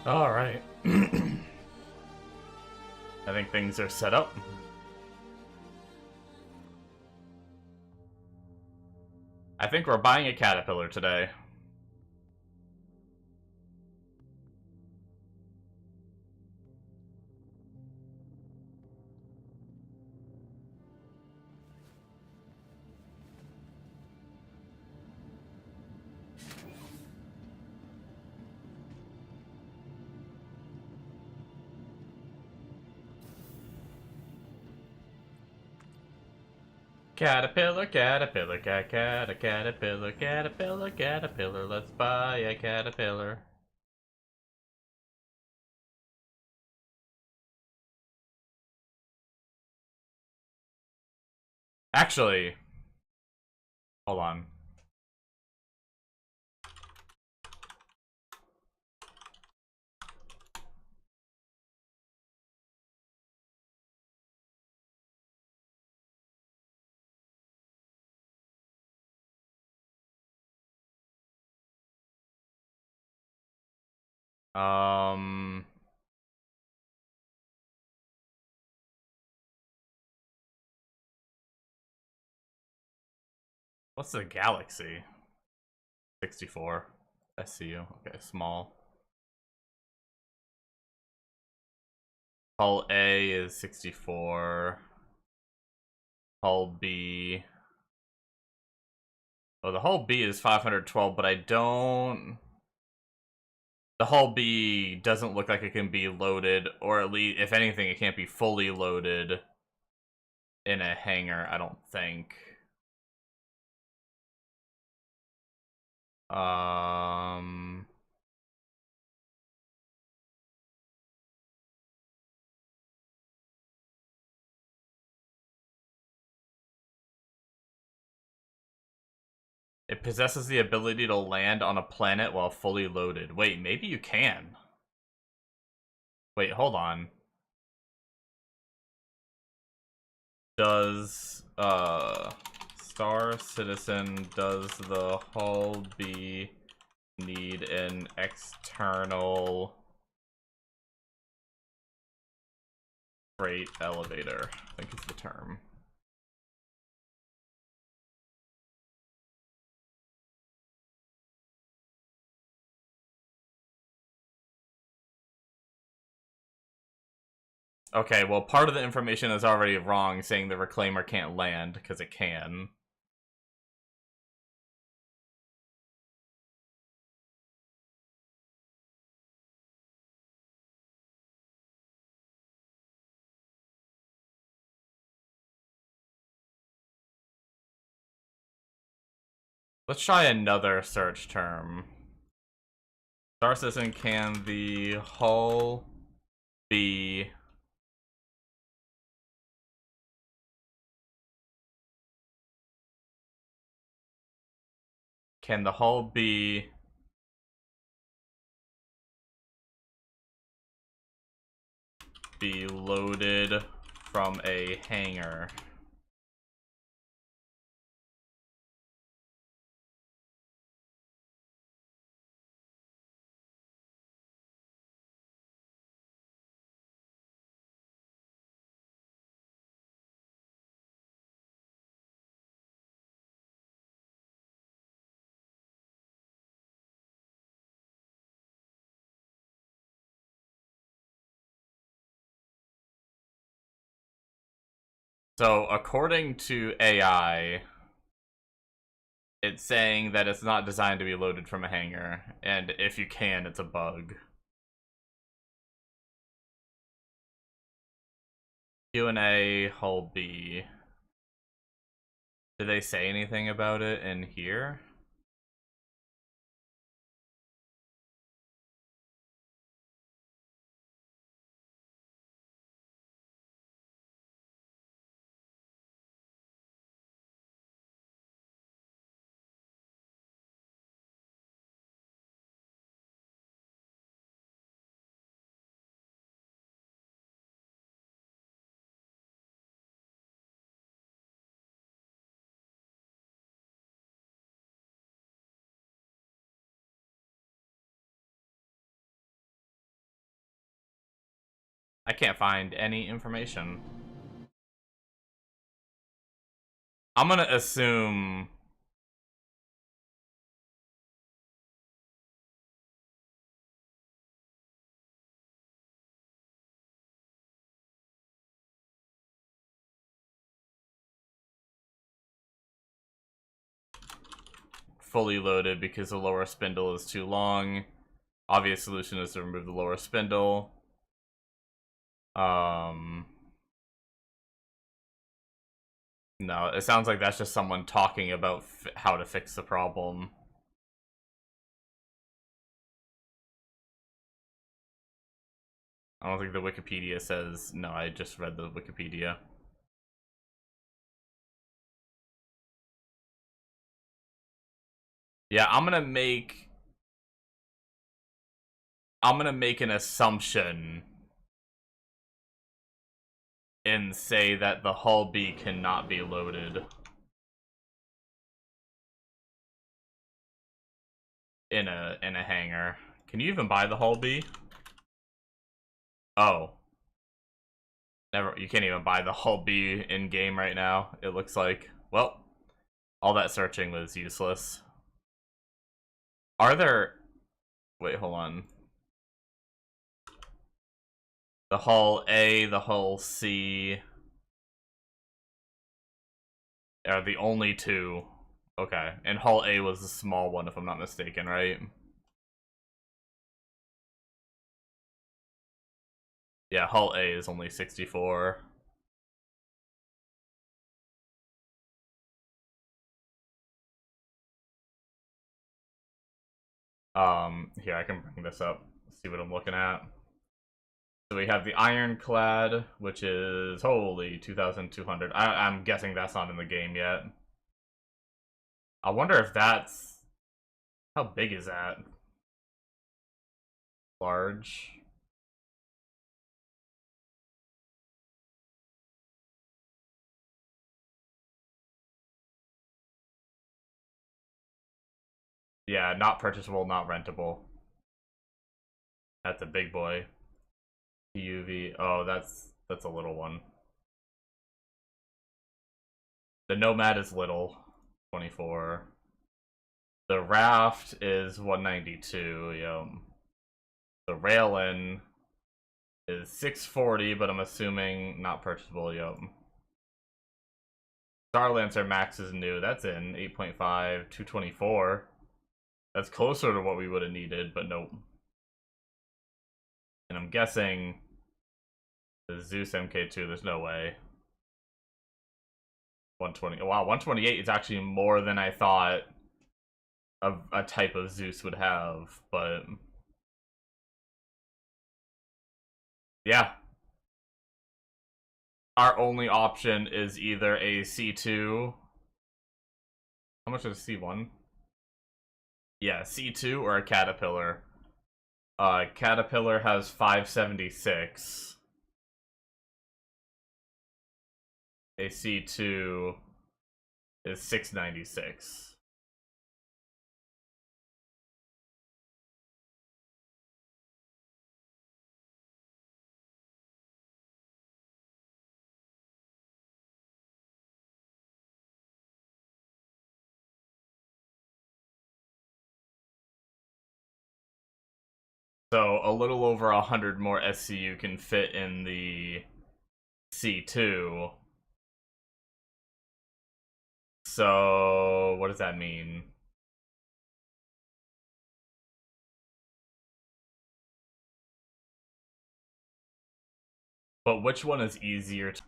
All right. I think things are set up. I think we're buying a caterpillar today. Caterpillar, caterpillar, caterpillar, caterpillar, caterpillar. Let's buy a caterpillar. Actually, hold on. Um, what's the galaxy? 64. SCU. Okay, small. Hull A is 64. Hull B. Oh, the hull B is 512, but I don't. The hull B doesn't look like it can be loaded, or at least, if anything, it can't be fully loaded in a hangar, I don't think. Um, it possesses the ability to land on a planet while fully loaded. Wait, maybe you can. Wait, hold on. Does, Star Citizen, does the hull B need an external freight elevator? I think is the term. Okay, well, part of the information is already wrong, saying the Reclaimer can't land, because it can. Let's try another search term. Star Citizen, can the hull be... Can the hull be loaded from a hangar? So, according to AI, it's saying that it's not designed to be loaded from a hangar, and if you can, it's a bug. Q&A hull B. Did they say anything about it in here? I can't find any information. I'm gonna assume... fully loaded because the lower spindle is too long. Obvious solution is to remove the lower spindle. No, it sounds like that's just someone talking about how to fix the problem. I don't think the Wikipedia says... No, I just read the Wikipedia. Yeah, I'm gonna make an assumption and say that the hull B cannot be loaded in a hangar. Can you even buy the hull B? Oh. Never, you can't even buy the hull B in game right now, it looks like. Well, all that searching was useless. Are there... Wait, hold on. The hull A, the hull C are the only two. Okay, and hull A was the small one, if I'm not mistaken, right? Yeah, hull A is only 64. Here, I can bring this up, see what I'm looking at. So we have the Ironclad, which is, holy, 2,200. I'm guessing that's not in the game yet. I wonder if that's... How big is that? Large. Yeah, not purchasable, not rentable. That's a big boy. PUV. Oh, that's a little one. The Nomad is little. 24. The Raft is 192. Yep. The Railin is 640, but I'm assuming not purchasable. Yep. Starlancer Max is new. That's in 8.5, 224. That's closer to what we would have needed, but nope. And I'm guessing the Zeus MK2, there's no way. 120. Wow, 128 is actually more than I thought a type of Zeus would have, but yeah. Our only option is either a C2. How much is C1? Yeah, C2 or a Caterpillar. Caterpillar has 576. A C2 is 696. So a little over 100 more SCU can fit in the C2. So what does that mean? But which one is easier to...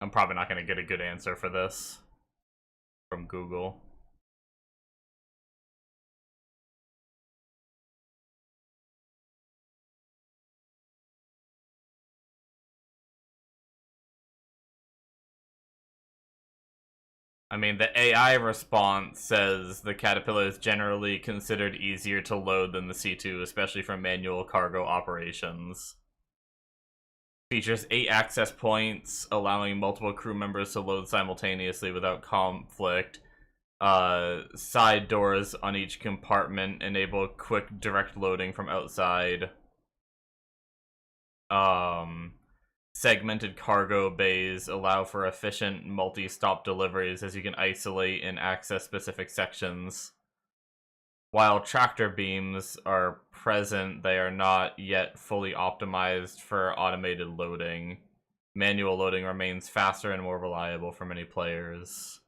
I'm probably not going to get a good answer for this from Google. I mean, the AI response says the Caterpillar is generally considered easier to load than the C2, especially for manual cargo operations. Features 8 access points, allowing multiple crew members to load simultaneously without conflict. Side doors on each compartment enable quick direct loading from outside. Segmented cargo bays allow for efficient multi-stop deliveries as you can isolate and access specific sections. While tractor beams are present, they are not yet fully optimized for automated loading. Manual loading remains faster and more reliable for many players.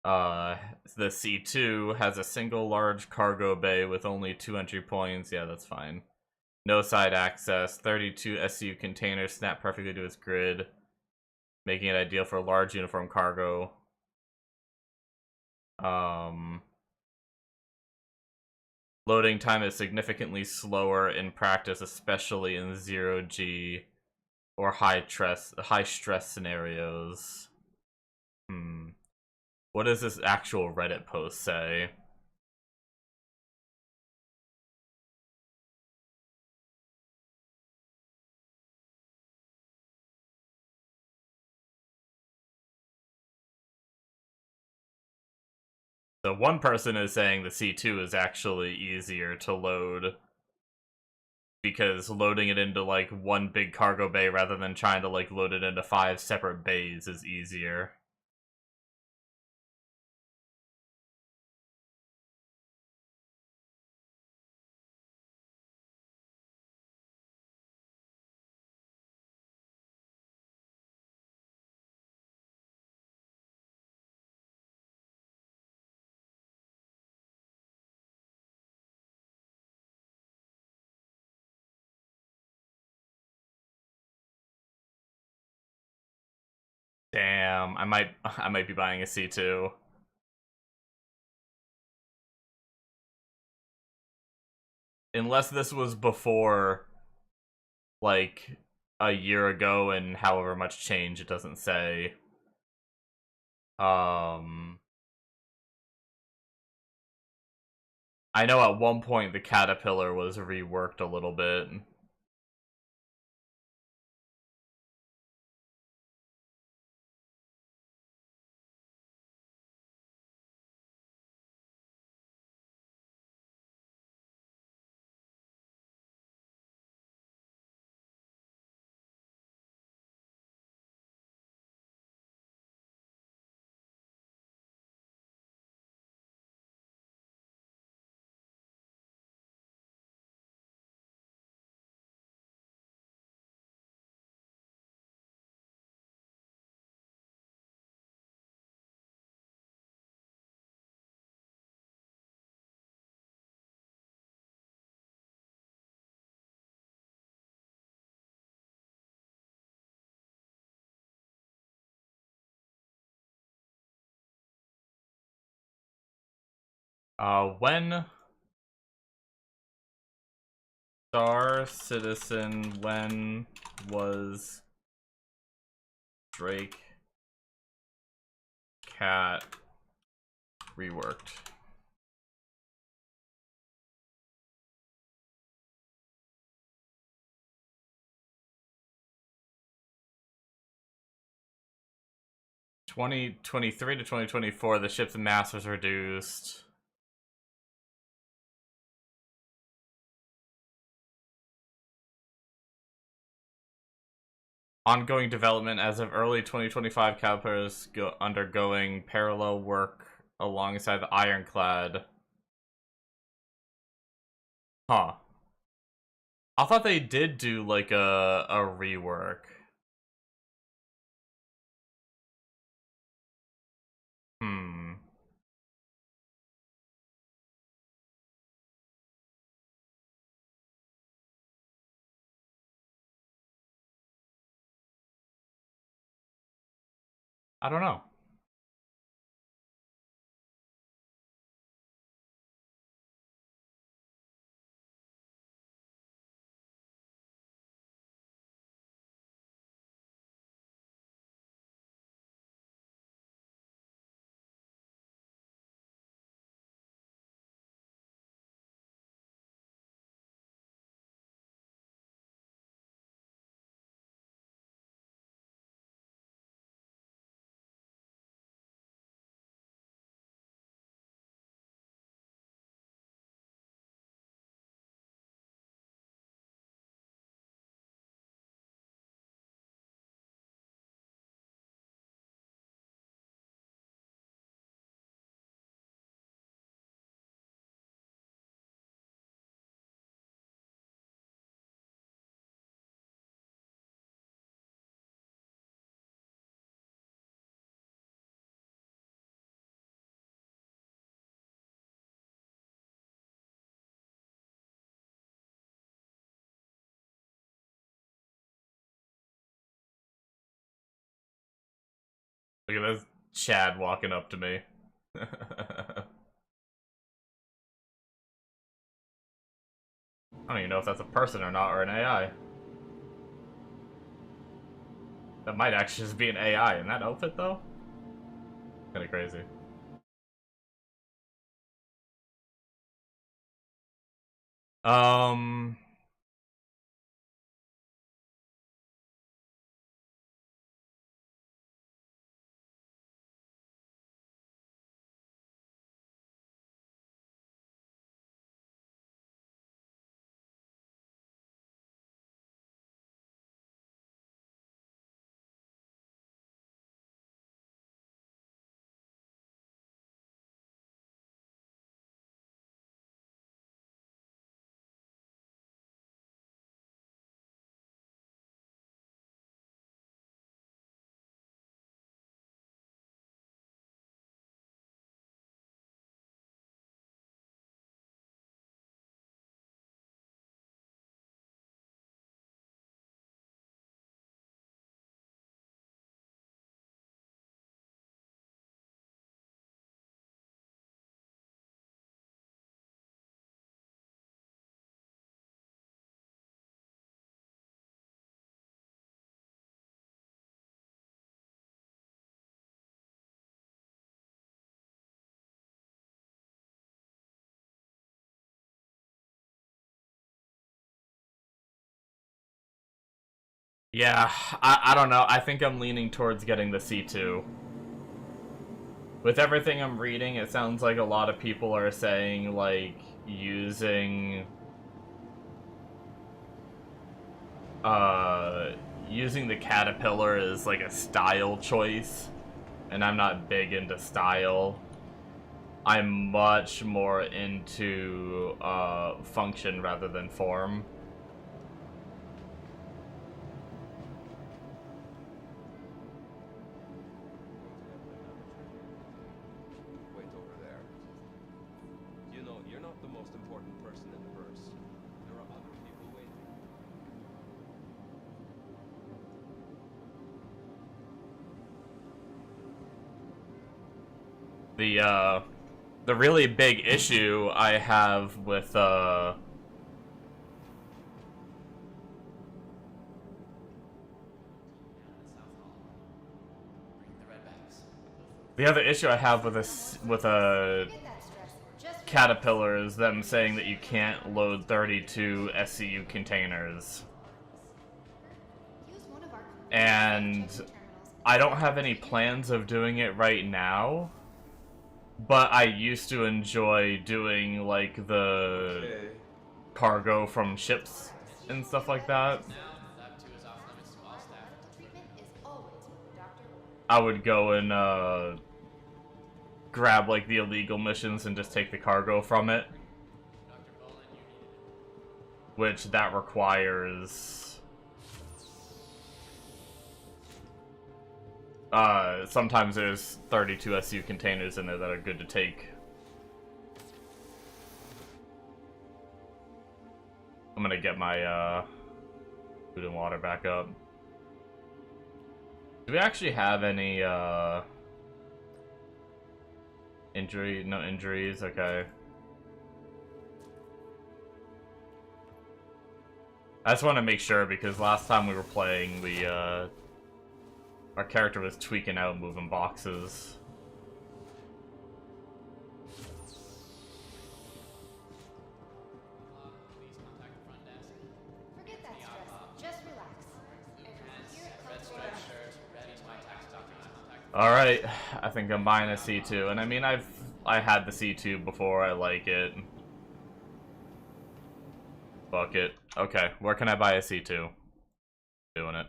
The C2 has a single large cargo bay with only 2 entry points. Yeah, that's fine. No side access. 32 SU containers snap perfectly to its grid, making it ideal for large uniform cargo. Loading time is significantly slower in practice, especially in 0G or high stress scenarios. What does this actual Reddit post say? So one person is saying the C2 is actually easier to load because loading it into like one big cargo bay rather than trying to like load it into 5 separate bays is easier. Damn, I might be buying a C2. Unless this was before like a year ago and however much change it doesn't say. I know at one point the Caterpillar was reworked a little bit. When Star Citizen, when was Drake Cat reworked? (2023 to 2024), the ship's mass was reduced. Ongoing development as of early 2025, Caterpillar is undergoing parallel work alongside the Ironclad. Huh. I thought they did do like a rework. I don't know. Look at this Chad walking up to me. I don't even know if that's a person or not, or an AI. That might actually just be an AI in that outfit, though. Kinda crazy. Um... Yeah, I don't know. I think I'm leaning towards getting the C2. With everything I'm reading, it sounds like a lot of people are saying, like, using... using the caterpillar is, like, a style choice. And I'm not big into style. I'm much more into, function rather than form. The really big issue I have with, the other issue I have with a caterpillar is them saying that you can't load 32 SCU containers. And I don't have any plans of doing it right now. But I used to enjoy doing, like, the cargo from ships and stuff like that. I would go and, grab, like, the illegal missions and just take the cargo from it. Which, that requires... sometimes there's 32 SU containers in there that are good to take. I'm gonna get my, food and water back up. Do we actually have any, injury? No injuries? Okay. I just want to make sure, because last time we were playing, we, our character was tweaking out moving boxes. Alright, I think I'm buying a C2, and I mean, I had the C2 before, I like it. Fuck it. Okay, where can I buy a C2? Doing it.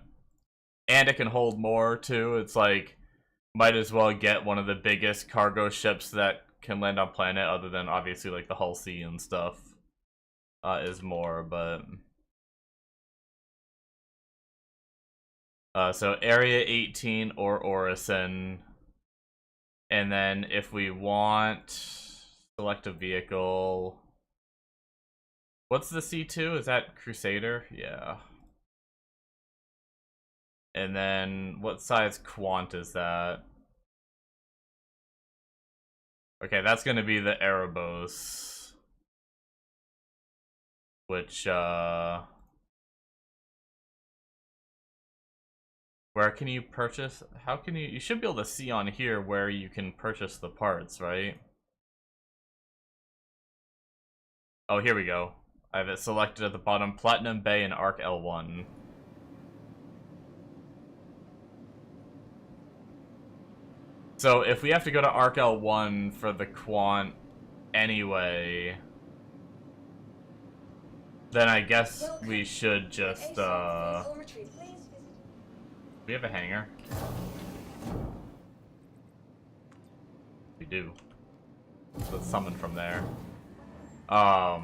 And it can hold more, too. It's like, might as well get one of the biggest cargo ships that can land on planet, other than, obviously, like, the Hull C and stuff. Is more, but... so, Area 18 or Orison. And then, if we want... Select a vehicle... What's the C2? Is that Crusader? Yeah. And then, what size quant is that? Okay, that's gonna be the Erebos. Which, where can you purchase? How can you should be able to see on here where you can purchase the parts, right? Oh, here we go. I have it selected at the bottom, Platinum Bay and Arc L1. So if we have to go to Arc L1 for the Quant anyway, then I guess we should just, we have a hangar? We do. Let's summon from there. I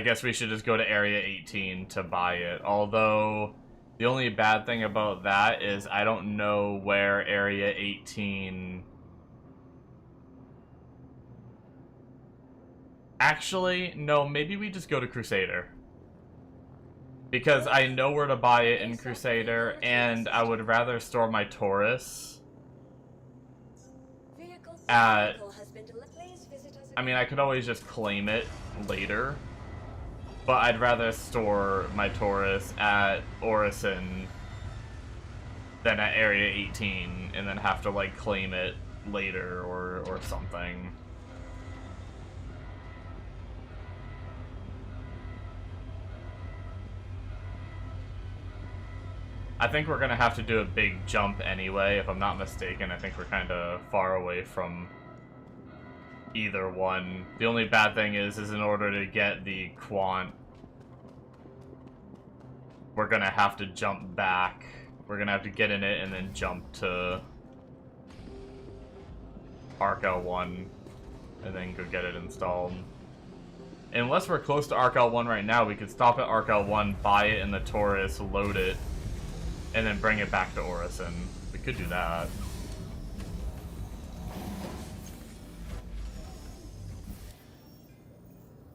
guess we should just go to Area 18 to buy it. Although, the only bad thing about that is I don't know where Area 18... Actually, no, maybe we just go to Crusader. Because I know where to buy it in Crusader, and I would rather store my Taurus at... I mean, I could always just claim it later, but I'd rather store my Taurus at Orison than at Area 18, and then have to, like, claim it later or something. I think we're gonna have to do a big jump anyway, if I'm not mistaken. I think we're kind of far away from either one. The only bad thing is in order to get the Quant, we're gonna have to jump back. We're gonna have to get in it and then jump to Arc L1 and then go get it installed. Unless we're close to Arc L1 right now, we could stop at Arc L1, buy it in the Taurus, load it, and then bring it back to Orison. We could do that.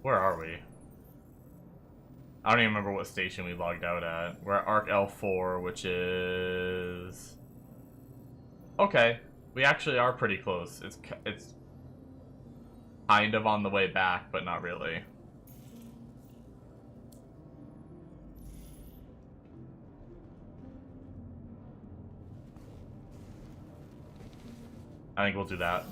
Where are we? I don't even remember what station we logged out at. We're at Arc L4, which is... Okay. We actually are pretty close. It's kind of on the way back, but not really. I think we'll do that.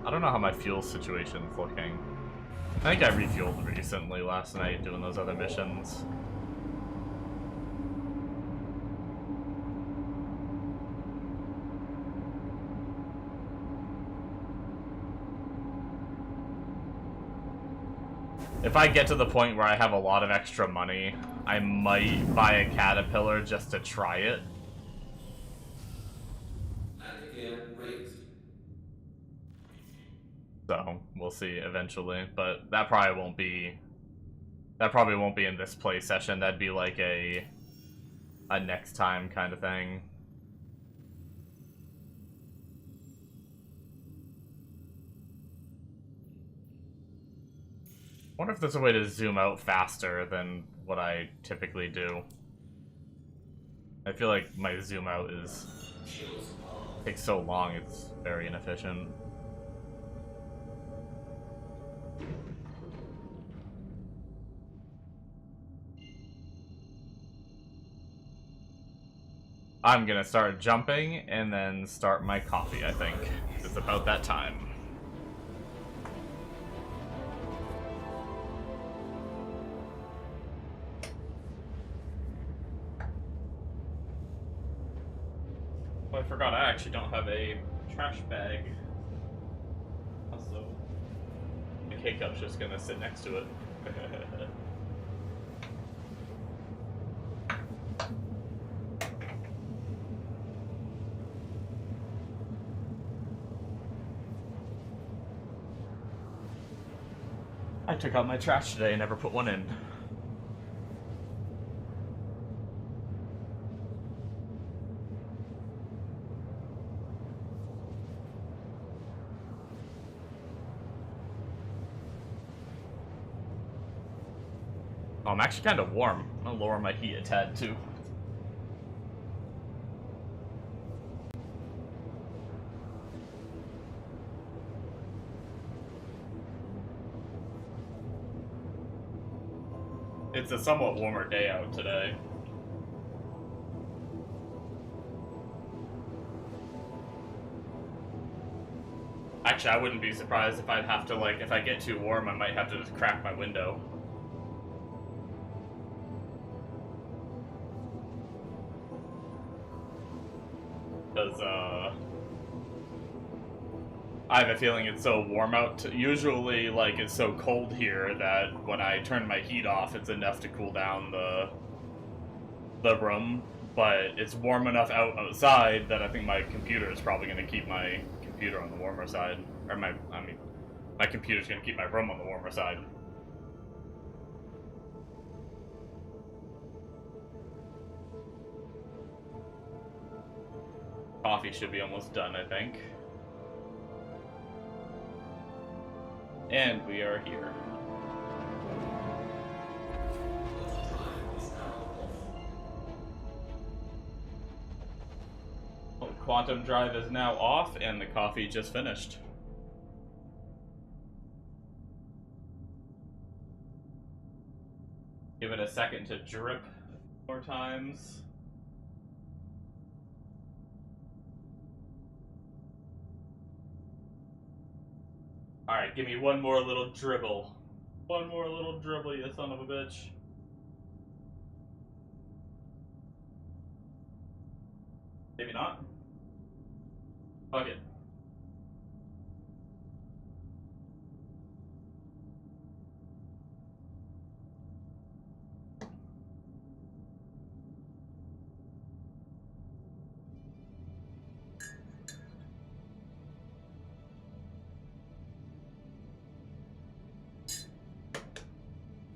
I don't know how my fuel situation's looking. I think I refueled recently last night doing those other missions. If I get to the point where I have a lot of extra money, I might buy a Caterpillar just to try it. So, we'll see eventually, but that probably won't be in this play session. That'd be like a next time kind of thing. I wonder if there's a way to zoom out faster than what I typically do. I feel like my zoom out takes so long, it's very inefficient. I'm gonna start jumping and then start my coffee, I think. It's about that time. Oh, I forgot I actually don't have a trash bag. Also, the K-Cup's just gonna sit next to it. I took out my trash today and never put one in. Oh, I'm actually kind of warm. I'm gonna lower my heat a tad too. It's a somewhat warmer day out today. Actually, I wouldn't be surprised if I'd have to, like, if I get too warm, I might have to just crack my window. Because, I have a feeling it's so warm out. Usually, like, it's so cold here that when I turn my heat off, it's enough to cool down the room. But it's warm enough outside that I think my computer is probably going to keep my computer on the warmer side. Or my computer's going to keep my room on the warmer side. Coffee should be almost done, I think. And we are here. Oh, quantum drive is now off, and the coffee just finished. Give it a second to drip more times. Alright, give me one more little dribble. One more little dribble, you son of a bitch. Maybe not. Fuck it.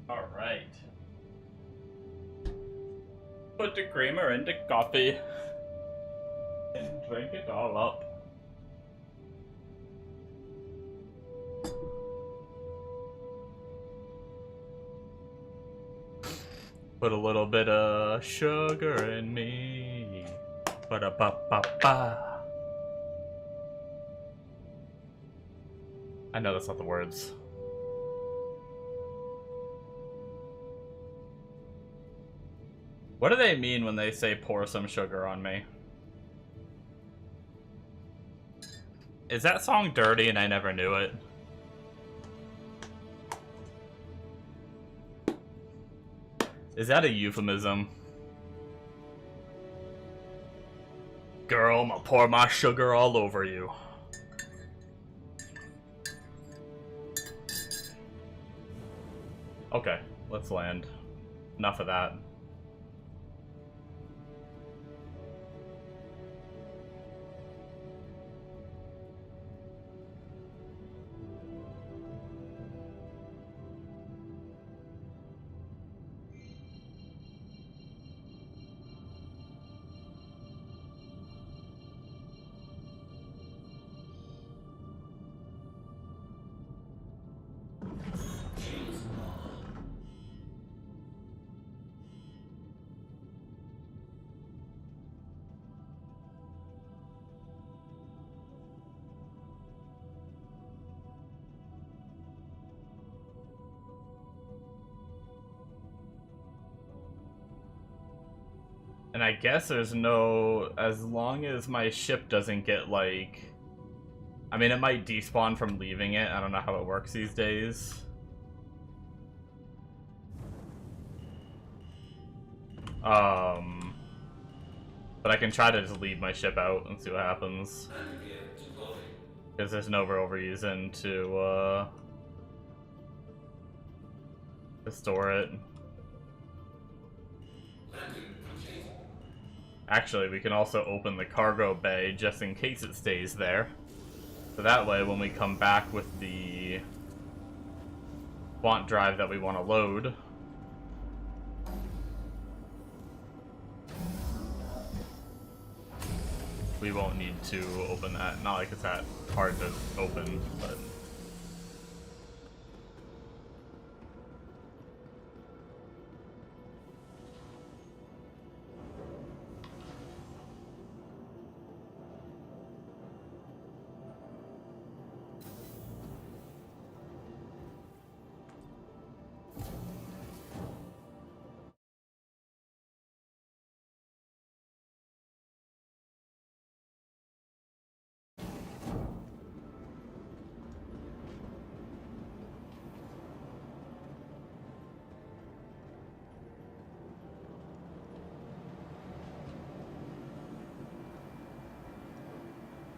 Alright. Put the creamer into coffee. And drink it all up. Put a little bit of sugar in me. Ba-da-ba-ba-ba. I know that's not the words. What do they mean when they say pour some sugar on me? Is that song dirty and I never knew it? Is that a euphemism? Girl, I'm gonna pour my sugar all over you. Okay, let's land. Enough of that. And I guess there's no... As long as my ship doesn't get, like... I mean, it might despawn from leaving it. I don't know how it works these days. But I can try to just leave my ship out and see what happens. Because there's no real reason to store it. Actually, we can also open the cargo bay just in case it stays there. So that way, when we come back with the quant drive that we want to load, we won't need to open that. Not like it's that hard to open, but...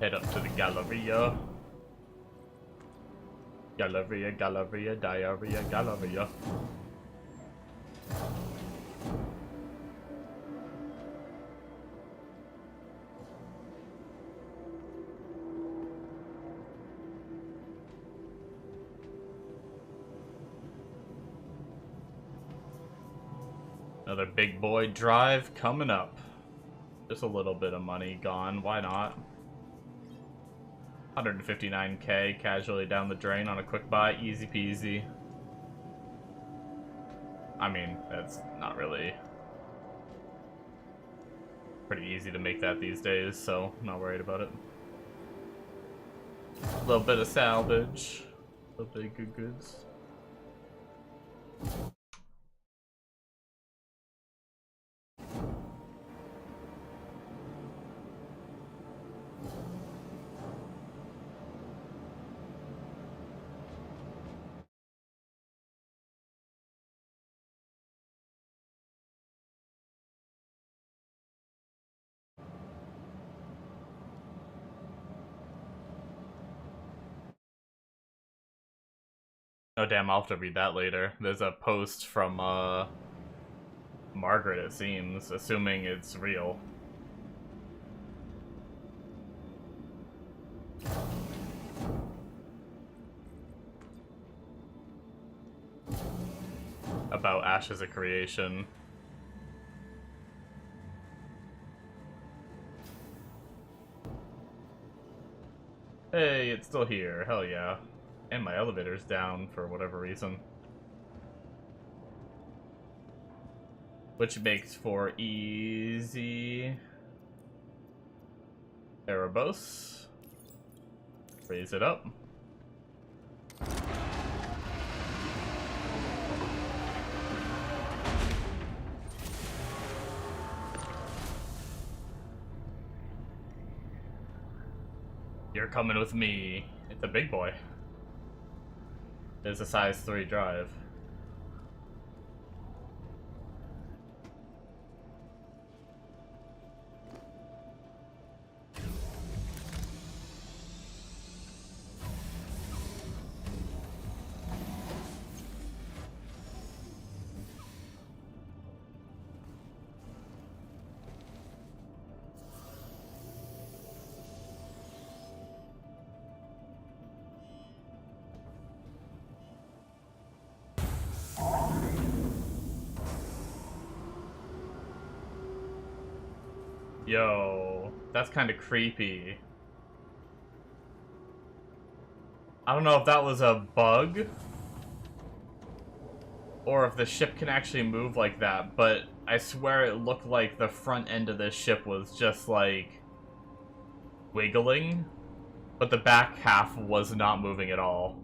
Head up to the Galleria. Galleria, Galleria, Diarrhea, Galleria. Another big boy drive coming up. Just a little bit of money gone, why not? 159k casually down the drain on a quick buy, easy peasy. I mean, that's not really pretty easy to make that these days, so I'm not worried about it. A little bit of salvage, a little bit of good goods. Oh damn, I'll have to read that later. There's a post from Margaret, it seems, assuming it's real. About Ashes of Creation. Hey, it's still here, hell yeah. And my elevator's down for whatever reason. Which makes for easy Erebos. Raise it up. You're coming with me. It's a big boy. It's a size 3 drive. Yo, that's kind of creepy. I don't know if that was a bug or if the ship can actually move like that, but I swear it looked like the front end of this ship was just like wiggling, but the back half was not moving at all.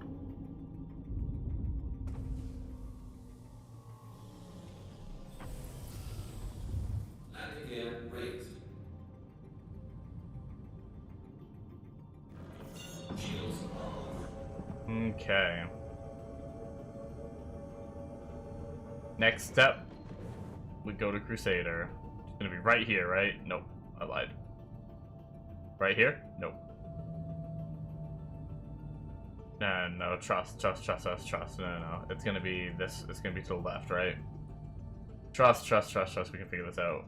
Landing gear raised. Shields on. Okay. Next step, we go to Crusader. It's gonna be right here, right? Nope, I lied. Right here? Nope. No, trust. No, no. It's gonna be this. It's gonna be to the left, right? Trust. We can figure this out.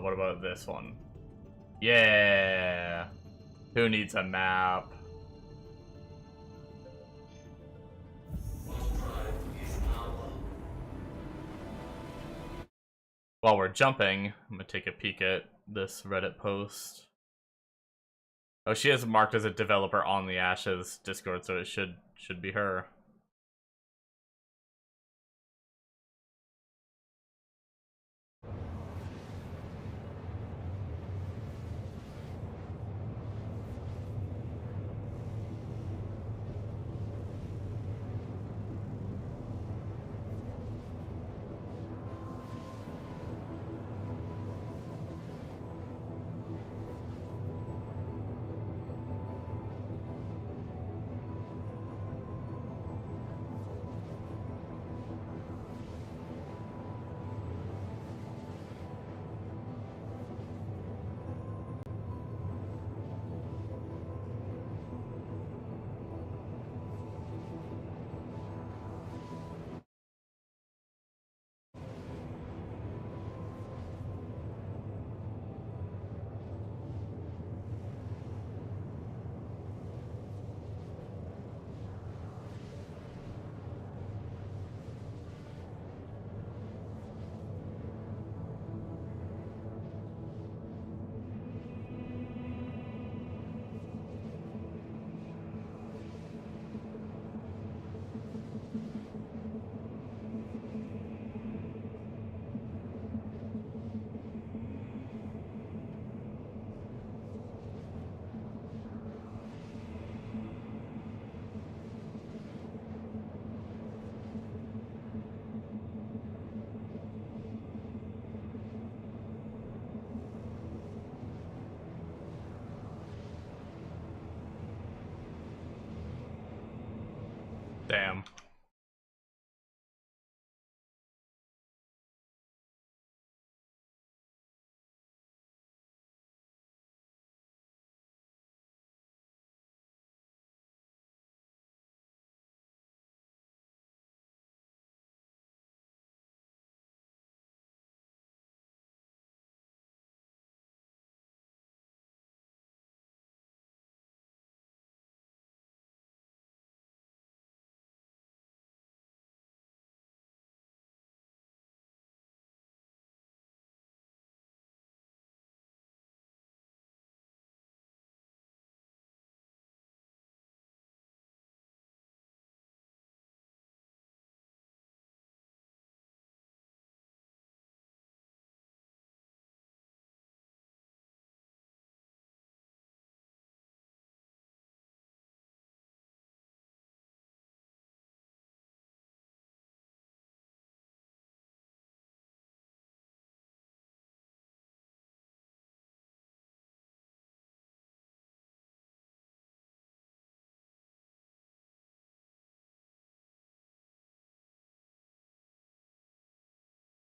What about this one? Yeah. Who needs a map? While we're jumping, I'm gonna take a peek at this Reddit post. Oh, she is marked as a developer on the Ashes Discord, so it should be her. Damn.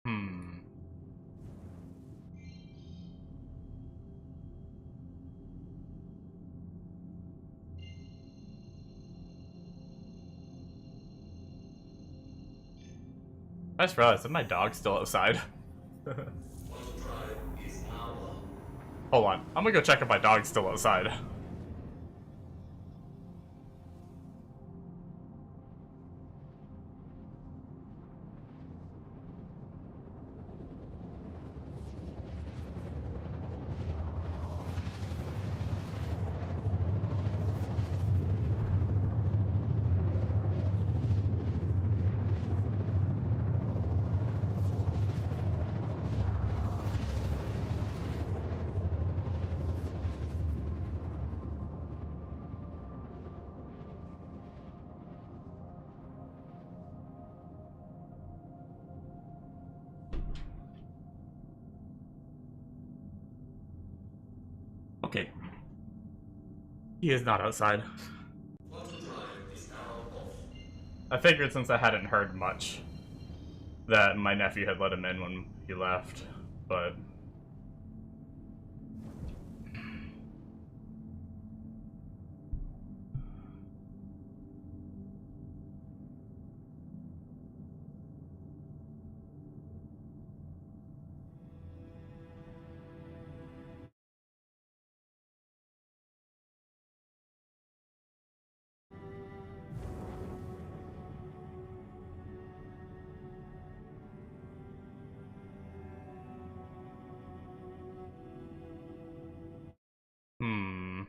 Hmm. I just realized that my dog's still outside. Water drive is now low. Hold on. I'm gonna go check if my dog's still outside. Okay. He is not outside. Water drive is now off. I figured since I hadn't heard much that my nephew had let him in when he left, but... Hmm...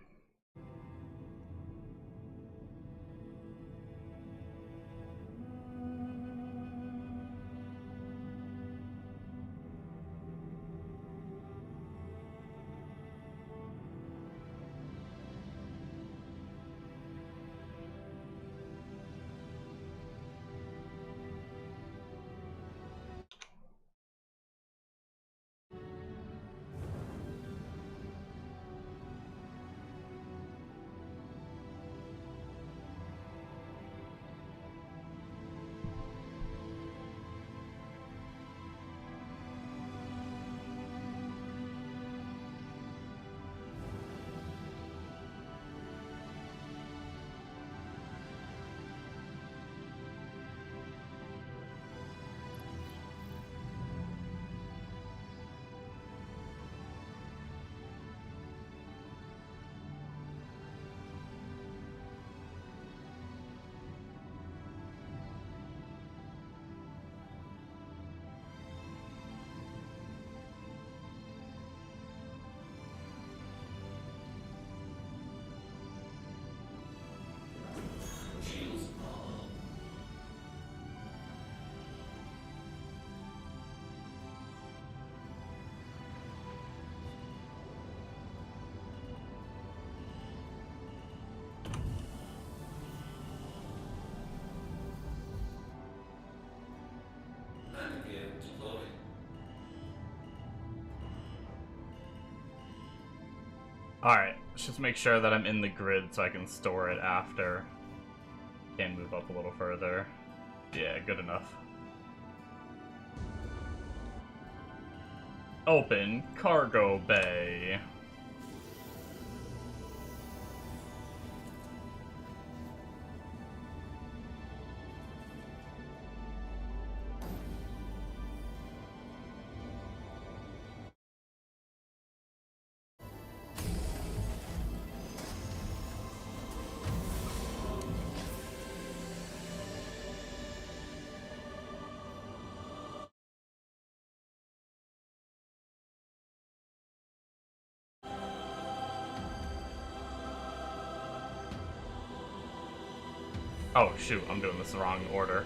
Shields are low. Landing gear deployed. Alright, let's just make sure that I'm in the grid so I can store it after. Can move up a little further. Yeah, good enough. Open cargo bay. Oh shoot, I'm doing this the wrong order.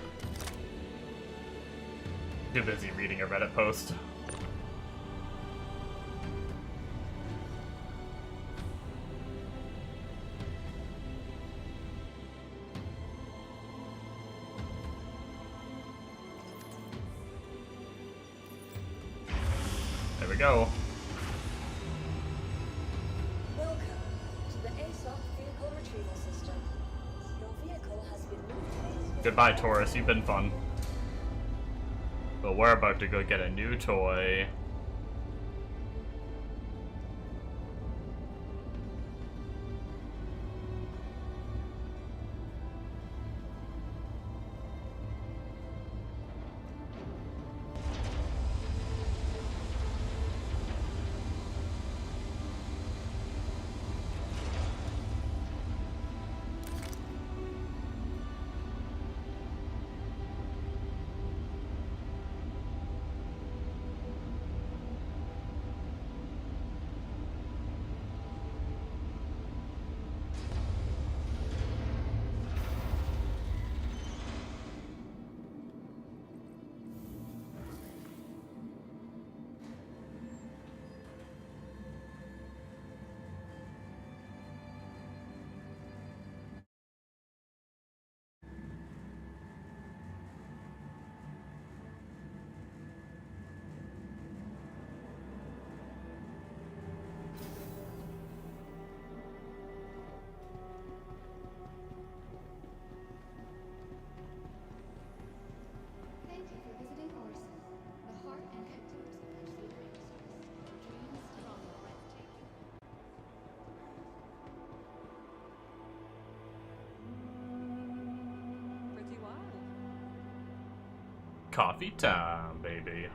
Too busy reading a Reddit post. There we go. Welcome to the ASOC vehicle retrieval system. Your vehicle has been moved. Goodbye, Taurus. You've been fun. But we're about to go get a new toy. Thank you for visiting Orson, the heart and headquarters of Crusader Industries. Dreams follow breathtaking. Pretty wild. Coffee time, baby.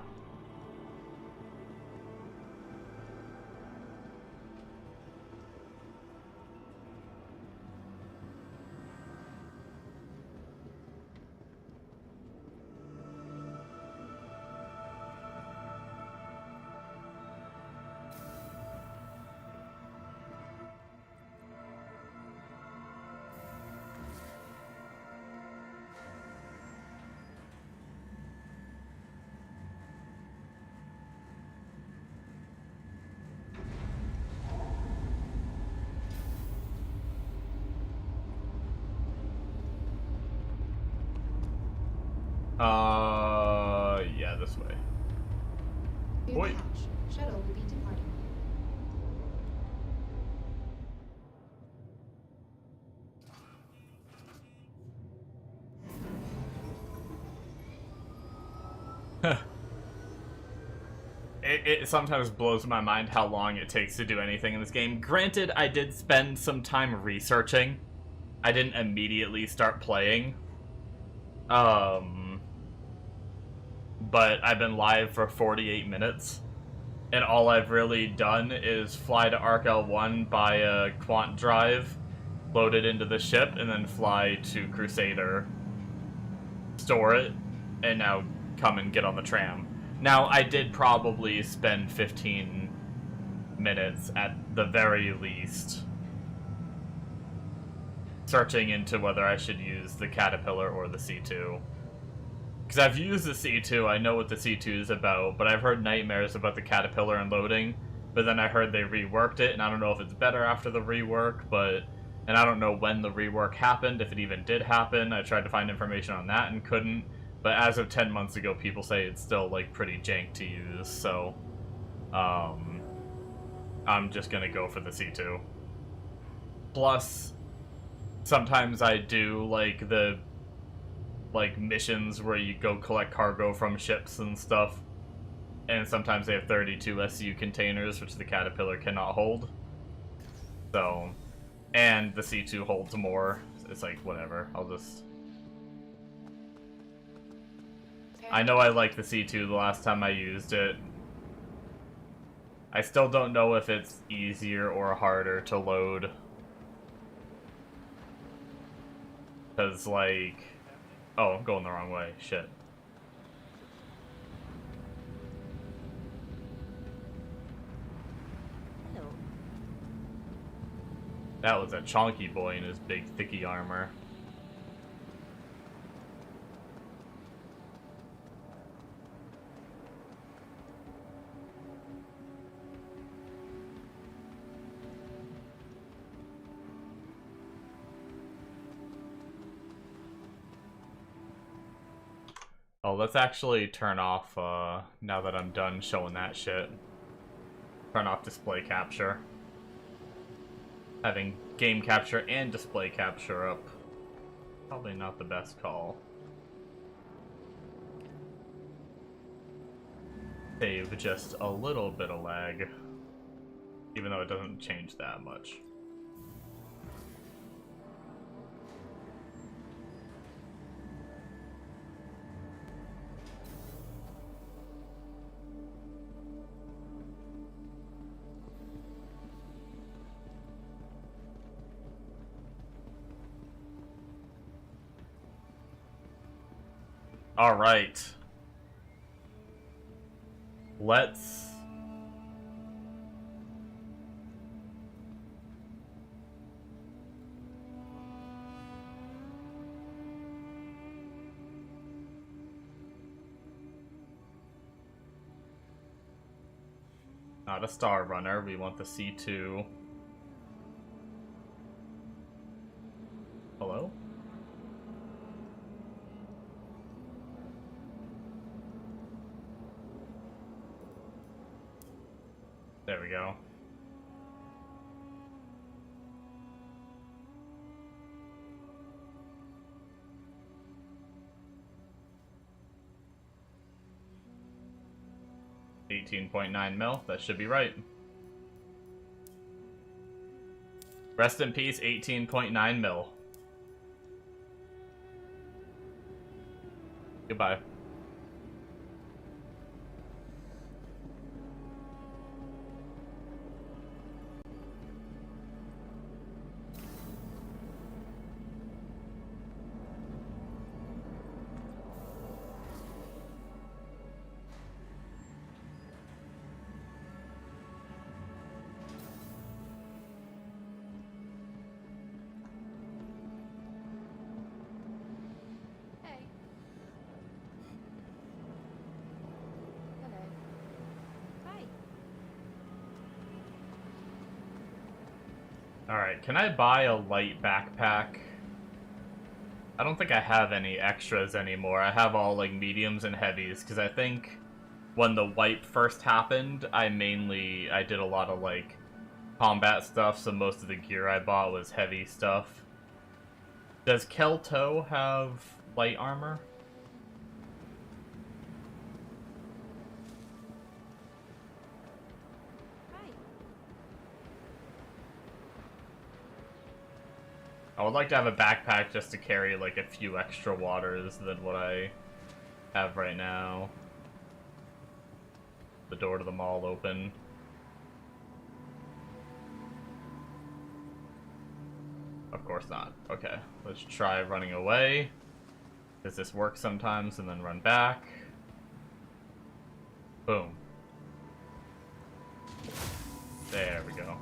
Yeah, this way. In Boy. the hatch, shuttle will be departing. It sometimes blows my mind how long it takes to do anything in this game. Granted, I did spend some time researching. I didn't immediately start playing. But I've been live for 48 minutes. And all I've really done is fly to Arc L1, buy a quant drive, load it into the ship, and then fly to Crusader, store it, and now come and get on the tram. Now, I did probably spend 15 minutes at the very least searching into whether I should use the Caterpillar or the C2. Because I've used the C2, I know what the C2 is about, but I've heard nightmares about the Caterpillar and loading, but then I heard they reworked it, and I don't know if it's better after the rework, and I don't know when the rework happened, if it even did happen. I tried to find information on that and couldn't, but as of 10 months ago, people say it's still, like, pretty jank to use, so, I'm just gonna go for the C2. Plus, sometimes I do like the missions where you go collect cargo from ships and stuff, and sometimes they have 32 SU containers, which the Caterpillar cannot hold. So, and the C2 holds more. It's like, whatever, I'll just... I know I liked the C2 the last time I used it. I still don't know if it's easier or harder to load. Because, like... Oh, I'm going the wrong way. Shit. Hello. That was a chonky boy in his big, thicky armor. Oh, let's actually turn off, now that I'm done showing that shit. Turn off display capture. Having game capture and display capture up. Probably not the best call. Save just a little bit of lag. Even though it doesn't change that much. All right. Let's... Not a Star Runner, we want the C2. Hello? There we go. $18.9 mil, that should be right. Rest in peace, 18.9 mil. Goodbye. Hey. Hello. Hi. Alright, can I buy a light backpack? I don't think I have any extras anymore. I have all, like, mediums and heavies, because I think when the wipe first happened, I did a lot of, like, combat stuff, so most of the gear I bought was heavy stuff. Does Kelto have light armor? Hi. I would like to have a backpack just to carry, like, a few extra waters than what I have right now. The door to the mall open. Of course not. Okay, let's try running away. Does this work sometimes? And then run back. Boom. There we go.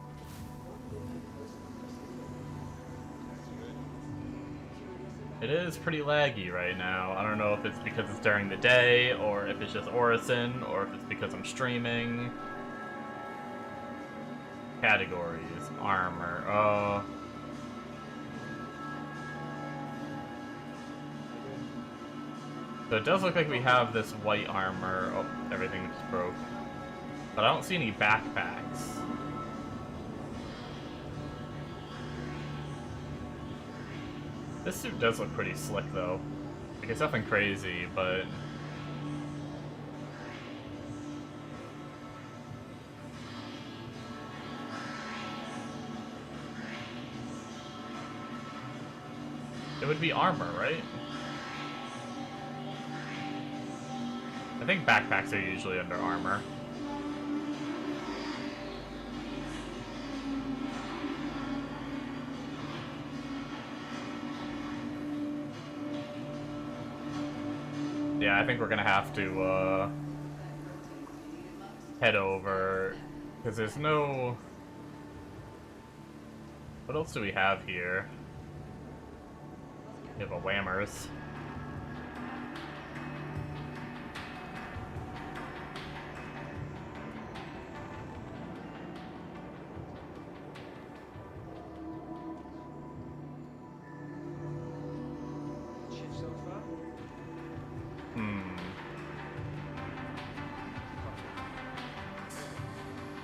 It is pretty laggy right now. I don't know if it's because it's during the day, or if it's just Orison, or if it's because I'm streaming. Categories. Armor. Oh. So it does look like we have this white armor. Oh, everything just broke. But I don't see any backpacks. This suit does look pretty slick, though. Like, it's nothing crazy, but... It would be armor, right? I think backpacks are usually under armor. Yeah, I think we're gonna have to, head over, because there's no... What else do we have here? We have a Whammers.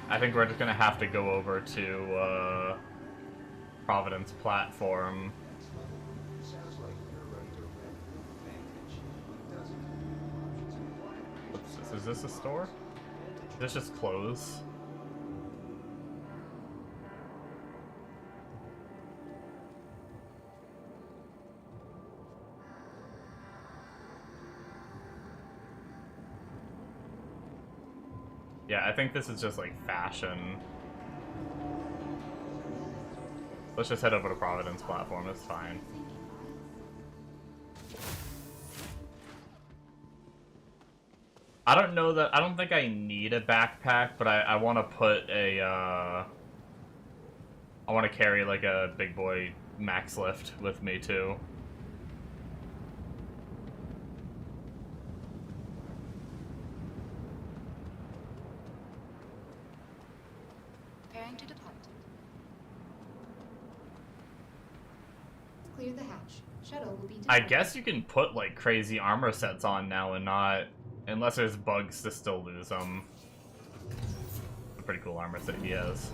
I think we're just gonna have to go over to Providence platform. Oops, is this a store? Is this just clothes? Yeah, I think this is just like fashion. Let's just head over to Providence platform, it's fine. I don't know that, I don't think I need a backpack, but I want to put a, I want to carry like a big boy max lift with me too. Preparing to depart. Clear the hatch. Shuttle will be I departing. guess you can put like crazy armor sets on now and not, unless there's bugs to still lose them. A pretty cool armor set he has.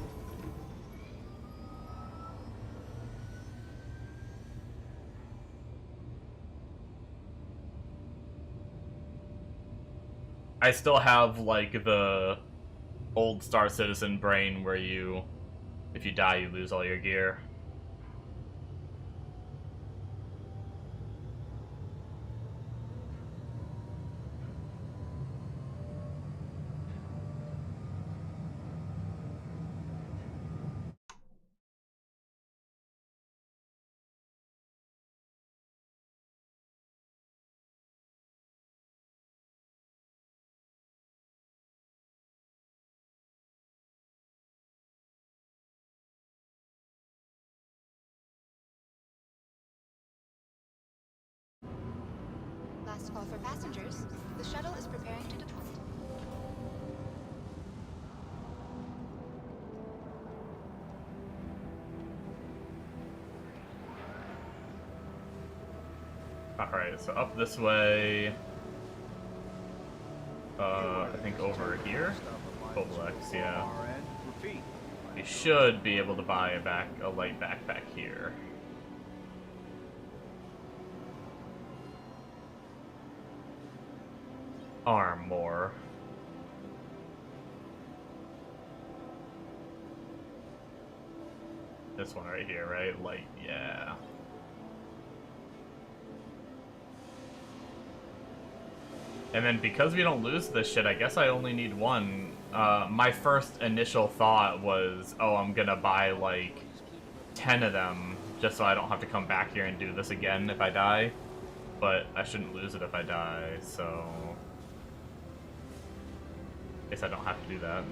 I still have like the old Star Citizen brain where you, if you die, you lose all your gear. Last call for passengers. The shuttle is preparing to depart. Alright, so up this way. I think over here? Oblex, yeah. You should be able to buy a light backpack here. Armor. This one right here, right? Light, yeah. And then because we don't lose this shit, I guess I only need one. My first initial thought was, oh, I'm gonna buy like 10 of them just so I don't have to come back here and do this again if I die. But I shouldn't lose it if I die, so... Guess I don't have to do that.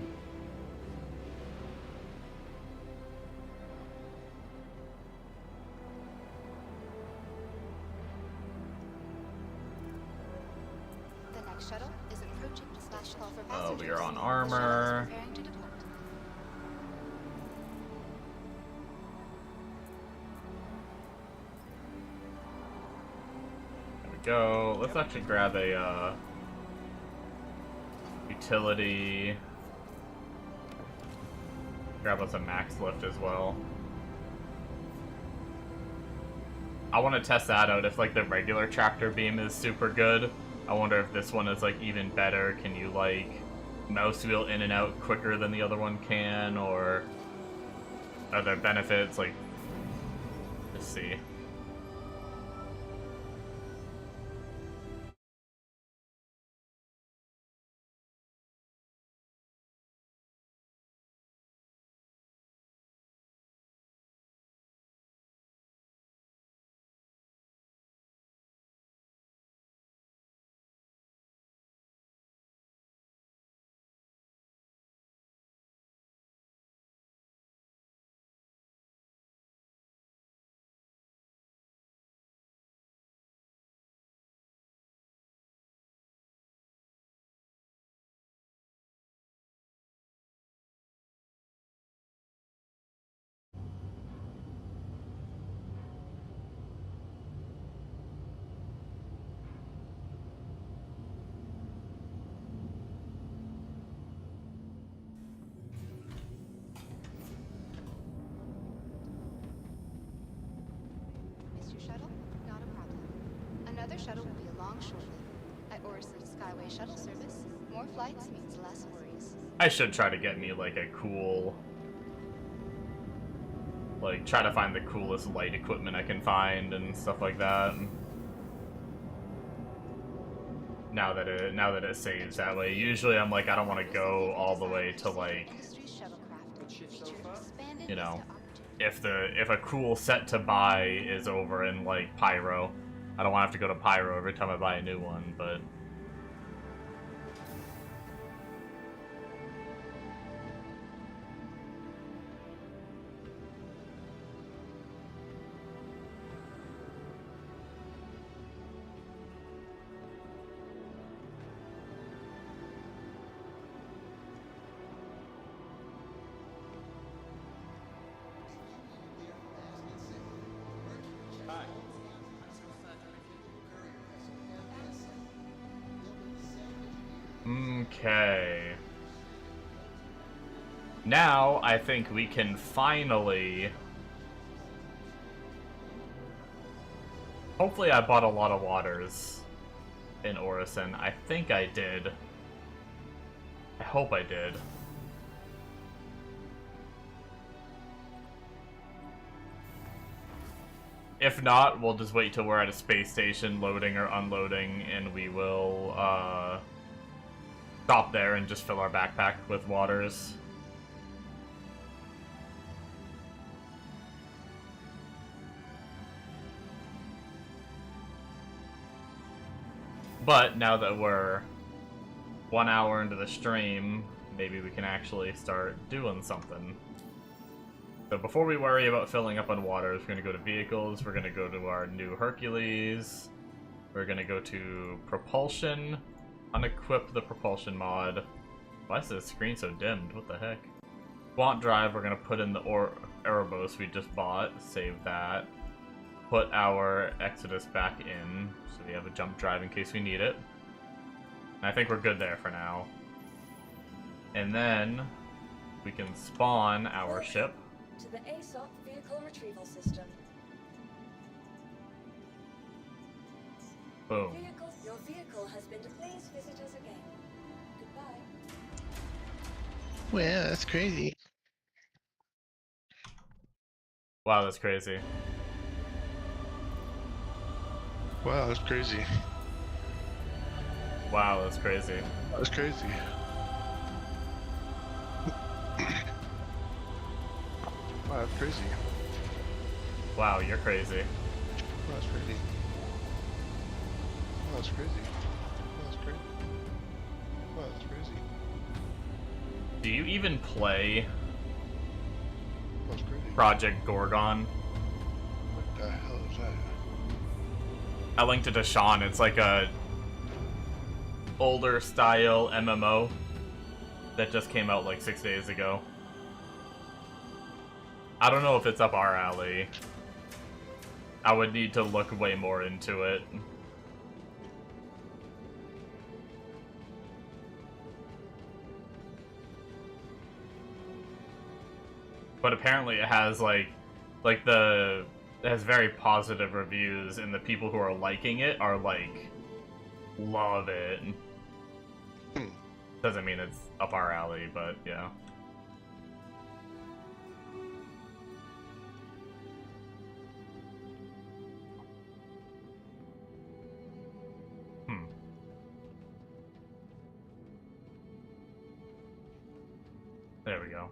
The next shuttle is approaching. Last call for Oh, passengers. we are on The armor. shuttle is preparing to depart. There we go. Let's actually grab a, utility. Grab us a max lift as well. I want to test that out if like the regular tractor beam is super good. I wonder if this one is like even better. Can you like mouse wheel in and out quicker than the other one can, or are there benefits? Like, let's see. Mr. Shuttle, not a problem. Another shuttle will be along shortly. At Orison's Skyway shuttle service, more flights means less worries. I should try to get me like a cool, like try to find the coolest light equipment I can find and stuff like that. Now that it saves that way. Usually I'm like, I don't want to go all the way to like, you know, if a cool set to buy is over in like Pyro, I don't want to have to go to Pyro every time I buy a new one, but okay. Now, I think we can finally... Hopefully I bought a lot of waters in Orison. I think I did. I hope I did. If not, we'll just wait till we're at a space station loading or unloading, and we will, stop there and just fill our backpack with waters. But now that we're 1 hour into the stream, maybe we can actually start doing something. So before we worry about filling up on waters, we're going to go to vehicles, we're going to go to our new Hercules, we're going to go to propulsion, unequip the propulsion mod. Why is the screen so dimmed? What the heck? Quant drive, we're going to put in the Erebos we just bought, save that. Put our Exodus back in, so we have a jump drive in case we need it. And I think we're good there for now. And then we can spawn our ship. To the ASOC vehicle retrieval system. Boom. Your vehicle has been. Please visit us again. Goodbye. Well, that's crazy. Wow, that's crazy. Wow, that's crazy. Wow, that's crazy. That's crazy. Wow, that's crazy. Wow, you're crazy. Wow, that's crazy. Wow, that's crazy. Wow, that's crazy. Wow, that's crazy. Do you even play Wow, that's crazy. Project Gorgon? What the hell is that? I linked it to Sean. It's like a older style MMO that just came out like 6 days ago. I don't know if it's up our alley. I would need to look way more into it. But apparently it has like the It has very positive reviews, and the people who are liking it are like, love it. Doesn't mean it's up our alley, but yeah. There we go.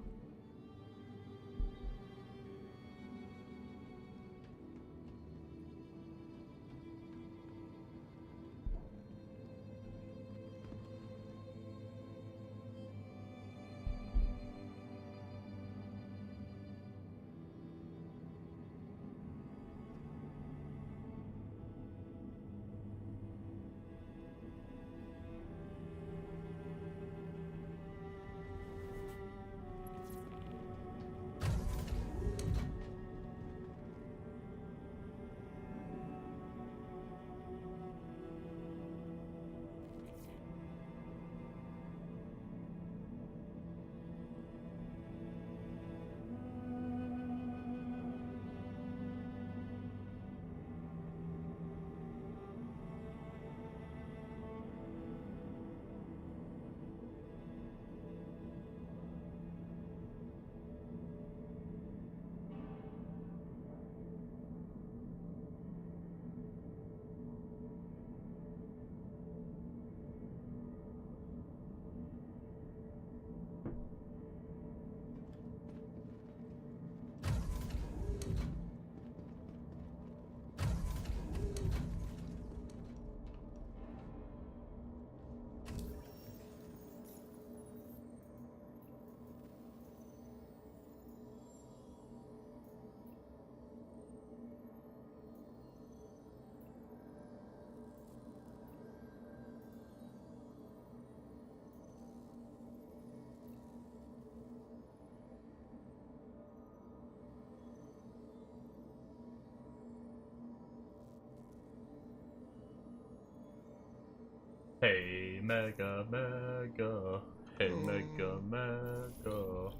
Hey, Mega, Mega. Hey, Mega, Mega.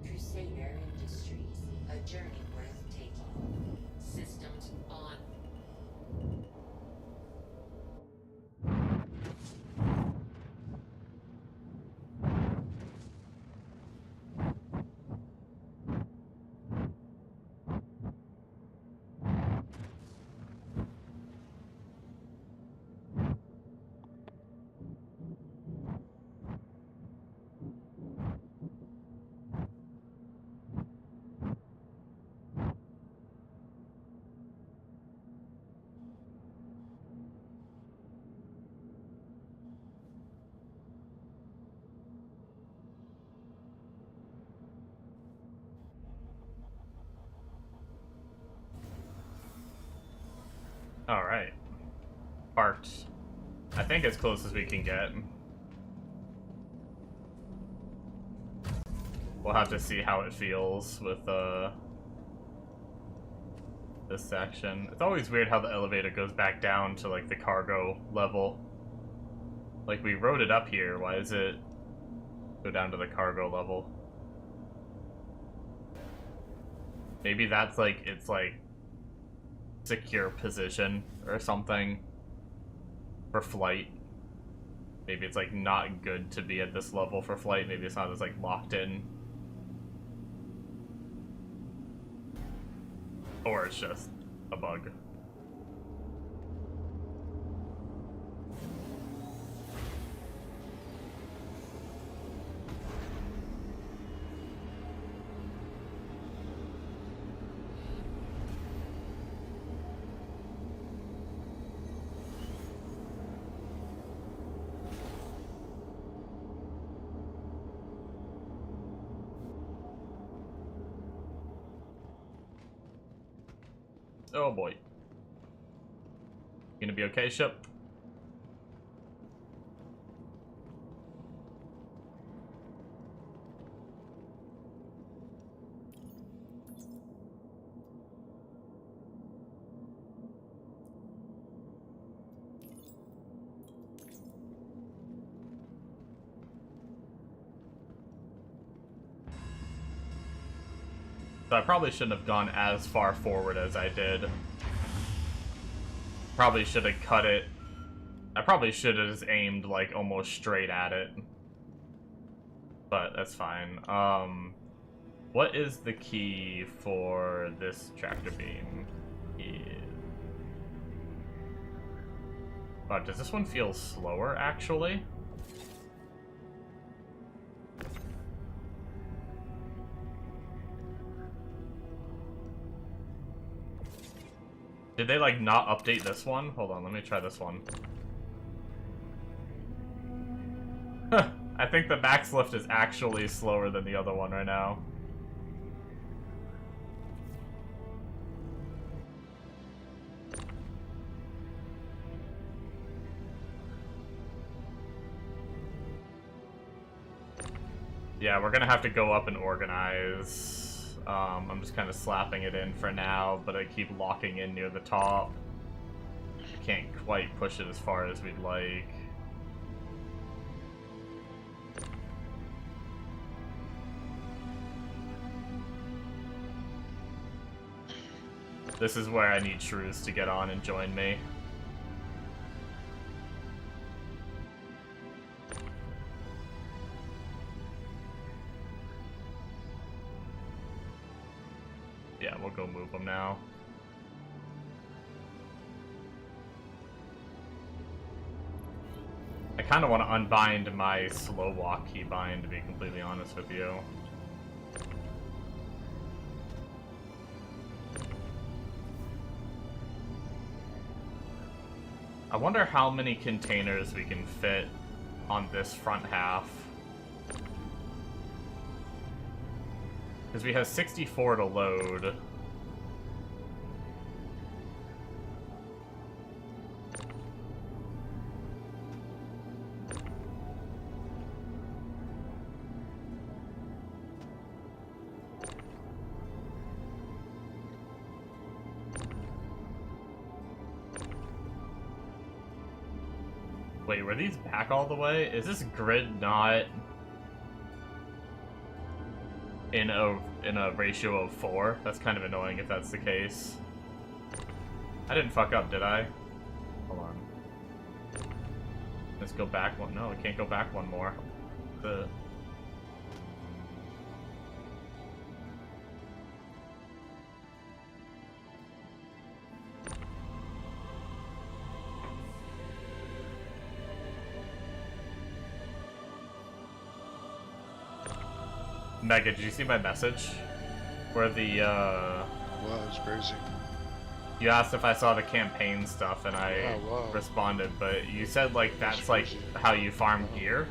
Crusader Industries, a journey worth taking. Systems on. Alright. Parked. I think as close as we can get. We'll have to see how it feels with this section. It's always weird how the elevator goes back down to like the cargo level. Like we rode it up here, why does it go down to the cargo level? Maybe that's like it's like secure position or something for flight. Maybe it's like not good to be at this level for flight. Maybe it's not as like locked in. Or it's just a bug. Oh boy. You gonna be okay, ship? So I probably shouldn't have gone as far forward as I did. Probably should have cut it. I probably should have just aimed like almost straight at it. But that's fine. What is the key for this tractor beam? Oh, does this one feel slower actually? Did they like not update this one? Hold on, let me try this one. I think the max lift is actually slower than the other one right now. Yeah, we're gonna have to go up and organize. I'm just kind of slapping it in for now, but I keep locking in near the top. Can't quite push it as far as we'd like. This is where I need Shrews to get on and join me. Yeah, we'll go move them now. I kind of want to unbind my slow walk keybind, to be completely honest with you. I wonder how many containers we can fit on this front half. Because we have 64 to load. Wait, were these back all the way? Is this grid not in a ratio of 4? That's kind of annoying if that's the case. I didn't fuck up, did I? Hold on. Let's go back one. No, we can't go back one more. Mega, did you see my message? Where the, Wow, it's crazy. you asked if I saw the campaign stuff, and I Wow. responded, but you said, like, that's, like, how you farm gear?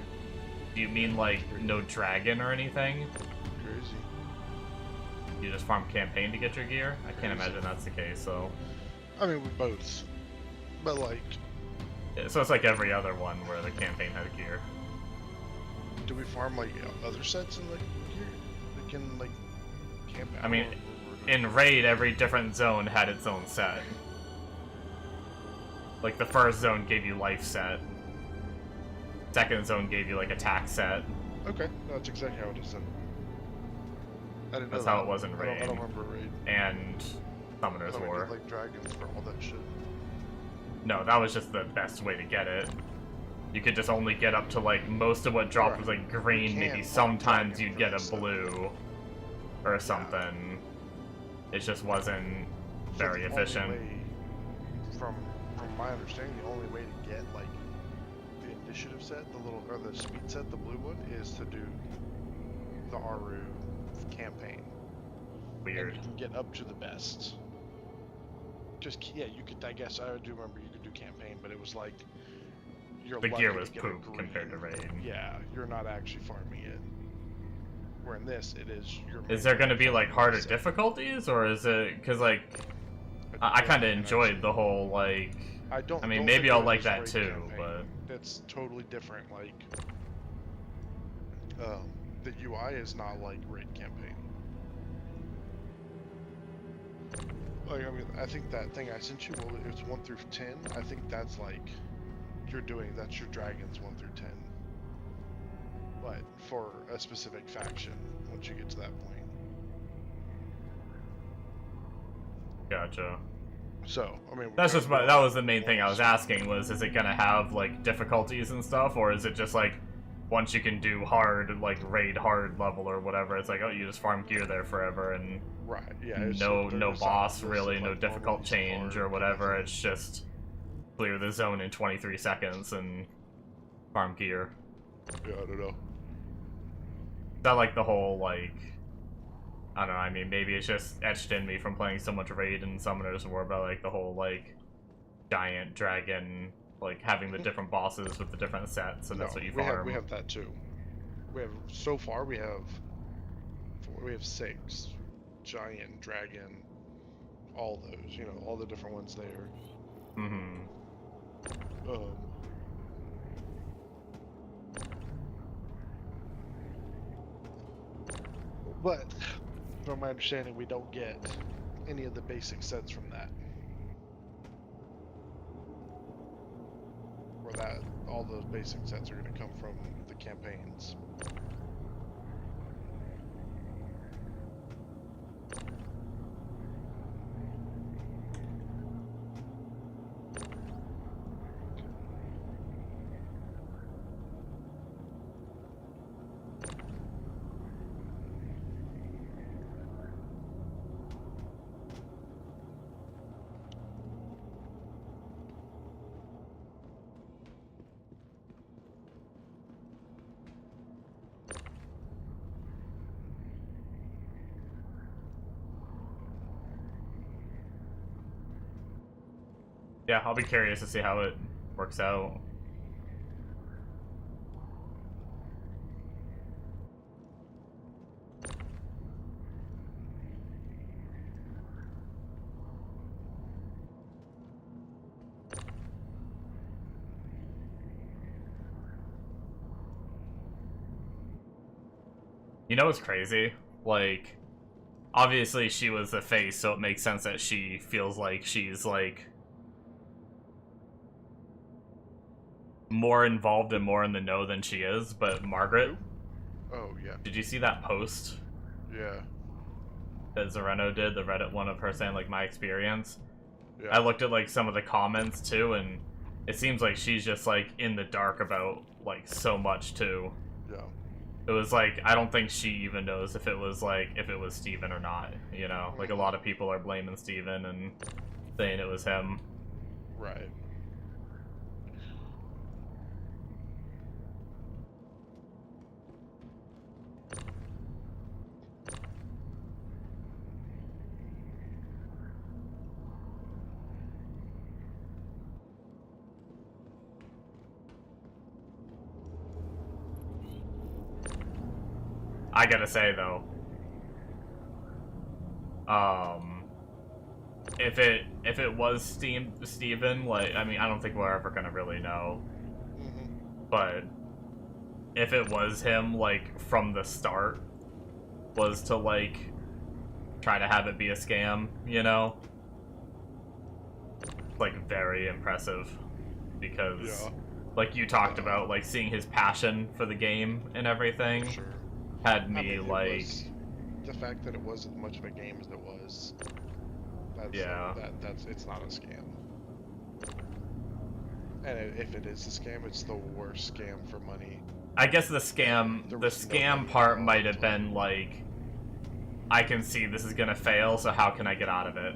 Do you mean, like, no dragon or anything? Crazy. You just farm campaign to get your gear? I can't imagine that's the case, so... I mean, with both. But, like... Yeah, so it's like every other one where the campaign has gear. Do we farm, like, other sets in, like, gear? Like, in, like, camp out? I mean, in Raid, every different zone had its own set. Like, the first zone gave you life set. Second zone gave you, like, attack set. Okay, no, that's exactly how it is then. I didn't know That's that. how it was in I Raid. don't remember Raid. And I Summoner's thought we War. did, like, dragons for all that shit. No, that was just the best way to get it. You could just only get up to, like, most of what dropped was, like, green, maybe can't sometimes dragon you'd for get a instance. blue. Or something. It just wasn't very So the efficient. only way, from my understanding, the only way to get, like, the initiative set, or the speed set, the blue one, is to do the Aru campaign. Weird. And you can get up to the best. Yeah, you could, I guess, I do remember you could do campaign, but it was like, you're The lucky gear to was get a poop compared to green. Raid. Yeah, you're not actually farming it. Where in this, it is, you're... Is there gonna be, like, harder set. difficulties, or is it... Because, like, I kinda enjoyed the whole, like... I don't. I mean, don't maybe think I'll it like was that Raid too, campaign. but... That's totally different, like... the UI is not like Raid campaign. Like, I mean, I think that thing I sent you, well, it's 1 through 10, I think that's like... that's your dragons 1 through 10. But for a specific faction, once you get to that point. Gotcha. So, I mean, That's just that was the main thing I was asking was, is it gonna have like difficulties and stuff, or is it just like once you can do hard, like raid hard level or whatever, it's like, oh, you just farm gear there forever and right, yeah, no there's not boss this, really, no like, difficult normally change hard or whatever. kind of It's just clear the zone in 23 seconds and farm gear. thing. Yeah, I don't know. Is that like the whole like? I don't know, I mean, maybe it's just etched in me from playing so much Raid and Summoners War, but like the whole, like, giant dragon, like, having the different bosses with the different sets, and that's what you farm. We have that too. So far we have 6. Giant, dragon, all those, you know, all the different ones there. Mm-hmm. But from my understanding, we don't get any of the basic sets from that. Or that all those basic sets are going to come from the campaigns. Yeah, I'll be curious to see how it works out. You know what's crazy? Like, obviously she was the face, so it makes sense that she feels like she's, like, more involved and more in the know than she is, but Margaret... Oh, yeah. Did you see that post Yeah. that Zoreno did, the Reddit one of her saying, like, my experience? Yeah. I looked at, like, some of the comments, too, and it seems like she's just, like, in the dark about, like, so much, too. Yeah. It was like, I don't think she even knows if it was Steven or not, you know? Like, a lot of people are blaming Steven and saying it was him. Right. I gotta say, though, if it was Steven, like, I mean, I don't think we're ever gonna really know, but if it was him, like, from the start, was to, like, try to have it be a scam, you know? Like, very impressive, because, like you talked about, like, seeing his passion for the game and everything. Sure. Had me, like... The fact that it wasn't much of a game as it was, it's not a scam. And if it is a scam, it's the worst scam for money. I guess the scam part might have been, like, I can see this is gonna fail, so how can I get out of it?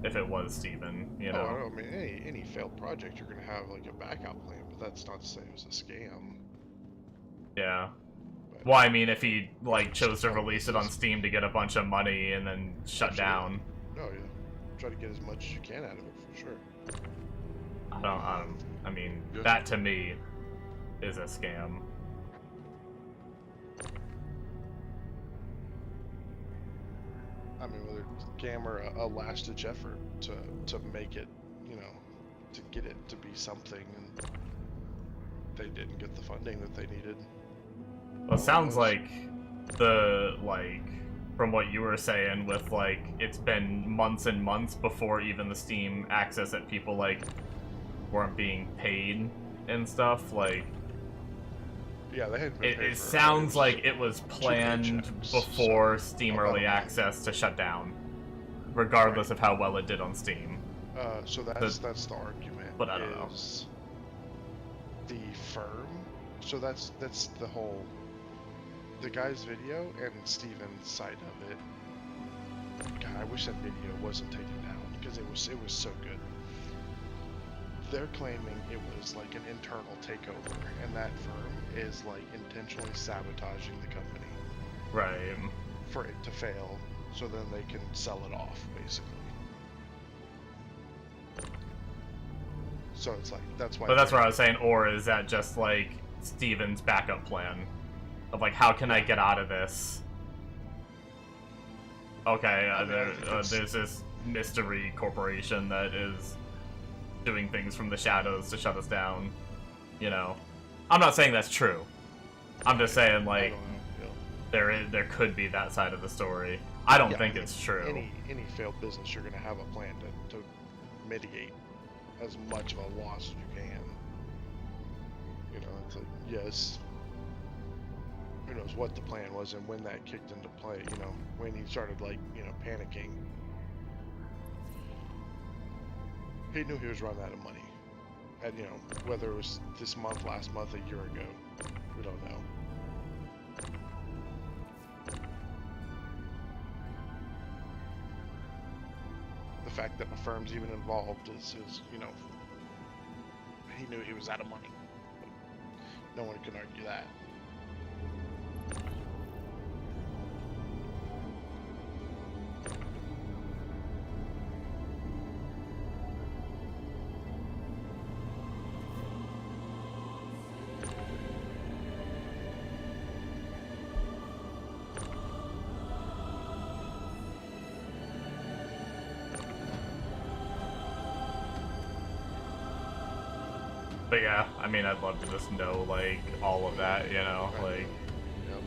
If it was Steven, you know? Oh, I mean, any failed project, you're gonna have, like, a backup plan, but that's not to say it was a scam. Yeah. Well, I mean, if he, like, chose to release it on Steam to get a bunch of money and then shut down. Oh, yeah. Try to get as much as you can out of it, for sure. I mean, that to me is a scam. I mean, whether it's a scam or a last-ditch effort to make it, you know, to get it to be something, and they didn't get the funding that they needed. Well, it sounds like from what you were saying with, like, it's been months and months before even the Steam access that people, like, weren't being paid and stuff, like... Yeah, they hadn't been paid It for sounds it. like it was planned paychecks, before so Steam about Early a month. Access to shut down. regardless of how well it did on Steam. So that's the argument. But I don't know. Is the firm. So that's the whole. The guy's video and Steven's side of it. God, I wish that video wasn't taken down because it was so good. They're claiming it was like an internal takeover, and that firm is like intentionally sabotaging the company. Right. For it to fail, so then they can sell it off, basically. So it's like, that's why. But that's what I was saying, or is that just like Steven's backup plan? Of like, how can I get out of this? Okay, there's this mystery corporation that is doing things from the shadows to shut us down. You know, I'm not saying that's true. I'm just saying like there could be that side of the story. I don't think it's true. Any failed business, you're gonna have a plan to mitigate as much of a loss as you can. You know, it's like, yes, who knows what the plan was and when that kicked into play. You know, when he started like, you know, panicking. He knew he was running out of money. And, you know, whether it was this month, last month, a year ago, we don't know. The fact that the firm's even involved is, you know, he knew he was out of money. No one can argue that. But yeah, I mean, I'd love to just know, like, all of that, you know, like... Yep.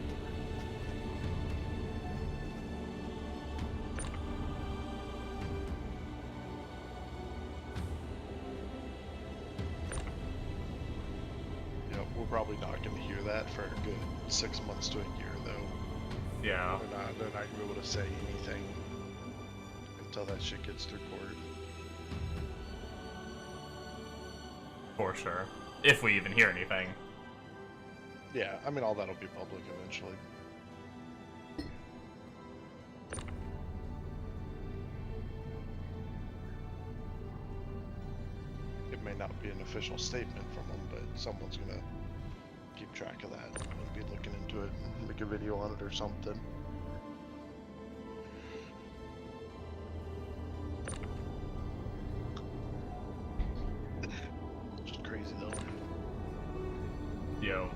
Yep, we're probably not going to hear that for a good 6 months to a year, though. Yeah. They're not going to be able to say anything until that shit gets through court. For sure. If we even hear anything. Yeah, I mean, all that'll be public eventually. It may not be an official statement from them, but someone's gonna keep track of that and be looking into it and make a video on it or something. Just crazy though. Yo.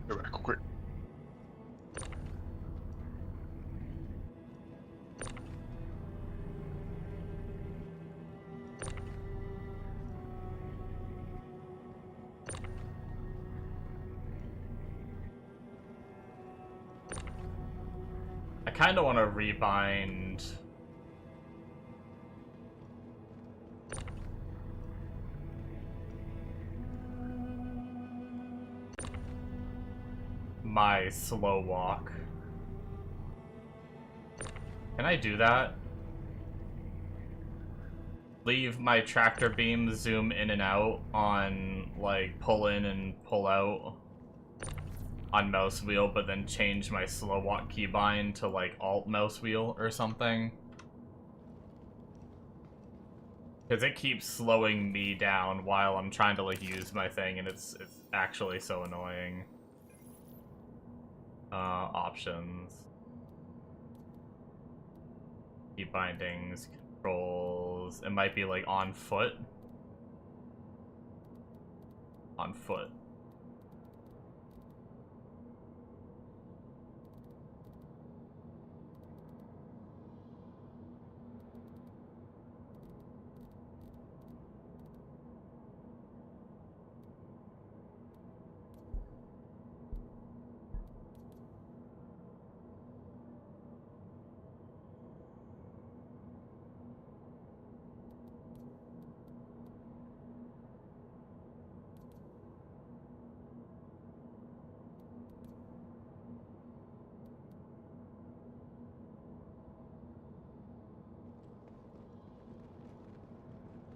Go back quick. I kind of want to rebind... my slow walk. Can I do that? Leave my tractor beam zoom in and out on, like, pull in and pull out on mouse wheel, but then change my slow walk keybind to, like, alt mouse wheel or something? Because it keeps slowing me down while I'm trying to, like, use my thing, and it's actually so annoying. Options. Key bindings, controls. It might be like on foot. On foot.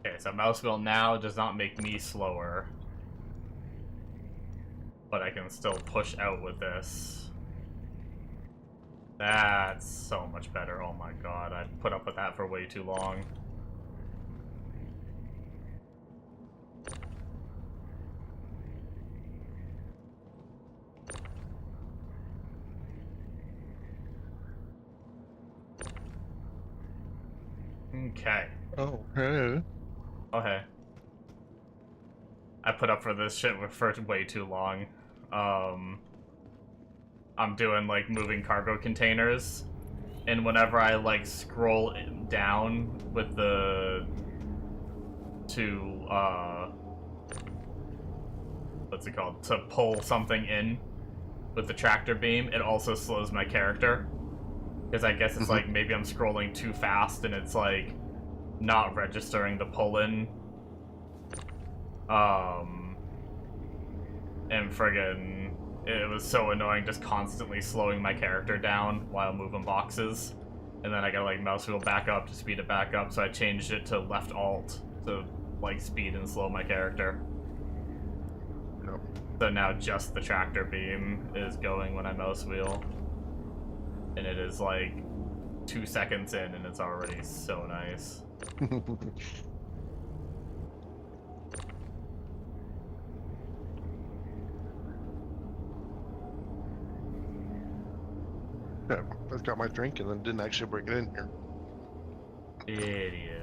Okay, so mouse wheel now does not make me slower. But I can still push out with this. That's so much better. Oh my god, I put up with that for way too long. Okay. Oh, hey. Okay. I put up for this shit for way too long. I'm doing, like, moving cargo containers. And whenever I, like, scroll down with the... to, what's it called? To pull something in with the tractor beam, it also slows my character. Because I guess it's like, maybe I'm scrolling too fast and it's, like, not registering the pull-in. And friggin', it was so annoying just constantly slowing my character down while moving boxes. And then I gotta, like, mouse wheel back up to speed it back up, so I changed it to left alt to, like, speed and slow my character. Yep. So now just the tractor beam is going when I mouse wheel. And it is, like, 2 seconds in and it's already so nice. Yeah, I got my drink and then didn't actually bring it in here. Idiot.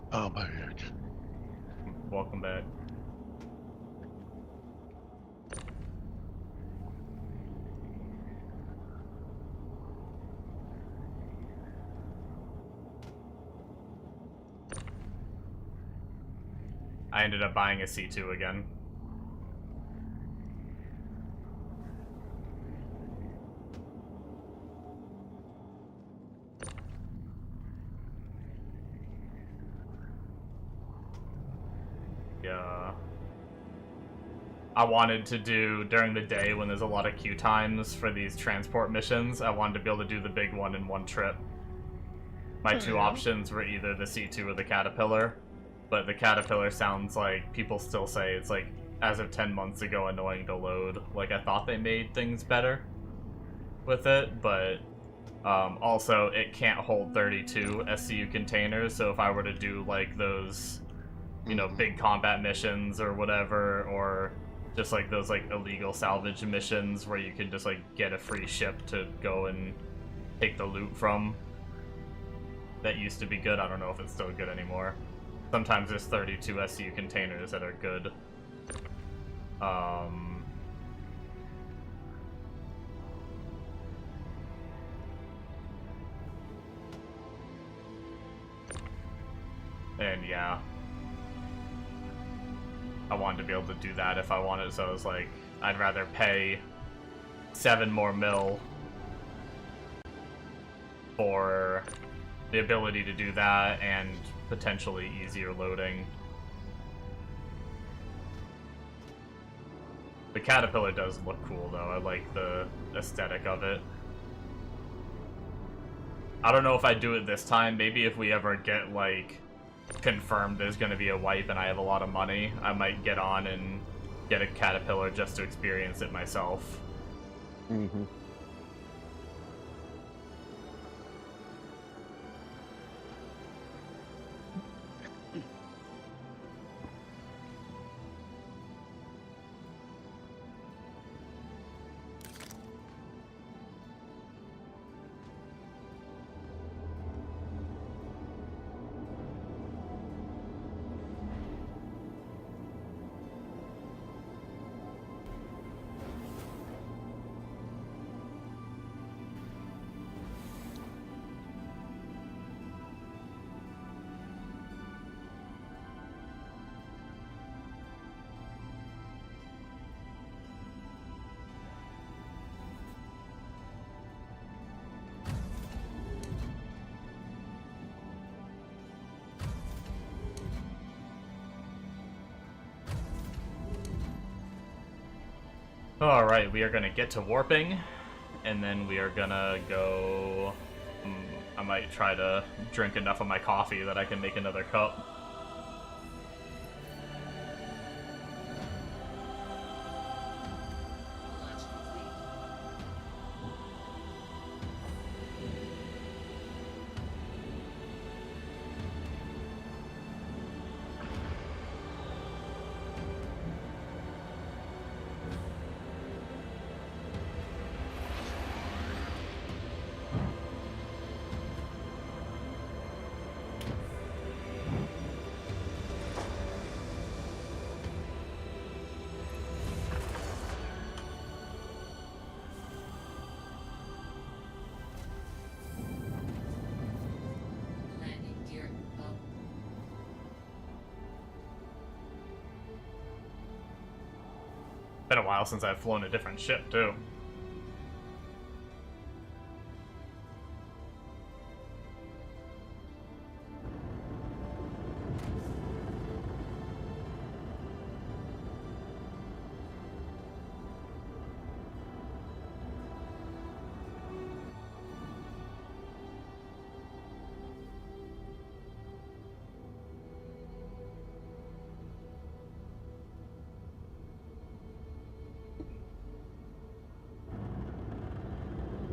Oh my heck. Welcome back. I ended up buying a C2 again. Yeah. I wanted to do, during the day when there's a lot of queue times for these transport missions, I wanted to be able to do the big one in one trip. My two options were either the C2 or the Caterpillar, but the Caterpillar sounds like, people still say it's like, as of 10 months ago, annoying to load. Like, I thought they made things better with it, but also it can't hold 32 SCU containers, so if I were to do like those, you know, big combat missions or whatever, or just like those like illegal salvage missions where you can just like get a free ship to go and take the loot from, that used to be good. I don't know if it's still good anymore. Sometimes there's 32 SCU containers that are good. And yeah, I wanted to be able to do that if I wanted, so I was like, I'd rather pay 7 more mil for the ability to do that and potentially easier loading. The Caterpillar does look cool though, I like the aesthetic of it. I don't know if I do it this time, maybe if we ever get like confirmed there's gonna be a wipe and I have a lot of money, I might get on and get a Caterpillar just to experience it myself. Mm-hmm. Alright, we are gonna get to warping, and then we are gonna go... I might try to drink enough of my coffee that I can make another cup. Launch complete. Landing gear up. Been a while since I've flown a different ship, too.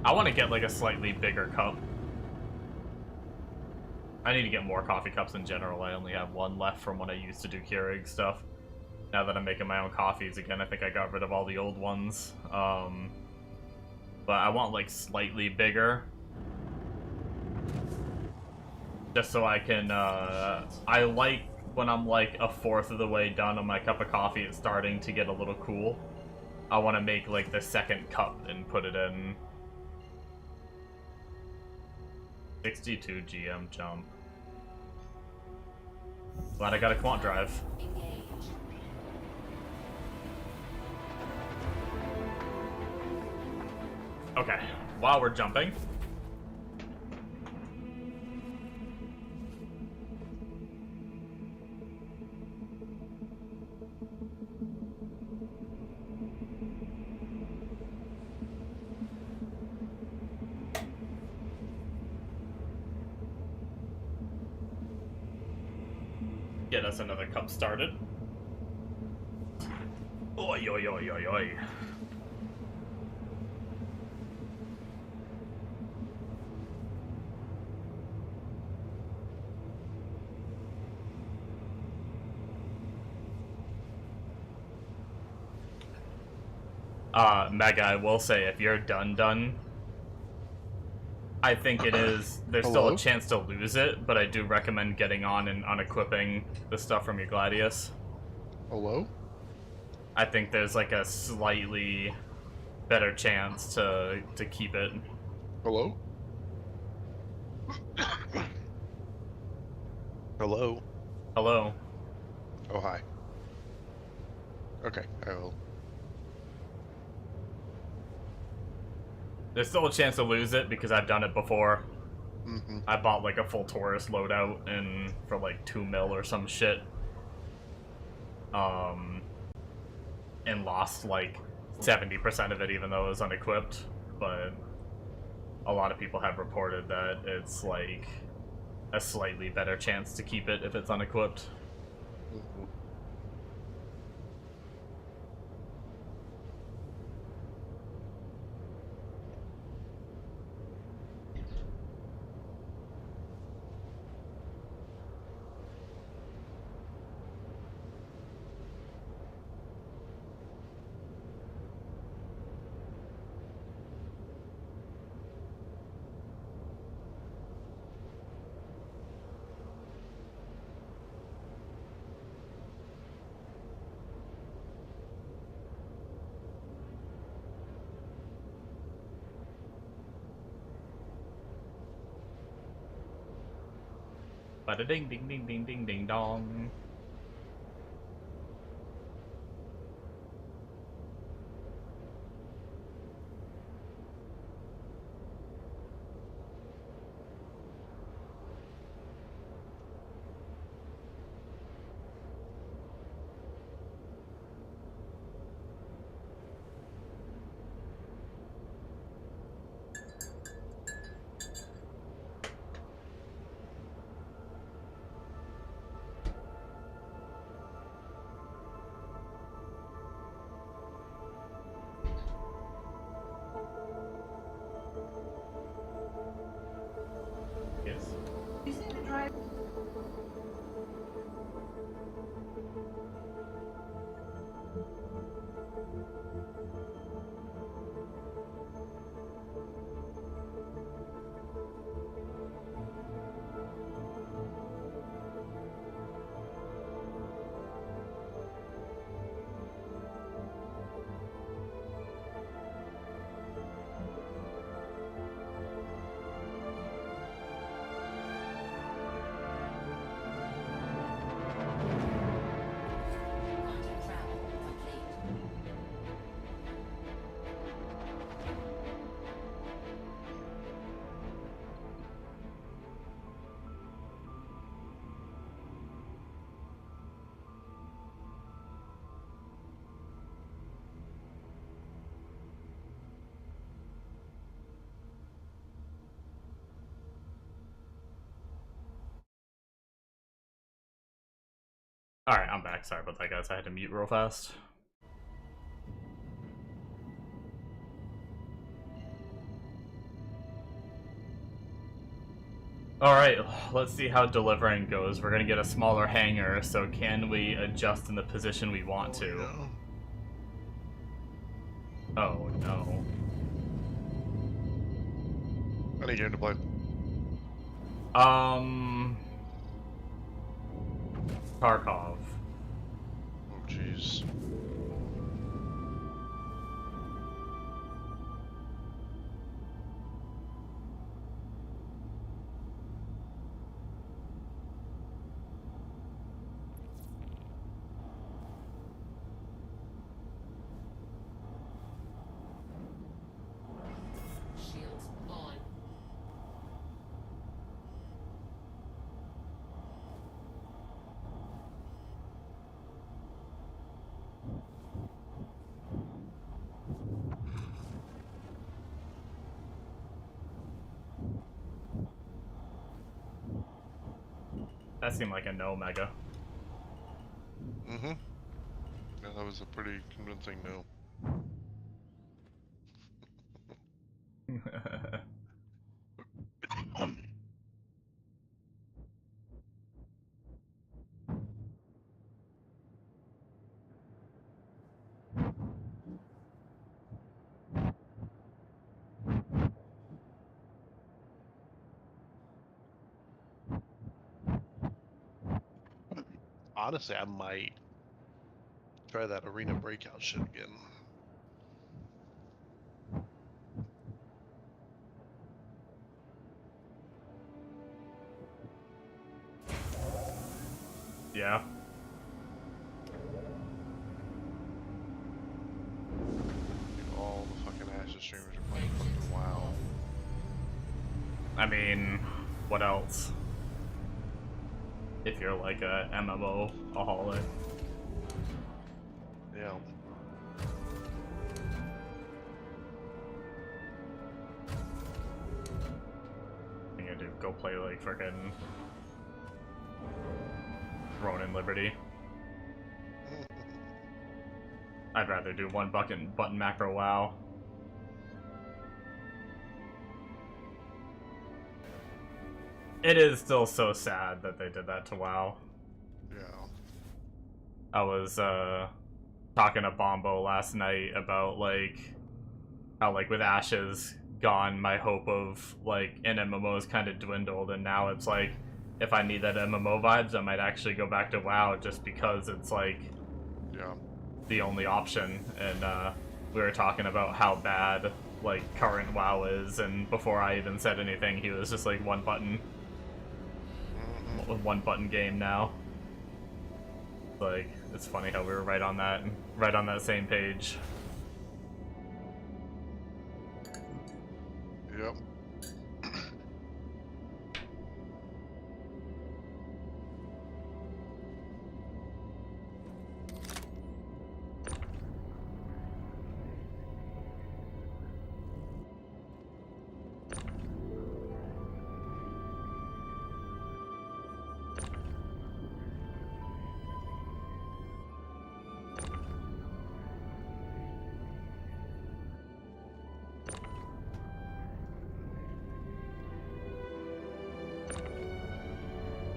I want to get, like, a slightly bigger cup. I need to get more coffee cups in general. I only have one left from when I used to do Keurig stuff. Now that I'm making my own coffees again, I think I got rid of all the old ones. But I want, like, slightly bigger. Just so I can, I like when I'm, like, a fourth of the way done on my cup of coffee, it's starting to get a little cool. I want to make, like, the second cup and put it in. 62 GM jump. Glad I got a quant drive. Engage. Okay, while we're jumping. Get us another cup started. Oi, oi, oi, oi, oi. Mega, I will say, if you're done, I think it is, there's still Hello? a chance to lose it, but I do recommend getting on and unequipping the stuff from your Gladius. Hello? I think there's like a slightly better chance to keep it. Hello? Hello? Hello? Oh, hi. Okay, I will. There's still a chance to lose it because I've done it before. Mm-hmm. I bought like a full Taurus loadout and for like 2 mil or some shit. And lost like 70% of it even though it was unequipped. But a lot of people have reported that it's like a slightly better chance to keep it if it's unequipped. Mm-hmm. Bada ding ding ding ding ding ding dong. You seem to drive. Contact travel complete. Alright, I'm back. Sorry about that, guys. I had to mute real fast. Alright, let's see how delivering goes. We're gonna get a smaller hangar, so can we adjust in the position we want to? Oh no. I need game to play. Tarkov. Oh jeez. Shields on. That seemed like a no mega. Mm-hmm. Yeah, that was a pretty convincing no. Honestly, I might try that arena breakout shit again. Yeah. All the fucking Ashes streamers are playing fucking WoW. I mean, what else? If you're like a MMO-aholic. Yeah. I'm gonna do go play like frickin' Ronin Liberty. I'd rather do one button macro WoW. It is still so sad that they did that to WoW. Yeah. I was talking to Bombo last night about like how like with Ashes gone, my hope of like an MMO's kind of dwindled, and now it's like if I need that MMO vibes, I might actually go back to WoW just because it's like Yeah. the only option. And we were talking about how bad like current WoW is, and before I even said anything, he was just like one button game now. Like, it's funny how we were right on that same page. Yep.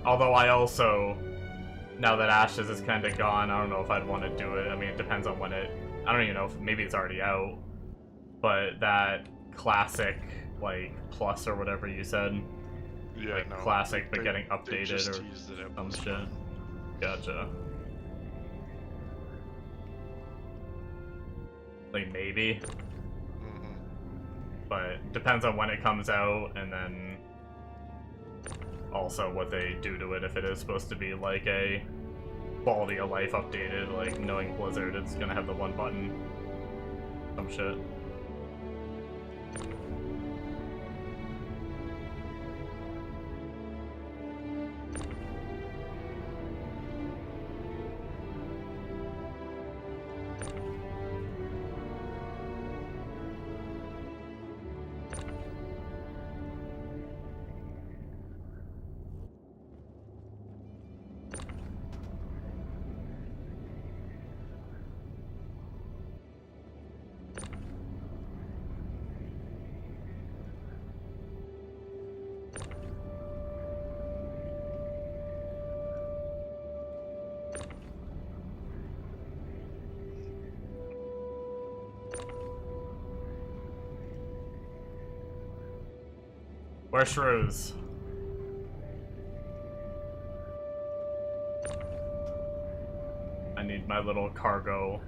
Although I also, now that Ashes is kind of gone, I don't know if I'd want to do it. I mean, it depends on when it... I don't even know if maybe it's already out. But that classic, like, plus or whatever you said. Yeah, Like, no. classic, but getting They updated just or teased it. It some was shit. fun. Gotcha. Like, maybe. Mhm. But depends on when it comes out, and then also what they do to it. If it is supposed to be like a quality of life updated, like knowing Blizzard, it's gonna have the one button. Some shit. Where's Shrews? I need my little cargo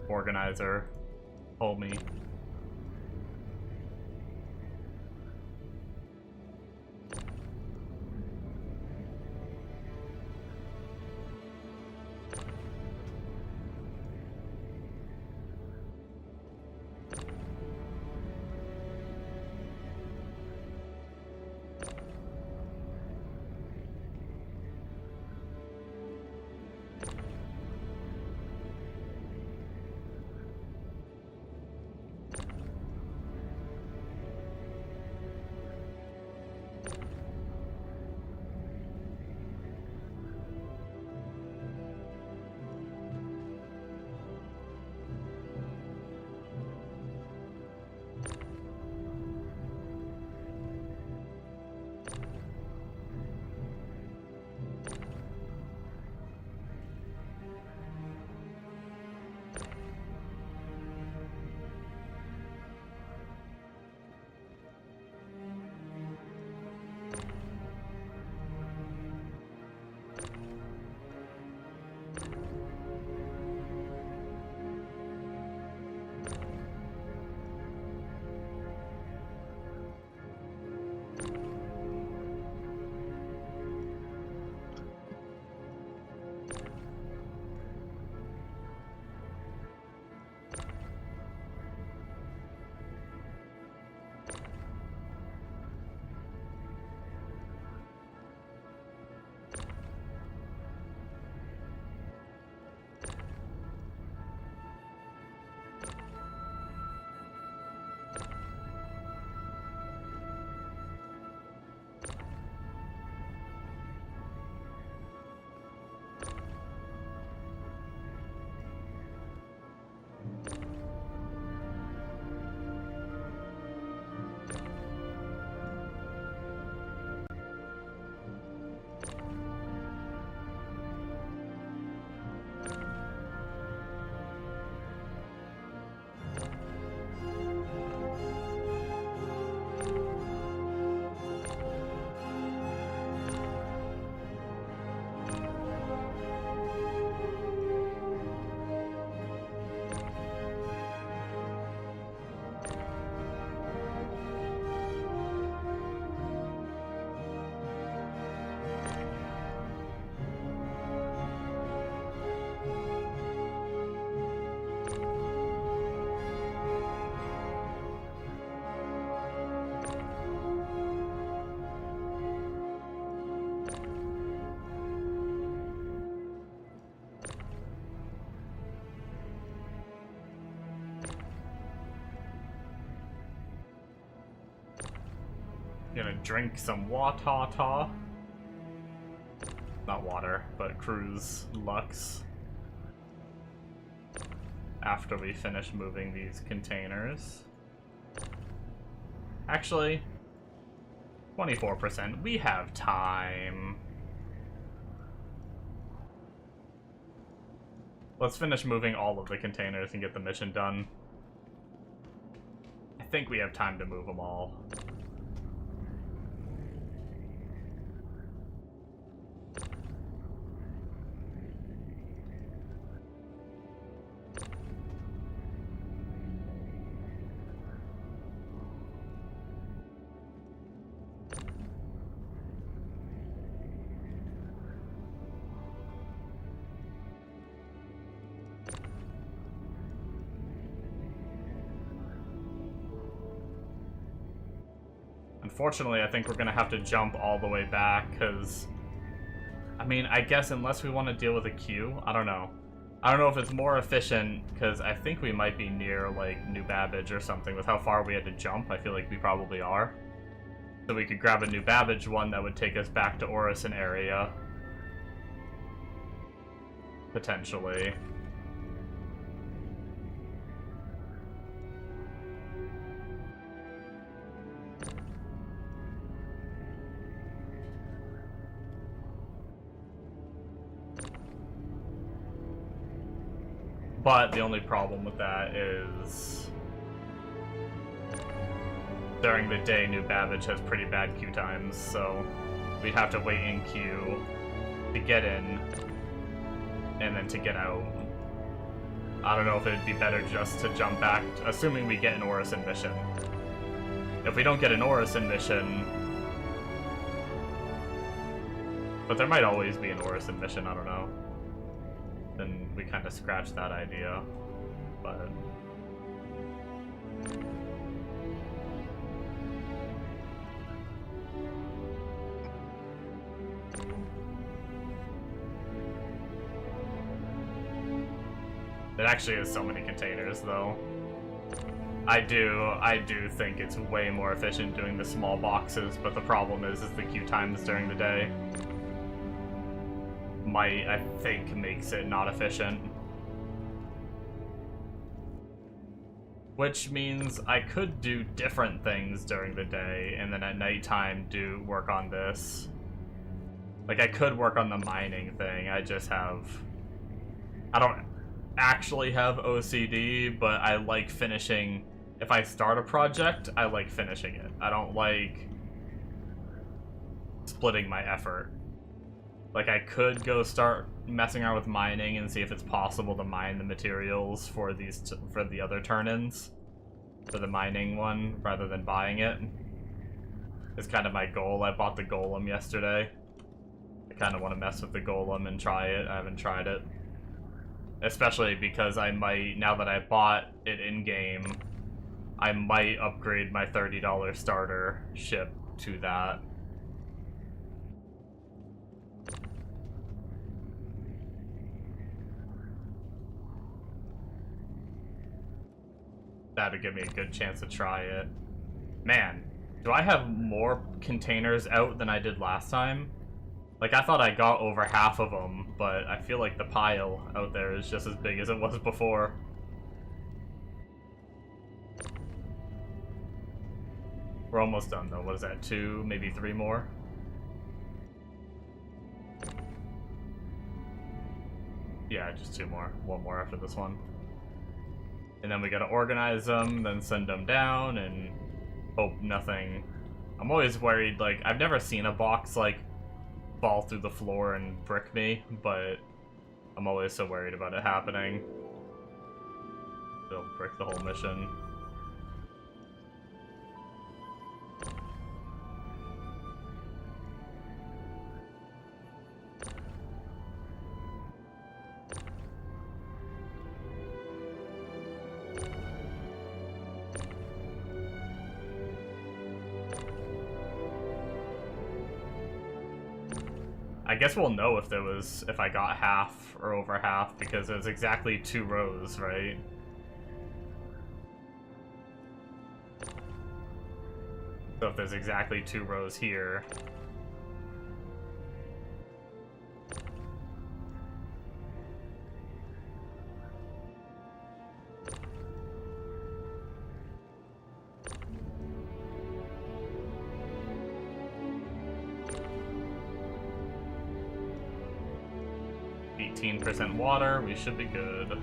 organizer, homie. Gonna drink some water. Not water, but cruise Lux. After we finish moving these containers. Actually, 24%. We have time. Let's finish moving all of the containers and get the mission done. I think we have time to move them all. Unfortunately, I think we're gonna have to jump all the way back, because... I mean, I guess unless we want to deal with a queue, I don't know. I don't know if it's more efficient, because I think we might be near, like, New Babbage or something. With how far we had to jump, I feel like we probably are. So we could grab a New Babbage one that would take us back to Orison area. Potentially. But the only problem with that is during the day, New Babbage has pretty bad queue times, so we'd have to wait in queue to get in and then to get out. I don't know if it'd be better just to jump back, assuming we get an Orison mission. If we don't get an Orison mission, but there might always be an Orison mission, I don't know. Then we kind of scratched that idea, but... It actually is so many containers, though. I do think it's way more efficient doing the small boxes, but the problem is the queue times during the day. I think, makes it not efficient. Which means I could do different things during the day, and then at nighttime do work on this. Like, I could work on the mining thing, I don't actually have OCD, but I like finishing... If I start a project, I like finishing it. I don't like splitting my effort. Like, I could go start messing around with mining and see if it's possible to mine the materials for for the other turn-ins. For the mining one, rather than buying it. It's kind of my goal. I bought the golem yesterday. I kind of want to mess with the golem and try it. I haven't tried it. Especially because I might, now that I bought it in-game, I might upgrade my $30 starter ship to that. That'd give me a good chance to try it. Man, do I have more containers out than I did last time? Like, I thought I got over half of them, but I feel like the pile out there is just as big as it was before. We're almost done, though. What is that, 2, maybe 3 more? Yeah, just 2 more. 1 more after this one. And then we gotta organize them, then send them down, and hope nothing... I'm always worried, like, I've never seen a box, like, fall through the floor and brick me, but I'm always so worried about it happening. It'll brick the whole mission. I guess we'll know if I got half or over half, because it was exactly 2 rows, right? So if there's exactly 2 rows here... 18% water. We should be good.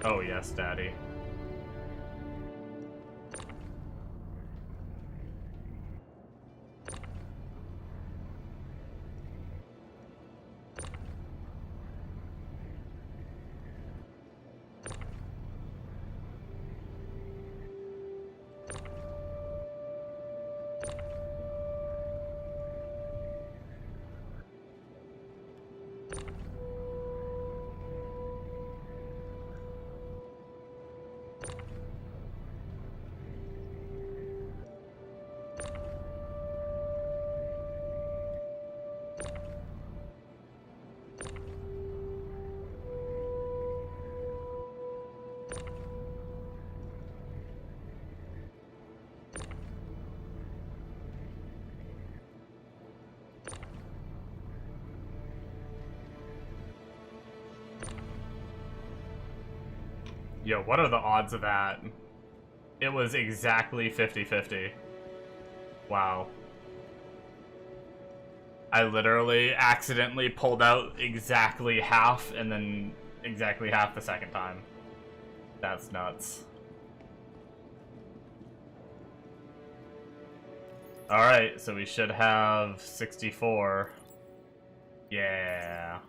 Oh, yes, Daddy. Yo, what are the odds of that? It was exactly 50-50. Wow. I literally accidentally pulled out exactly half and then exactly half the second time. That's nuts. Alright, so we should have 64. Yeah.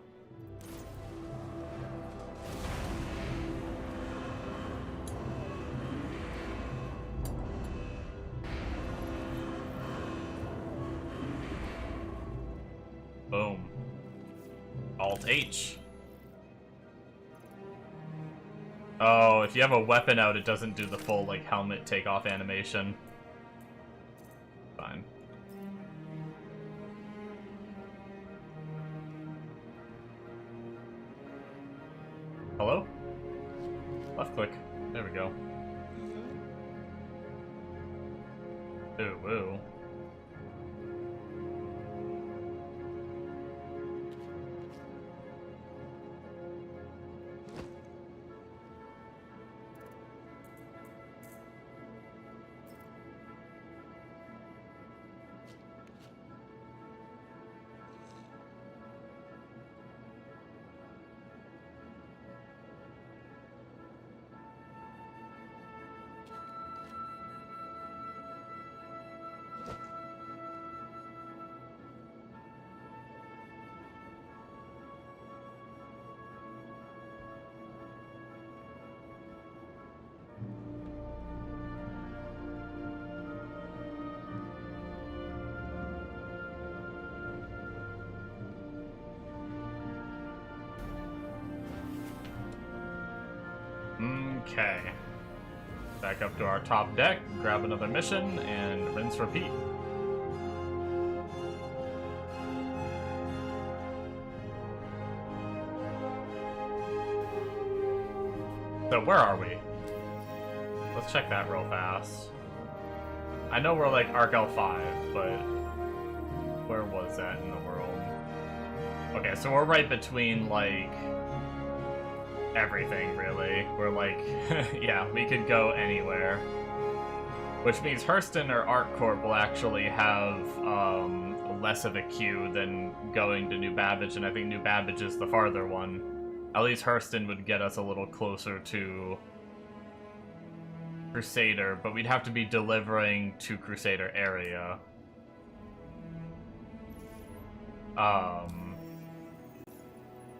Boom. Alt-H. Oh, if you have a weapon out, it doesn't do the full, like, helmet takeoff animation. Fine. Hello? Left click. There we go. Ooh, woo. Okay. Back up to our top deck, grab another mission, and rinse repeat. So where are we? Let's check that real fast. I know we're like Arc L5, but where was that in the world? Okay, so we're right between like everything, really. We're like, yeah, we could go anywhere. Which means Hurston or ArcCorp will actually have less of a queue than going to New Babbage, and I think New Babbage is the farther one. At least Hurston would get us a little closer to Crusader, but we'd have to be delivering to Crusader area.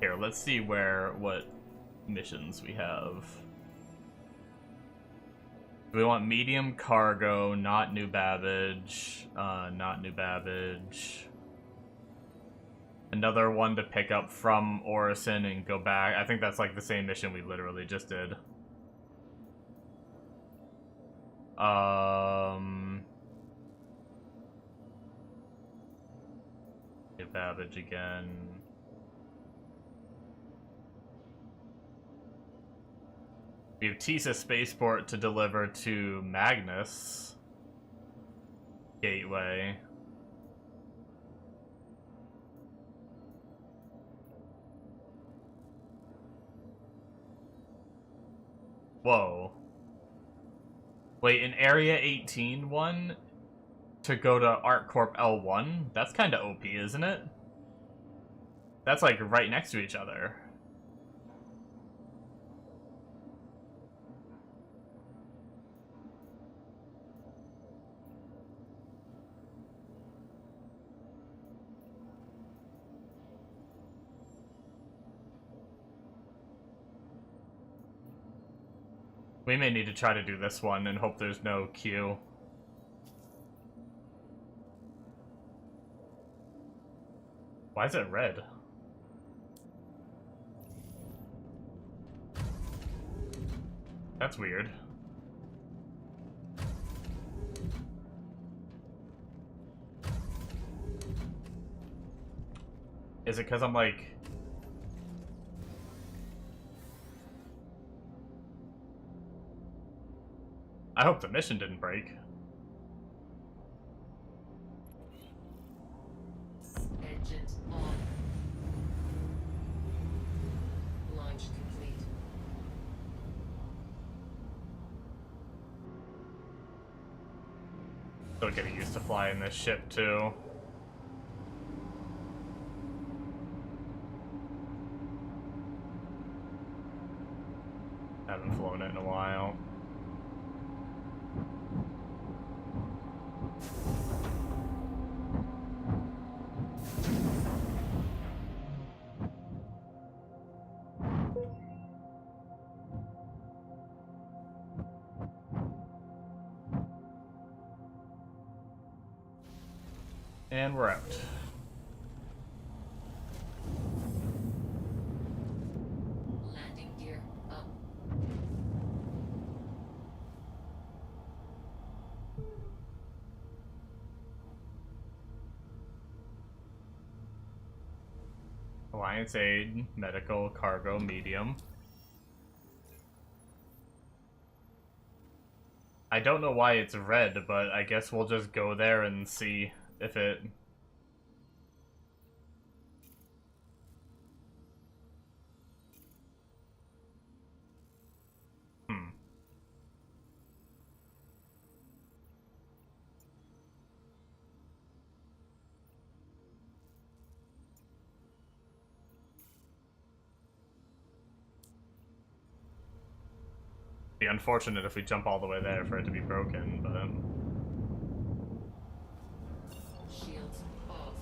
Here, let's see what missions we have. We want medium cargo, not New Babbage, not New Babbage. Another one to pick up from Orison and go back. I think that's like the same mission we literally just did. New Babbage again. We have Tisa Spaceport to deliver to Magnus Gateway. Whoa. Wait, in Area 18 one to go to ArcCorp L1? That's kind of OP, isn't it? That's like right next to each other. We may need to try to do this one and hope there's no queue. Why is it red? That's weird. Is it because I'm like... I hope the mission didn't break. Engines on. Launch complete. Still getting used to flying this ship too. Haven't flown it in a while. And we're out. Landing gear up. Alliance Aid, Medical, Cargo, Medium. I don't know why it's red, but I guess we'll just go there and see if it... Be unfortunate if we jump all the way there for it to be broken, but... Shields off.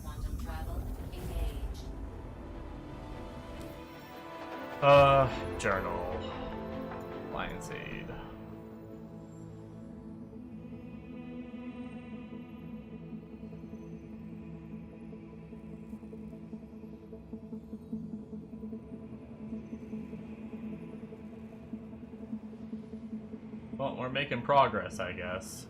Quantum travel engaged. Journal. Alliance Aid. Well, we're making progress, I guess.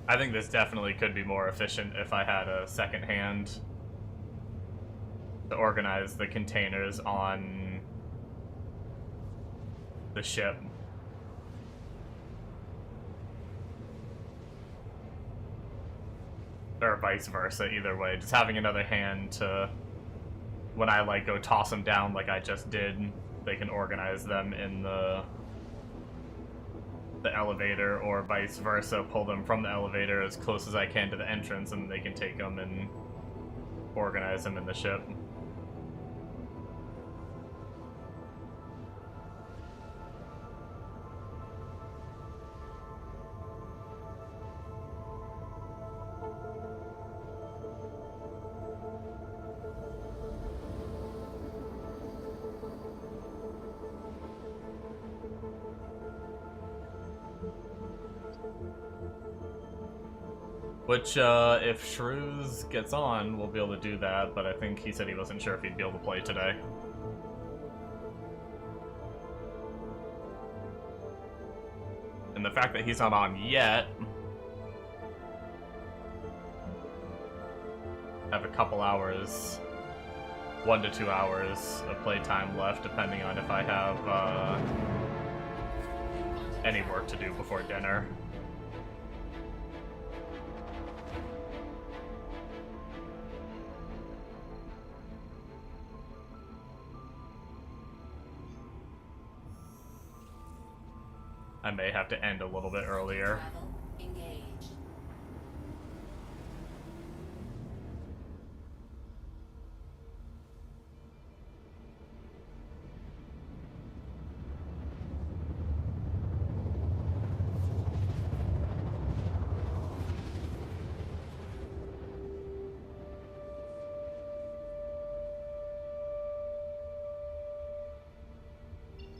I think this definitely could be more efficient if I had a second hand to organize the containers on the ship. Or vice versa, either way. Just having another hand to, when I like go toss them down like I just did, they can organize them in the elevator, or vice versa, pull them from the elevator as close as I can to the entrance, and they can take them and organize them in the ship. Which, if Shrews gets on, we'll be able to do that, but I think he said he wasn't sure if he'd be able to play today. And the fact that he's not on yet... have a couple hours, 1 to 2 hours of playtime left, depending on if I have, any work to do before dinner. I may have to end a little bit earlier. Travel engaged.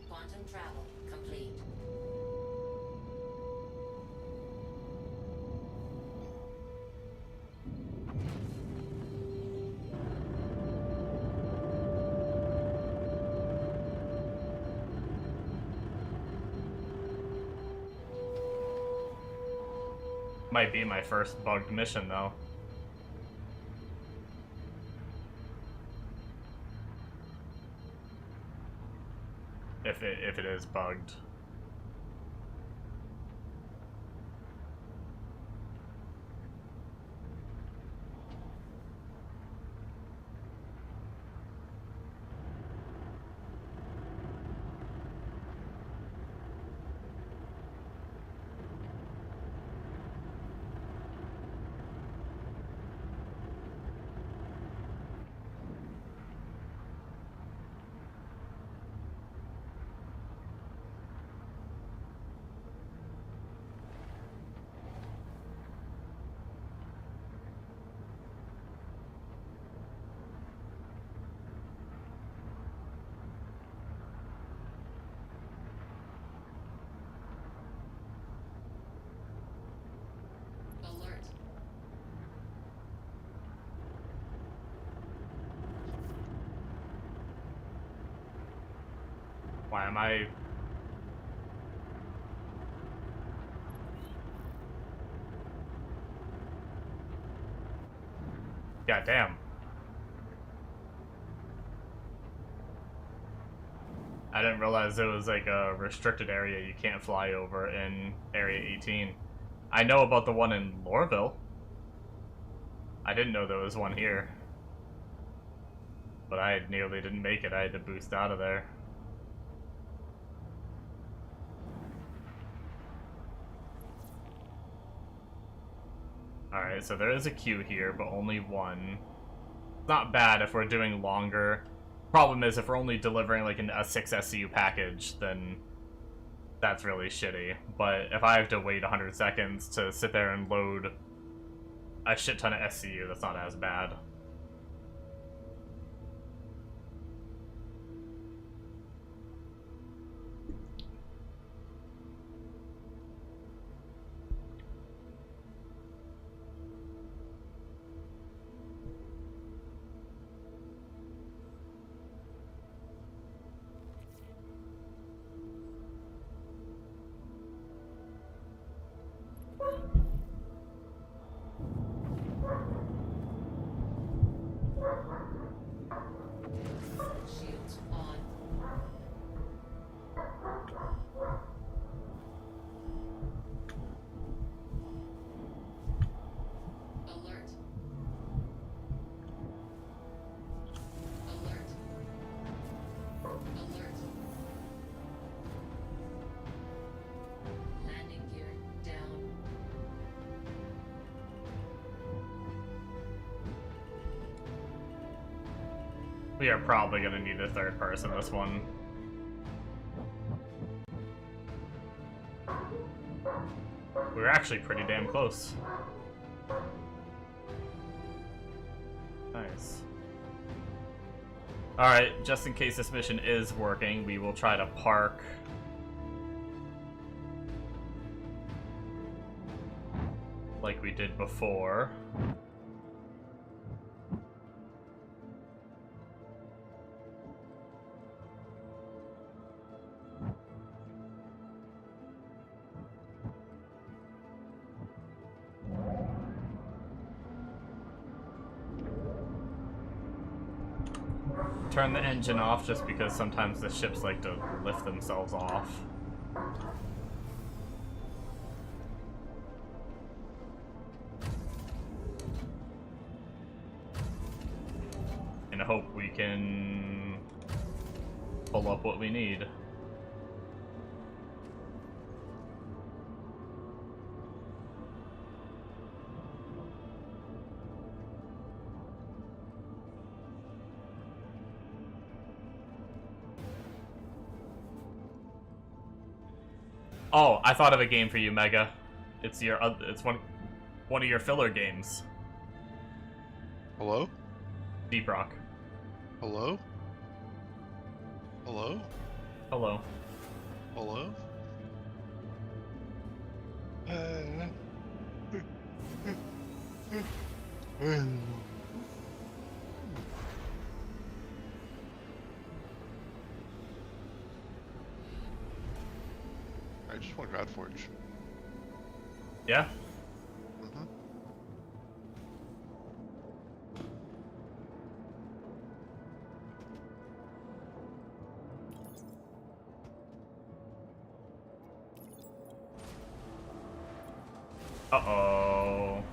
Quantum travel complete. Might be my first bugged mission, though. If it is bugged. Alert. Why am I... God damn. I didn't realize it was like a restricted area you can't fly over in Area 18. I know about the one in Lorville. I didn't know there was one here. But I nearly didn't make it. I had to boost out of there. Alright, so there is a queue here, but only one. It's not bad if we're doing longer. Problem is, if we're only delivering like a 6 SCU package, then that's really shitty. But if I have to wait 100 seconds to sit there and load a shit ton of SCU, that's not as bad. Shields on. Alert. Alert. Alert. Landing gear down. We are probably gonna need a third person this one. We were actually pretty damn close. Nice. Alright, just in case this mission is working, we will try to park. like we did before. Turn the engine off just because sometimes the ships like to lift themselves off. And I hope we can pull up what we need. Oh, I thought of a game for you, Mega. It's it's one of your filler games. Hello? Deep Rock. Hello? Hello? Hello. Hello? I just want Godforge. Yeah? Mm-hmm. Uh-oh.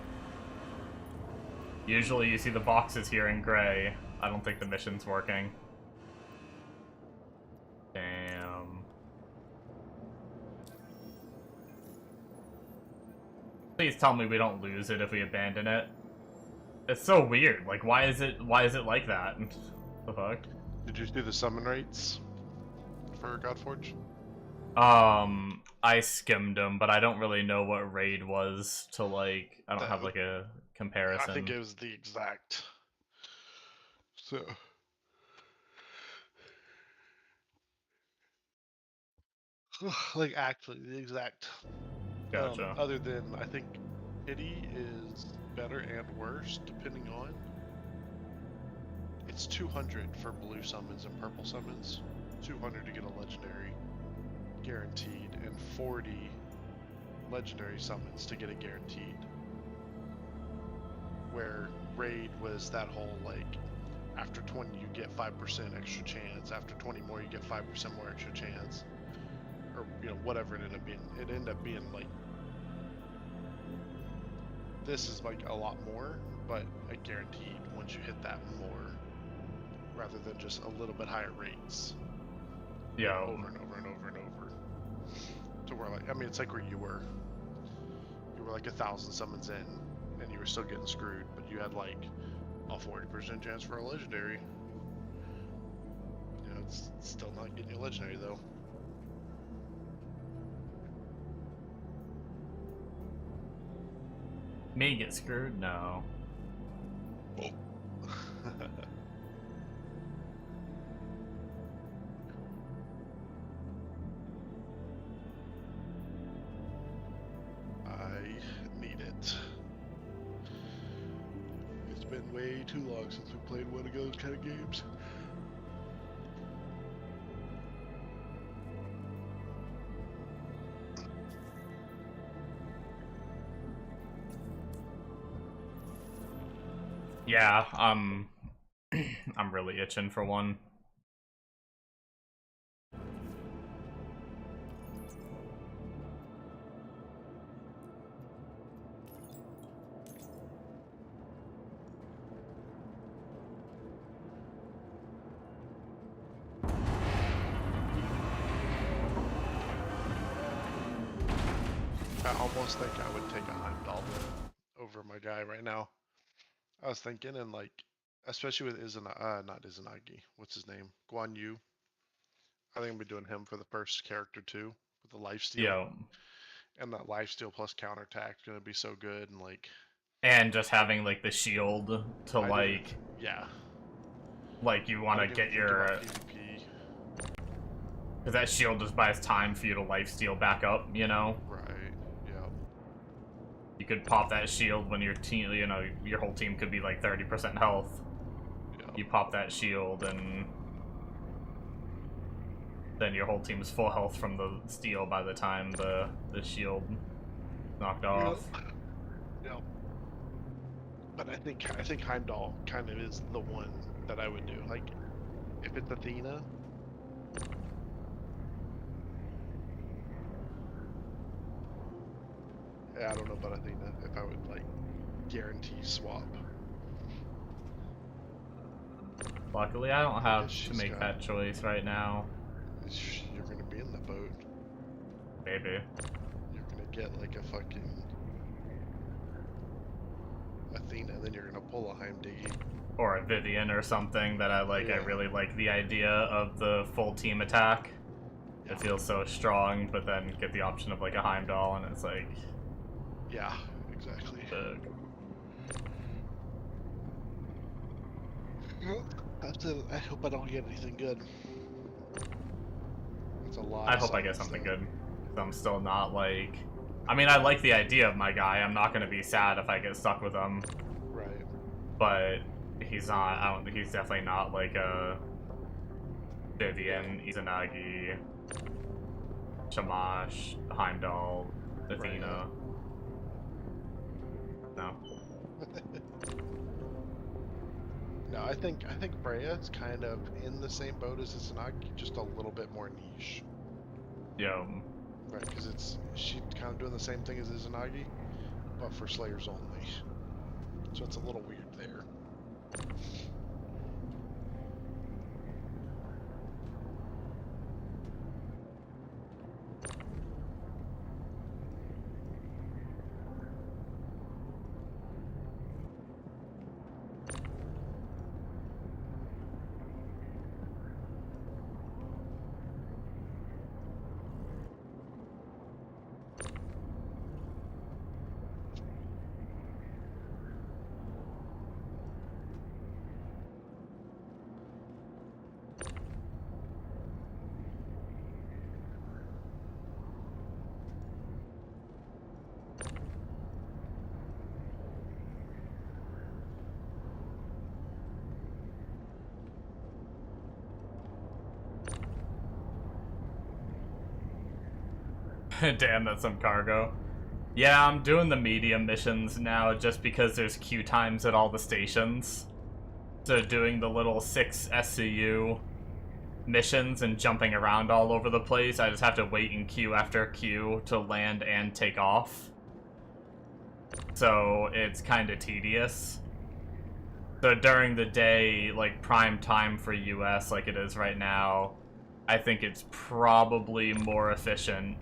Usually you see the boxes here in gray. I don't think the mission's working. Damn. Please tell me we don't lose it if we abandon it. It's so weird. Like, why is it like that? The fuck? Did you do the summon rates for Godforge? I skimmed them, but I don't really know what raid was to, like, I don't That- have like a comparison. I think it was the exact. So. Like, actually, the exact. Gotcha. Other than, I think Pity is better and worse, depending on. It's 200 for blue summons and purple summons. 200 to get a legendary, guaranteed, and 40 legendary summons to get it guaranteed. Where raid was that whole, like, after 20 you get 5% extra chance, after 20 more you get 5% more extra chance, or, you know, whatever it ended up being. It ended up being like, this is like a lot more, but a guaranteed once you hit that more, rather than just a little bit higher rates. Yeah. Over and over and over and over. To where, like, I mean, it's like where you were like 1,000 summons in, and you were still getting screwed, but you had like a 40% chance for a legendary. You know, it's still not getting you a legendary though. Me get screwed? No. Oh. I need it. It's been way too long since we played one of those kind of games. Yeah, I'm really itching for one. I almost think I would take a Heimdall over my guy right now. I was thinking, and like, especially with not Izanagi, what's his name? Guan Yu. I think I'm gonna be doing him for the first character too, with the lifesteal. Yeah. And that lifesteal plus counterattack is gonna be so good, and like. And just having like the shield to like. Yeah. Like you want to get your. PvP. Because that shield just buys time for you to lifesteal back up, you know? Right. Yeah. You could pop that shield when your team, you know, your whole team could be like 30% health. Yeah. You pop that shield and then your whole team's full health from the steel by the time the shield knocked off. Yep. But I think Heimdall kind of is the one that I would do. Like, if it's Athena. Yeah, I don't know about Athena. If I would like guarantee swap. Luckily, I don't have Yes, to she's make got- that choice right now. You're gonna be in the boat. Maybe. You're gonna get like a fucking Athena, and then you're gonna pull a Heimdall. Or a Vivian or something that I like. I Yeah. really like the idea of the full team attack. Yeah. It feels so strong, but then get the option of like a Heimdall, and it's like, Yeah, exactly. ugh. I hope I don't get anything good. It's a lot. I of hope I get science, something though. good. 'Cause I'm still not like. I mean, I like the idea of my guy. I'm not gonna be sad if I get stuck with him, Right. but he's not. I don't. He's definitely not like a Vivian, Izanagi, Shamash, Heimdall, Athena. No. No, I think Freya's kind of in the same boat as Izanagi, just a little bit more niche. Yo. Right, because she's kind of doing the same thing as Izanagi, but for Slayers only. So it's a little weird there. Damn, that's some cargo. Yeah, I'm doing the medium missions now just because there's queue times at all the stations. So doing the little 6 SCU missions and jumping around all over the place, I just have to wait in queue after queue to land and take off. So it's kind of tedious. So during the day, like prime time for US like it is right now, I think it's probably more efficient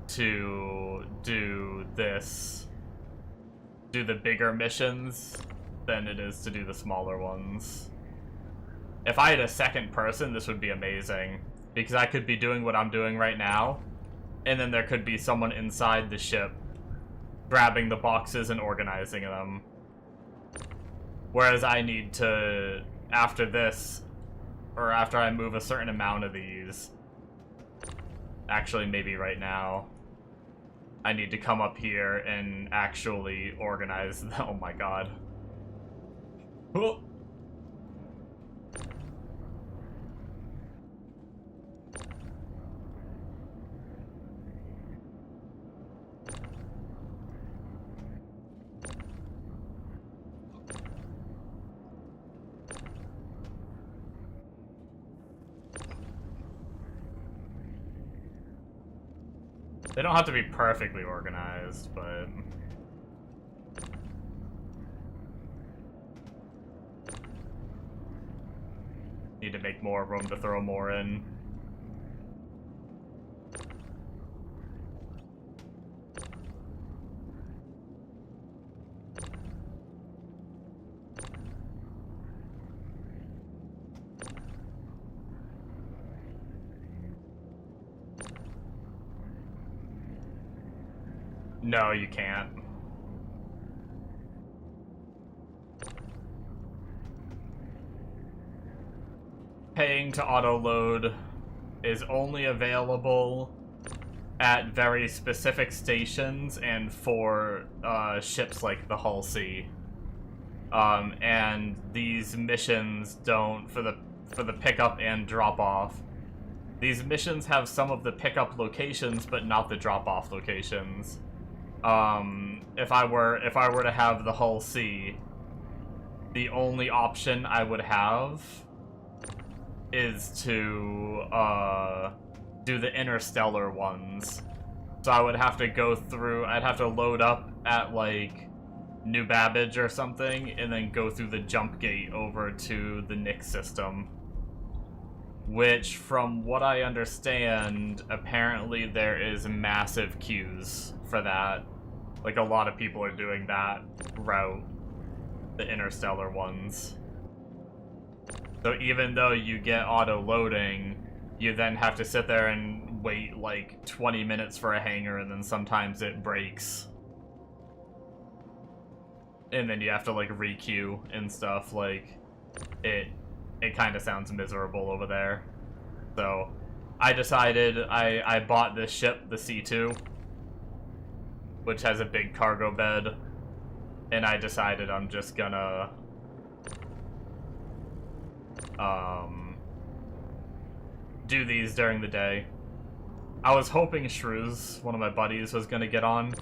to do the bigger missions than it is to do the smaller ones. If I had a second person, this would be amazing, because I could be doing what I'm doing right now, and then there could be someone inside the ship grabbing the boxes and organizing them. Whereas I need to, after this, or after I move a certain amount of these, actually maybe right now, I need to come up here and actually organize them. Oh my god. Oh. They don't have to be perfectly organized, but... Need to make more room to throw more in. No, you can't. Paying to auto-load is only available at very specific stations and for ships like the Hull C. And these missions don't, for the pickup and drop off. These missions have some of the pickup locations, but not the drop off locations. If I were to have the Hull C, the only option I would have is to do the interstellar ones. So I would have to go through, I'd have to load up at like New Babbage or something, and then go through the jump gate over to the Nyx system. Which, from what I understand, apparently there is massive queues for that. Like, a lot of people are doing that route, the interstellar ones. So even though you get auto-loading, you then have to sit there and wait like 20 minutes for a hangar, and then sometimes it breaks. And then you have to like re-queue and stuff. Like, it kind of sounds miserable over there. So I decided I bought this ship, the C2, which has a big cargo bed, and I decided I'm just gonna do these during the day. I was hoping Shrews, one of my buddies, was gonna get on,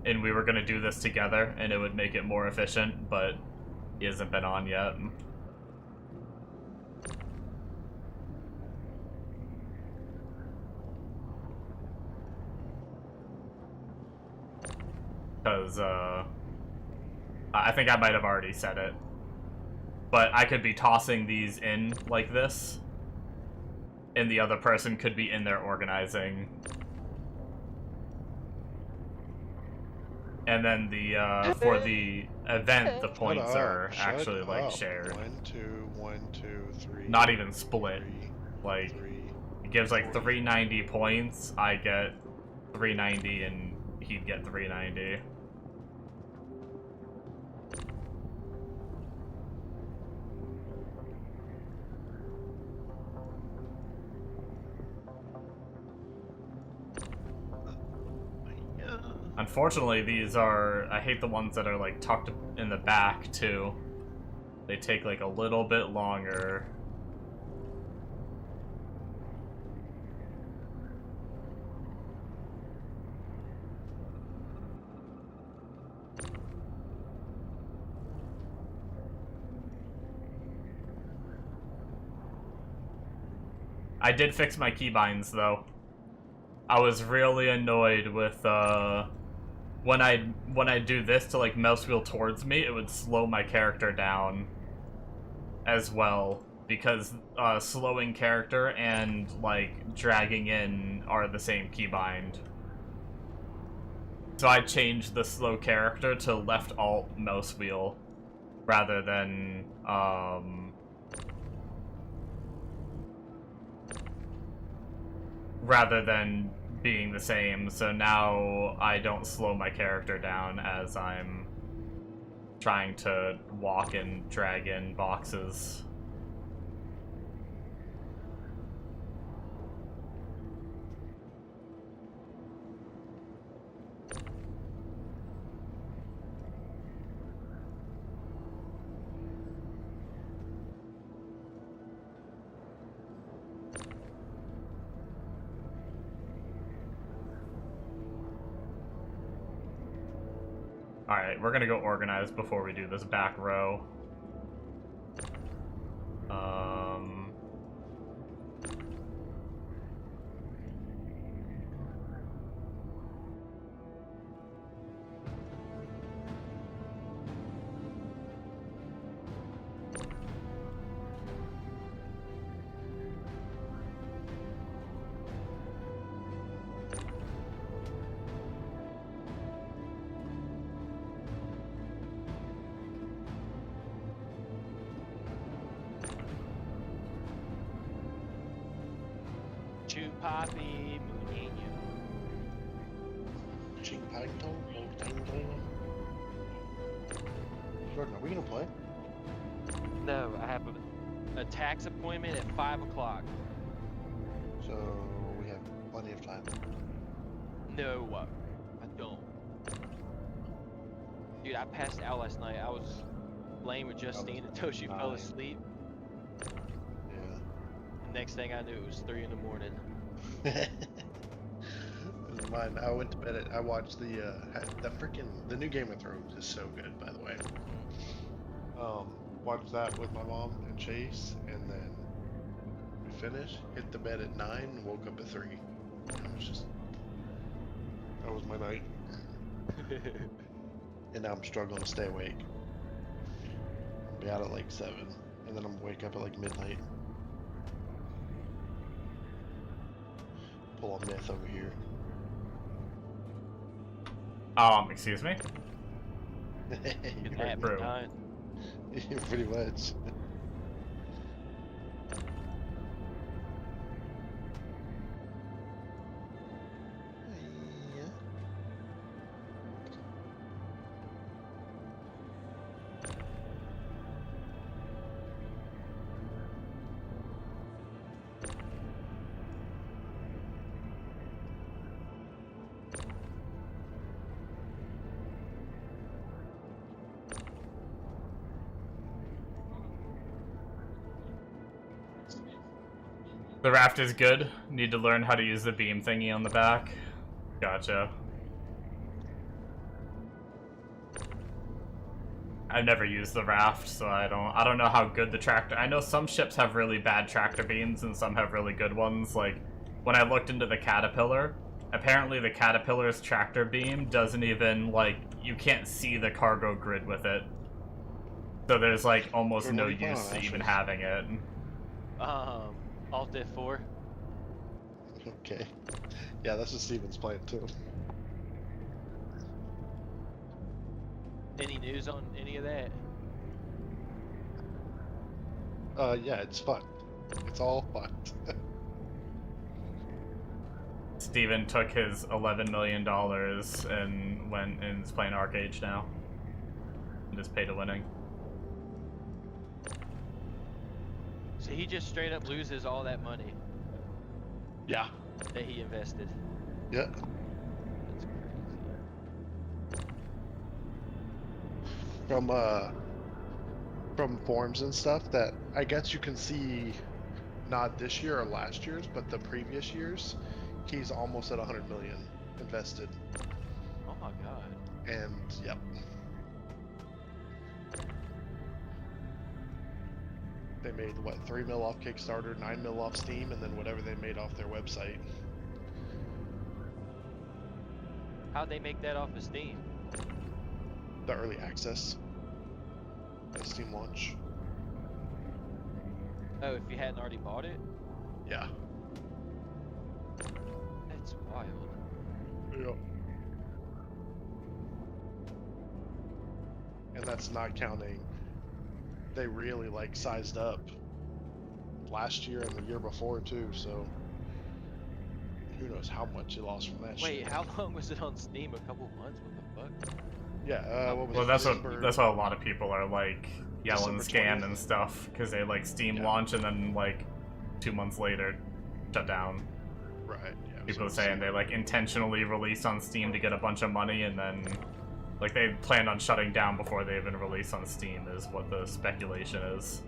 and we were gonna do this together, and it would make it more efficient, but he hasn't been on yet. Because, I think I might have already said it, but I could be tossing these in like this, and the other person could be in there organizing. And then the, for the event, the points are actually, like, shared. 1, 2, 1, 2, 3. Not even split. 3, Like, 3. it gives, like, 390 points, I get 390, and he'd get 390. Unfortunately, these are... I hate the ones that are, like, tucked in the back, too. They take, like, a little bit longer. I did fix my keybinds, though. I was really annoyed with, when I do this to, like, mouse wheel towards me, it would slow my character down as well, because slowing character and, like, dragging in are the same keybind. So I changed the slow character to left alt mouse wheel rather than being the same, so now I don't slow my character down as I'm trying to walk and drag in boxes. Alright, we're gonna go organize before we do this back row. Chupapi Munino. Jordan, are we gonna play? No, I have a tax appointment at 5 o'clock. So we have plenty of time. No, I don't. Dude, I passed out last night. I was laying with Justine until she fell 9. asleep. Yeah. Next thing I knew, it was 3 in the morning. It was mine. I went to bed at. I watched the the new Game of Thrones is so good, by the way. Watched that with my mom and Chase, and then we finished. Hit the bed at 9 and woke up at 3. And it was just that was my night, and now I'm struggling to stay awake. I'll be out at like 7, and then I'm wake up at like midnight. Pull a myth over here. Excuse me? Good Right, nap, bro. nine. pretty much. Yeah. The raft is good. Need to learn how to use the beam thingy on the back. Gotcha. I've never used the raft, so I don't know how good the tractor. I know some ships have really bad tractor beams and some have really good ones. Like when I looked into the Caterpillar, apparently the Caterpillar's tractor beam doesn't even like you can't see the cargo grid with it. So there's like almost What no do you plan use on, to even Ashes? having it. Alt F4. Okay. Yeah, that's what Steven's playing too. Any news on any of that? Yeah, it's fucked. It's all fucked. Steven took his $11 million and went and is playing Arcade now. And is pay to winning. So he just straight up loses all that money Yeah. that he invested. Yeah. That's crazy. From forums and stuff that I guess you can see not this year or last year's, but the previous years, he's almost at 100 million invested. Oh my god. And yep. They made what, 3 mil off Kickstarter, 9 mil off Steam, and then whatever they made off their website. How'd they make that off of Steam? The early access. The Steam launch. Oh, if you hadn't already bought it? Yeah. That's wild. Yeah. And that's not counting. They really like sized up last year and the year before too, so who knows how much you lost from that Wait, shit. how long was it on Steam? A couple months? What the fuck? Yeah, what was Well, it? that's December, what a lot of people are like yelling December scam 20th? and stuff because they like Steam Yeah. launch and then like 2 months later shut down. Right, yeah. People so saying they like intentionally released on Steam to get a bunch of money and then like they planned on shutting down before they even released on Steam is what the speculation is.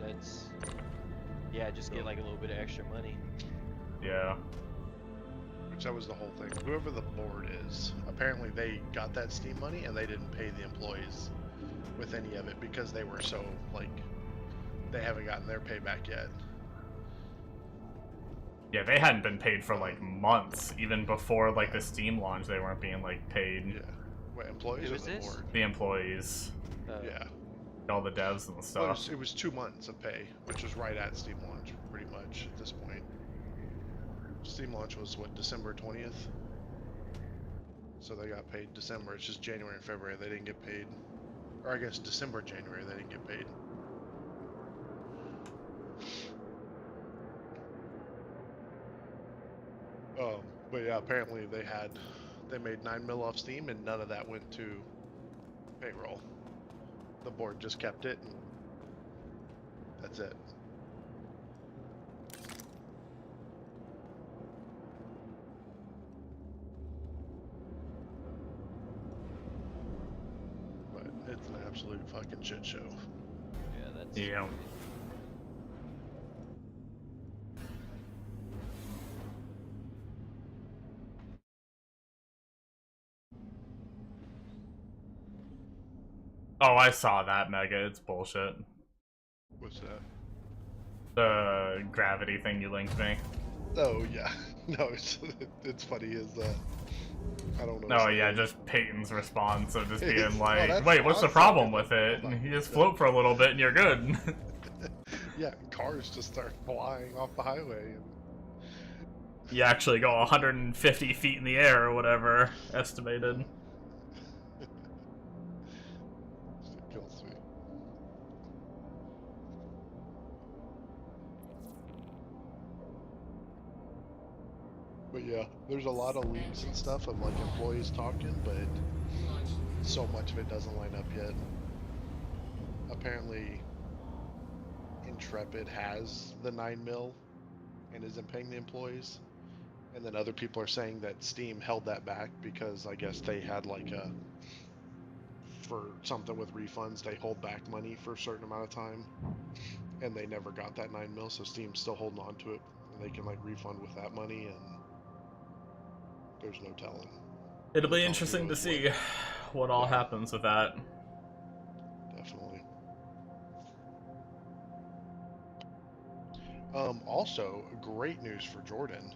That's... Yeah, just get like a little bit of extra money. Yeah. which that was the whole thing. Whoever the board is, apparently they got that Steam money and they didn't pay the employees with any of it because they were so like they haven't gotten their payback yet. Yeah, they hadn't been paid for like months. Even before like the Steam launch, they weren't being like paid. Yeah. What, employees Who or is the this? board? The employees, Yeah. all the devs and Well, stuff. it was 2 months of pay, which was right at Steam launch, pretty much at this point. Steam launch was what, December 20th? So they got paid December. It's just January and February they didn't get paid. Or I guess December, January they didn't get paid. But yeah, apparently they made 9 mil off Steam and none of that went to payroll. The board just kept it and that's it. absolute fucking shit show. Yeah, that's. Yeah. Oh, I saw that, Mega. It's bullshit. What's that? The gravity thing you linked me. Oh yeah, no, it's funny. Is I don't know. No, his yeah, name. just Peyton's response of just It's- being oh, like, that's wait, what's the awesome. problem with Hold it? on. And you just Yeah. float for a little bit and you're good. Yeah, cars just start flying off the highway. And... You actually go 150 feet in the air or whatever, estimated. It kills me. But yeah, there's a lot of leaks and stuff of like employees talking, but Launch. so much of it doesn't line up yet. Apparently, Intrepid has the 9mm and isn't paying the employees. And then other people are saying that Steam held that back because I guess they had like a, for something with refunds, they hold back money for a certain amount of time. And they never got that 9mm, so Steam's still holding on to it. And they can like refund with that money, and there's no telling. It'll be Telling interesting you to is see what all Yeah. happens with that. Definitely. Also, great news for Jordan.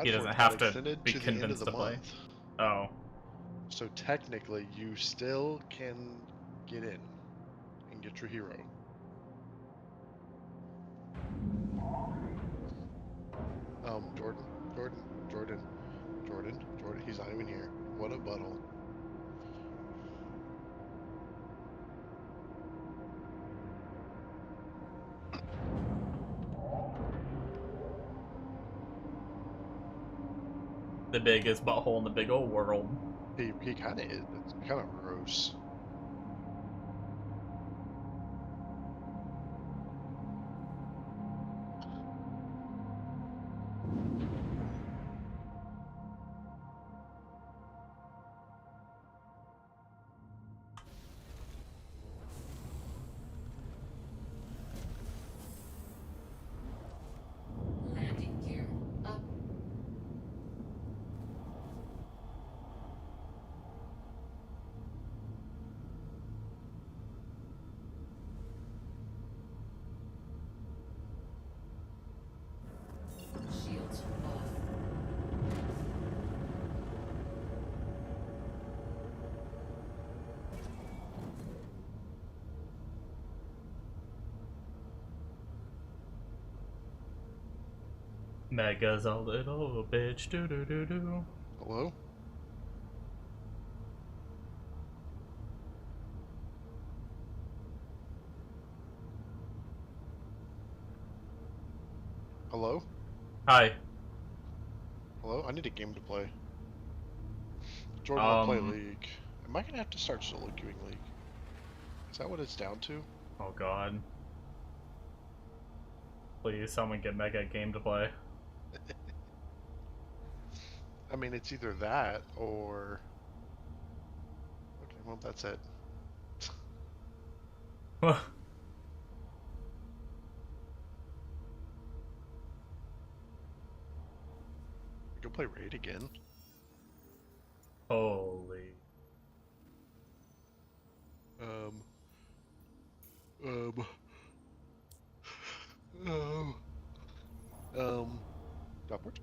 He doesn't Godforge have got to extended be to the end of convinced the to play. month. Oh. So technically, you still can get in and get your hero. Jordan, he's not even here. What a butthole. The biggest butthole in the big old world. He kind of is. It's kind of gross. Landing gear up. Shields off. Mega's a little bitch. Doo doo doo doo. Hello? Hello? Hi. Hello? I need a game to play. Jordan, I'll play Um, League. Am I gonna have to start solo queuing League? Is that what it's down to? Oh god. Please, someone get Mega a game to play. I mean, it's either that or... Okay, well, that's it. Go play Raid again. Holy. Um... Um... Um... Upward?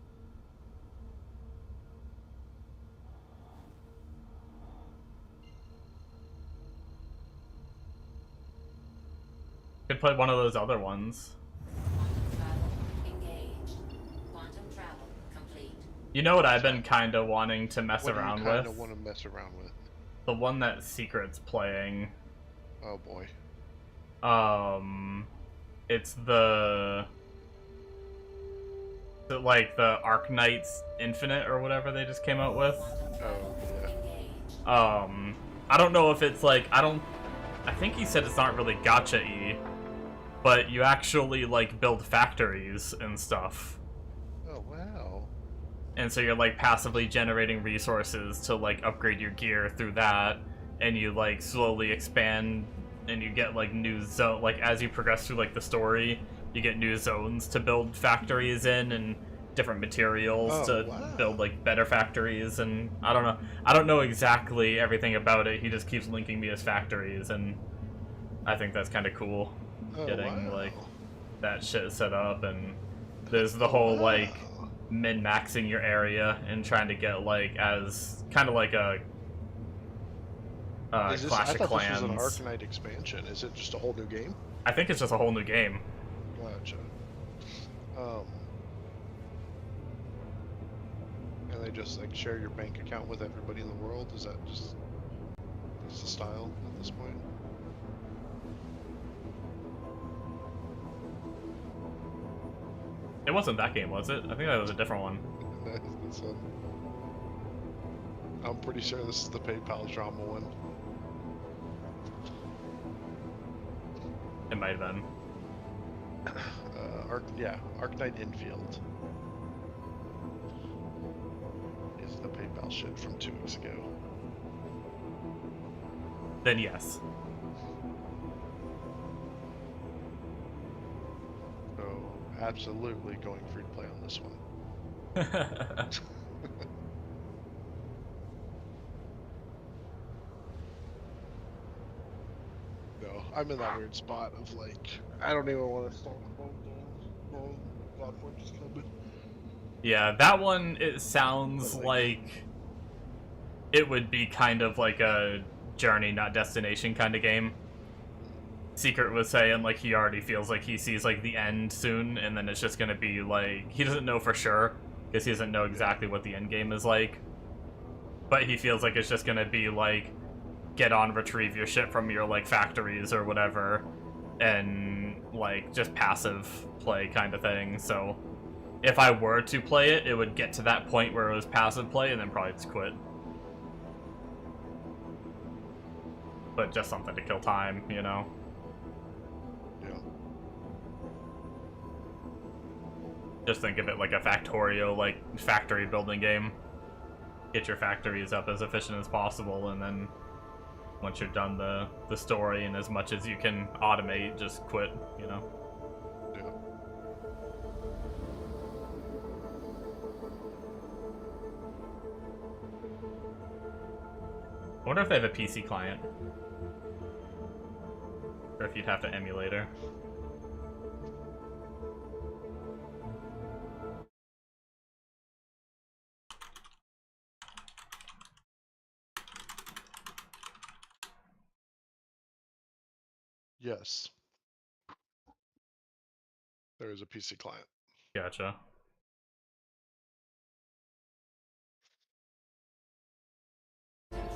Could play one of those other ones. Quantum travel engaged. Quantum travel complete. You know what I've been kind of wanting to mess What do you around kind of with? want to mess around with? The one that Secret's playing. Oh boy. It's like the Arc Knights Infinite or whatever they just came out with. Oh, yeah. Engaged. I don't know if it's like, I think he said it's not really gacha-y, but you actually like build factories and stuff. Oh, wow. And so you're like passively generating resources to like upgrade your gear through that. and you like slowly expand, and you get like new zone. Like as you progress through like the story, you get new zones to build factories in, and different materials Oh, to wow. build like better factories. And I don't know. I don't know exactly everything about it. He just keeps linking me as factories, and I think that's kind of cool. Oh, Getting wow. like that shit set up, and there's the Oh, whole wow. like min-maxing your area and trying to get like as kind of like a Is this? Clash I of thought this was an Clans. Arknight expansion. Is it just a whole new game? I think it's just a whole new game. Gotcha. And they just like share your bank account with everybody in the world. Is that just the style at this point? It wasn't that game, was it? I think that was a different one. This one. I'm pretty sure this is the PayPal drama one. It might have been. Arknight Infield is the PayPal shit from 2 weeks ago. Then yes. So absolutely going free to play on this one. No, I'm in that weird spot of like I don't even want to start both games. No, God Forge is coming. Yeah, that one, it sounds But, like it would be kind of like a journey, not destination kind of game. Secret was saying like he already feels like he sees like the end soon, and then it's just gonna be like he doesn't know for sure because he doesn't know exactly what the end game is like. But he feels like it's just gonna be like get on, retrieve your shit from your like factories or whatever, and like just passive play kind of thing. So if I were to play it, it would get to that point where it was passive play and then probably just quit. But just something to kill time, you know? Yeah. Just think of it like a Factorio, like factory building game. Get your factories up as efficient as possible, and then once you're done the story and as much as you can automate, just quit, you know? Yeah. I wonder if they have a PC client. Or if you'd have to emulate her. Yes. There is a PC client. Gotcha. Travel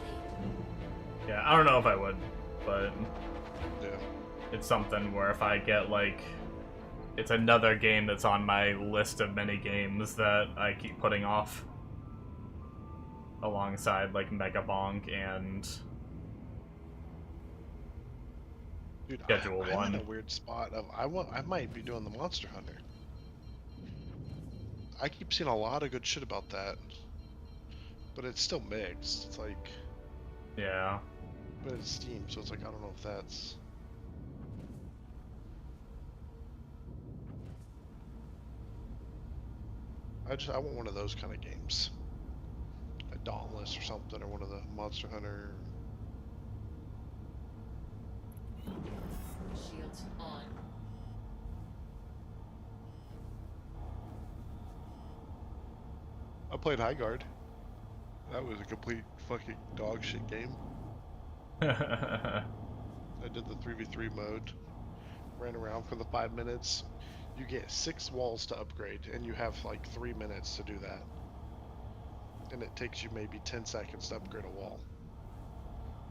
complete. Yeah, I don't know if I would, but Yeah. it's something where if I get like it's another game that's on my list of many games that I keep putting off alongside like Mega Bonk and Dude, Schedule I'm in 1. a weird spot of I might be doing the Monster Hunter. I keep seeing a lot of good shit about that. But it's still mixed. It's like Yeah. but it's Steam, so it's like I don't know if that's I want one of those kind of games. A Dauntless or something, or one of the Monster Hunter. Shields on. I played High Guard. That was a complete fucking dog shit game. I did the 3v3 mode. Ran around for the 5 minutes. You get 6 walls to upgrade, and you have like 3 minutes to do that. And it takes you maybe 10 seconds to upgrade a wall.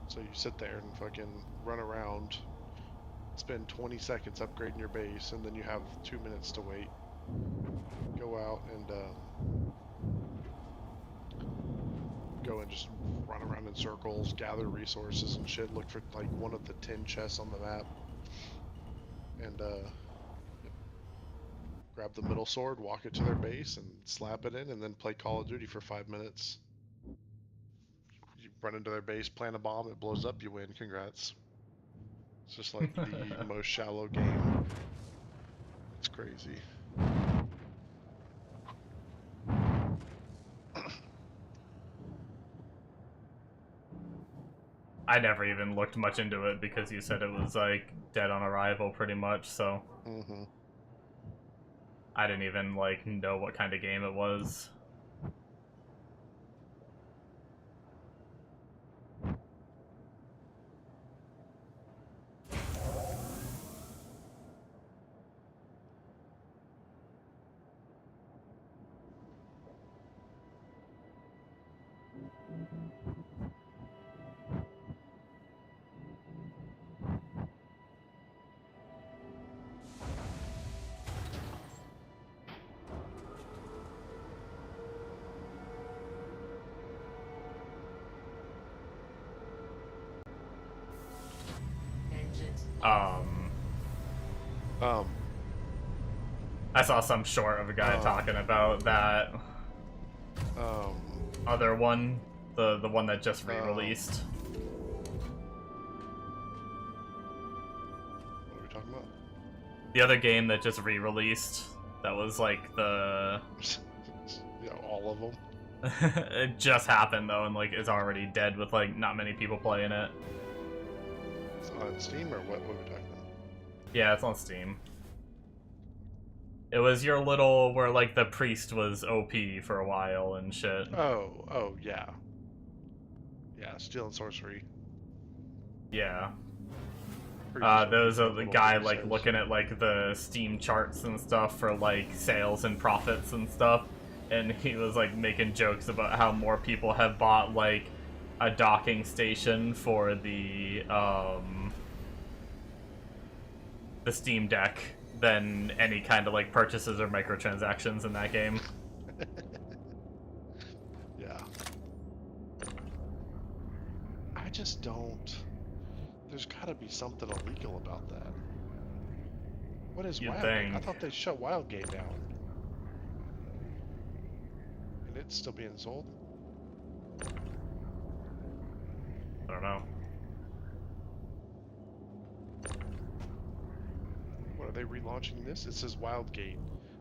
So you sit there and fucking run around, spend 20 seconds upgrading your base, and then you have 2 minutes to wait. Go out and go and just run around in circles, gather resources and shit, look for like one of the 10 chests on the map, and grab the middle sword, walk it to their base, and slap it in, and then play Call of Duty for 5 minutes. run into their base, plant a bomb, it blows up, you win. Congrats. It's just like the most shallow game. It's crazy. I never even looked much into it because you said it was like dead on arrival pretty much, so I didn't even like know what kind of game it was. Engines I saw some short of a guy talking about that other one, the one that just re-released. What are we talking about? The other game that just re-released, that was like the... Yeah, all of them. It just happened though, and like it's already dead with like not many people playing it. It's on Steam or what are we talking about? Yeah, it's on Steam. It was your little, where like the priest was OP for a while and shit. Oh, yeah. Yeah, Steel and Sorcery. Yeah. Pretty Those are the little guy mini like size. looking at like the Steam charts and stuff for like sales and profits and stuff, and he was like making jokes about how more people have bought like a docking station for the Steam Deck than any kind of like purchases or microtransactions in that game. Yeah. I just don't. There's gotta be something illegal about that. What is You'd Wildgate? I think. thought they shut Wildgate down. And it's still being sold? I don't know. What, are they relaunching this? It says Wildgate.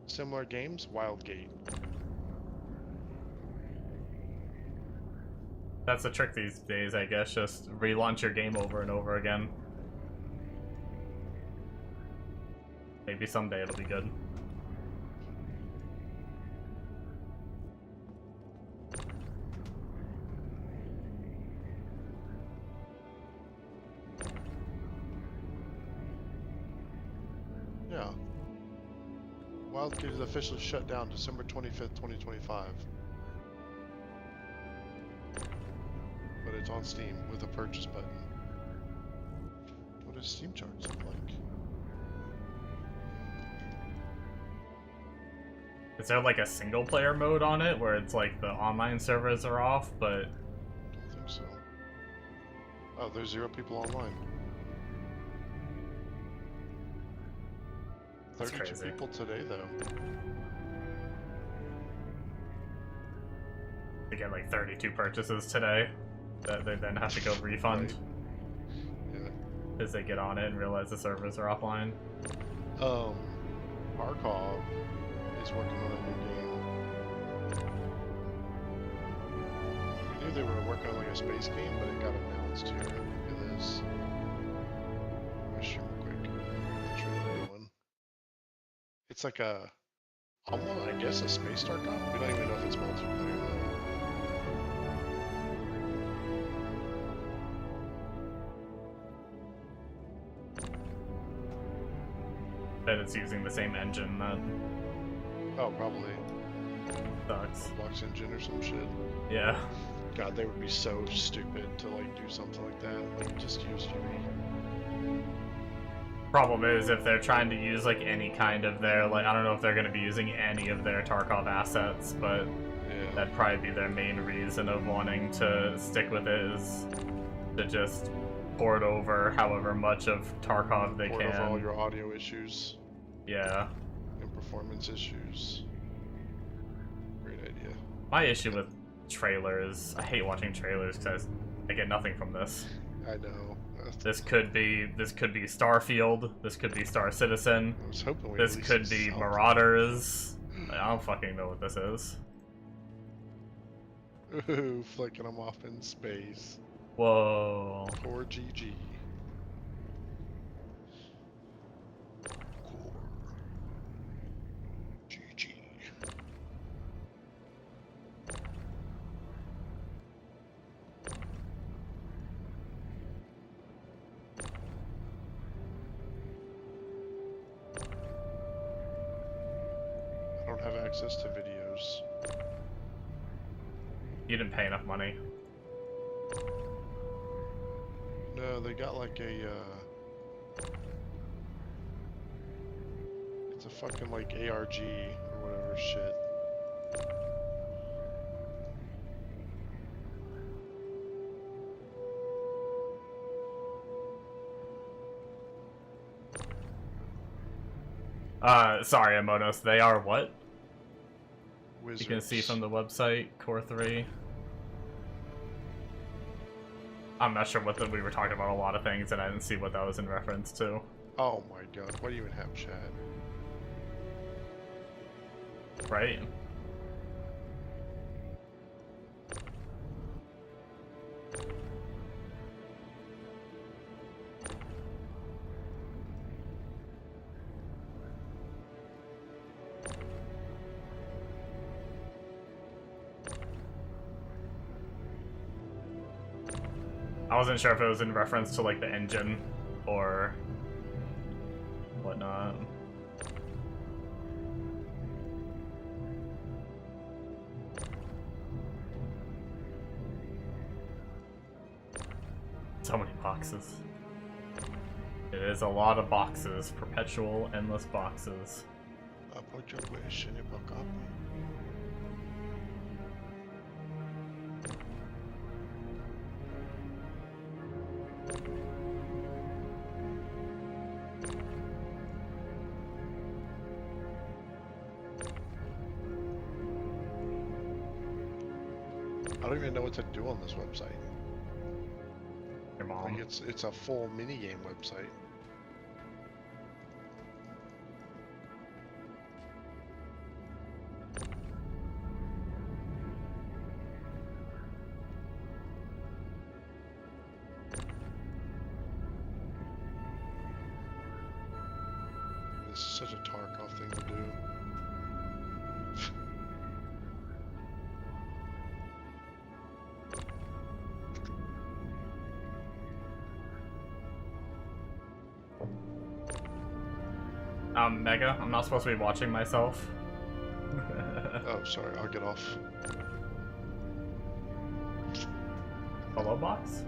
Similar games? Wildgate. That's the trick these days, I guess. Just relaunch your game over and over again. Maybe someday it'll be good. Yeah. Wildgate is officially shut down December 25th, 2025. But it's on Steam with a purchase button. What does Steam charts look like? Is there like a single player mode on it where it's like the online servers are off, but Don't think so. Oh, there's 0 people online. That's 32 crazy. people today, though. they get like 32 purchases today that they then have to go refund Right. Yeah. as they get on it and realize the servers are offline. Arkhov is working on a new game. We knew they were working on like a space game, but it got announced here. Look at this. Let me show you real quick. The trailer going. It's like a, almost, I guess, a space Tarkov. We don't even know if it's multiplayer though. That it's using the same engine that Oh, probably sucks. Box Engine or some shit. Yeah. God, they would be so stupid to like do something like that. Like just use UE. Problem is, if they're trying to use like any kind of their, like, I don't know if they're going to be using any of their Tarkov assets, but Yeah. that'd probably be their main reason of wanting to stick with it, is to just port over however much of Tarkov they Port can. over all your audio issues Yeah. and performance issues. Great idea. My issue with trailers, I hate watching trailers because I get nothing from this. I know. This could be Starfield. This could be Star Citizen. I was hoping we This at least could see be something. Marauders. I don't fucking know what this is. Ooh, flicking them off in space. Whoa. Poor GG. Core. GG. I don't have access to videos. You didn't pay enough money. No, they got like a, it's a fucking like ARG or whatever shit. Sorry, Amonos. They are what? Wizards. You can see from the website, Core 3. I'm not sure what we were talking about a lot of things, and I didn't see what that was in reference to. Oh my god, why do you even have chat? Right? I wasn't sure if it was in reference to like the engine or whatnot. So many boxes. It is a lot of boxes. Perpetual, endless boxes. I put your wish in your book up. I don't even know what to do on this website. Your mom. Like it's a full minigame website. This is such a Tarkov thing to do. Mega, I'm not supposed to be watching myself. Oh, sorry, I'll get off. Hello box?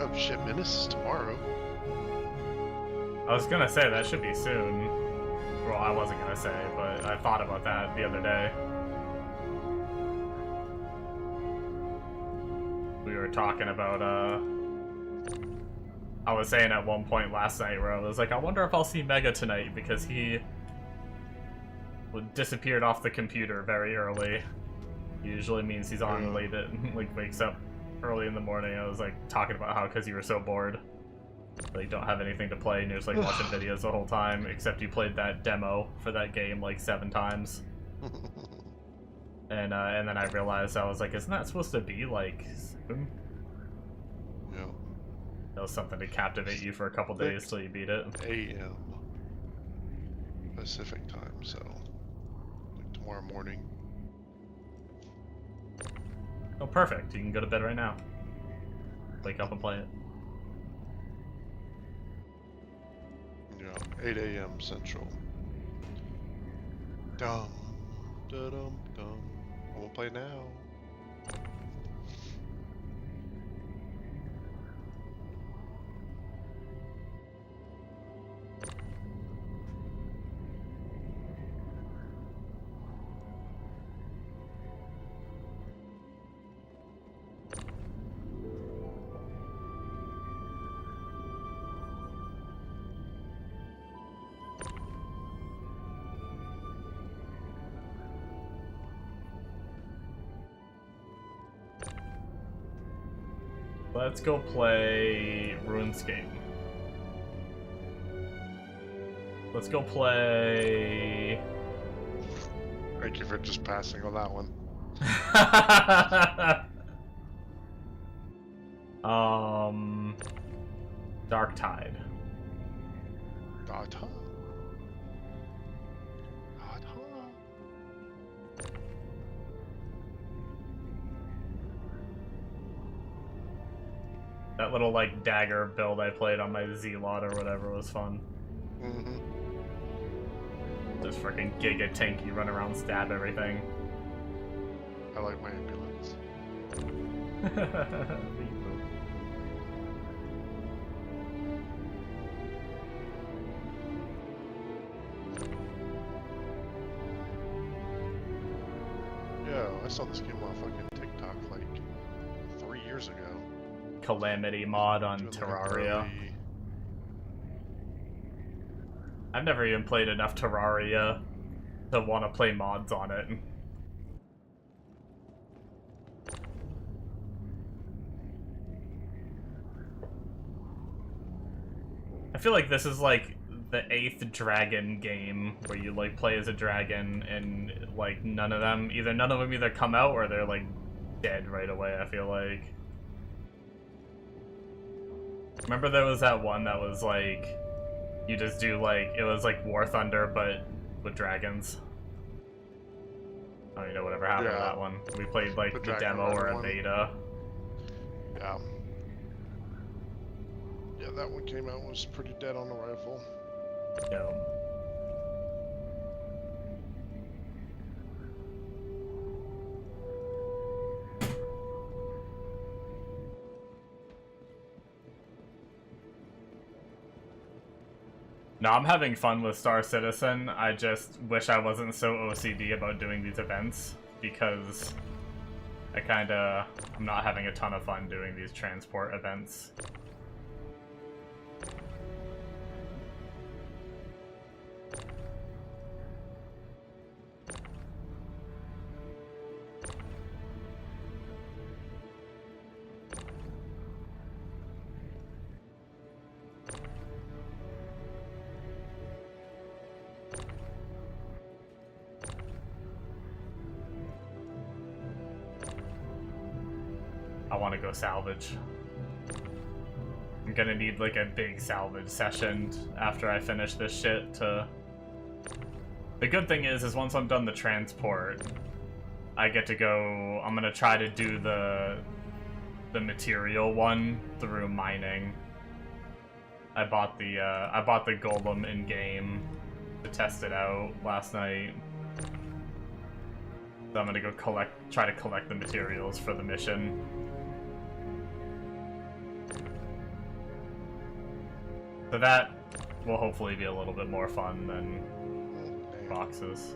Oh shit, Menace is tomorrow. I was gonna say that should be soon. Well, I wasn't gonna say, but I thought about that the other day. We were talking about, I was saying at one point last night where I was like, I wonder if I'll see Mega tonight because he disappeared off the computer very early. Usually means he's on late at, like, wakes up early in the morning. I was like talking about how because you were so bored, like don't have anything to play and you're just like watching videos the whole time, except you played that demo for that game like 7 times. And then I realized, I was like, isn't that supposed to be like soon? Yeah. That was something to captivate you for a couple days till you beat it. 8 a.m. Pacific time, so like tomorrow morning. Oh, perfect. You can go to bed right now. Wake up and play it. Yeah, 8 a.m. Central. Dum, da-dum, dum. I won't play now. Let's go play RuneScape. Let's go play... Thank you for just passing on that one. Dark Tide. Data? That little, like, dagger build I played on my Z-Lot or whatever was fun. Mm-hmm. Just freaking giga tanky, run around, stab everything. I like my ambulance. Yeah, I saw this game on fucking TikTok like 3 years ago. Calamity mod on Doing, like, Terraria. early- I've never even played enough Terraria to want to play mods on it. I feel like this is like the 8th dragon game where you like play as a dragon and like none of them either come out or they're like dead right away, I feel like. Remember there was that one that was like you just do like it was like War Thunder but with dragons. I don't even know whatever happened to Yeah. that one. We played like The the Dragon demo or Rider a one. beta. Yeah. Yeah, that one came out and was pretty dead on arrival. No. No, I'm having fun with Star Citizen. I just wish I wasn't so OCD about doing these events because I'm not having a ton of fun doing these transport events. I want to go salvage. I'm gonna need like a big salvage session after I finish this shit to... The good thing is once I'm done the transport, I get to go... I'm gonna try to do the material one through mining. I bought the golem in game to test it out last night. So I'm gonna go try to collect the materials for the mission. So that will hopefully be a little bit more fun than Damn. boxes.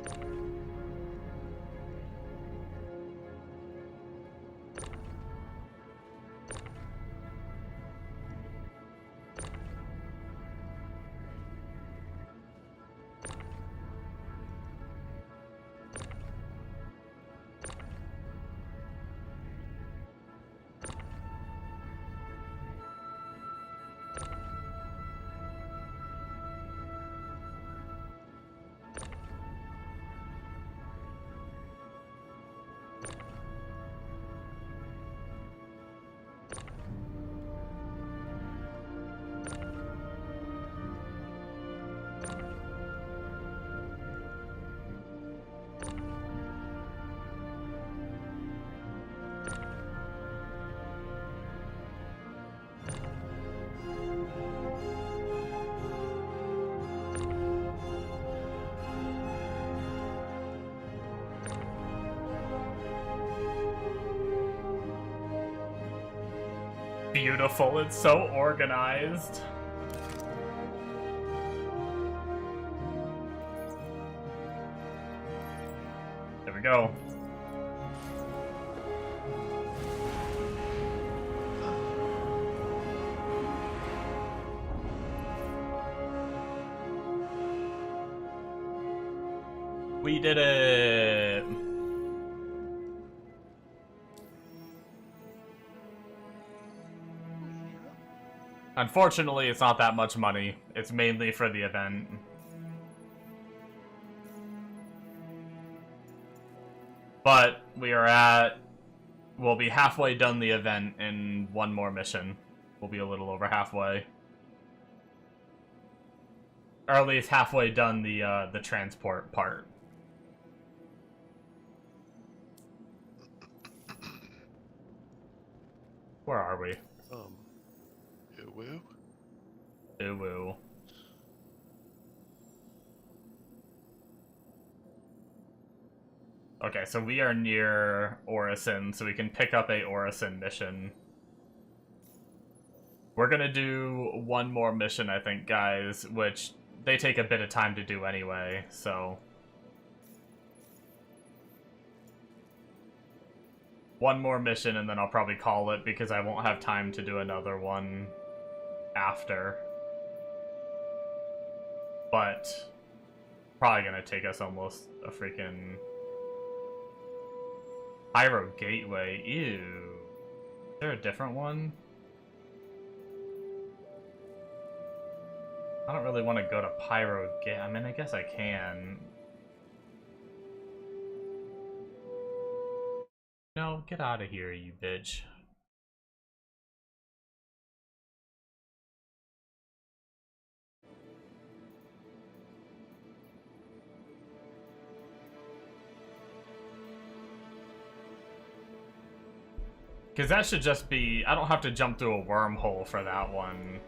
Beautiful, it's so organized. There we go. We did it! Unfortunately, it's not that much money. It's mainly for the event. But we'll be halfway done the event in one more mission. We'll be a little over halfway. Or at least halfway done the transport part. Where are we? Woo. Ooh, woo. Okay, so we are near Orison, so we can pick up a Orison mission. We're gonna do one more mission, I think, guys, which they take a bit of time to do anyway, so... One more mission, and then I'll probably call it, because I won't have time to do another one after. But... Probably gonna take us almost a freaking... Pyro Gateway, ew. Is there a different one? I don't really want to go to Pyro Gateway. I mean, I guess I can. No, get out of here, you bitch. Because that should just be... I don't have to jump through a wormhole for that one.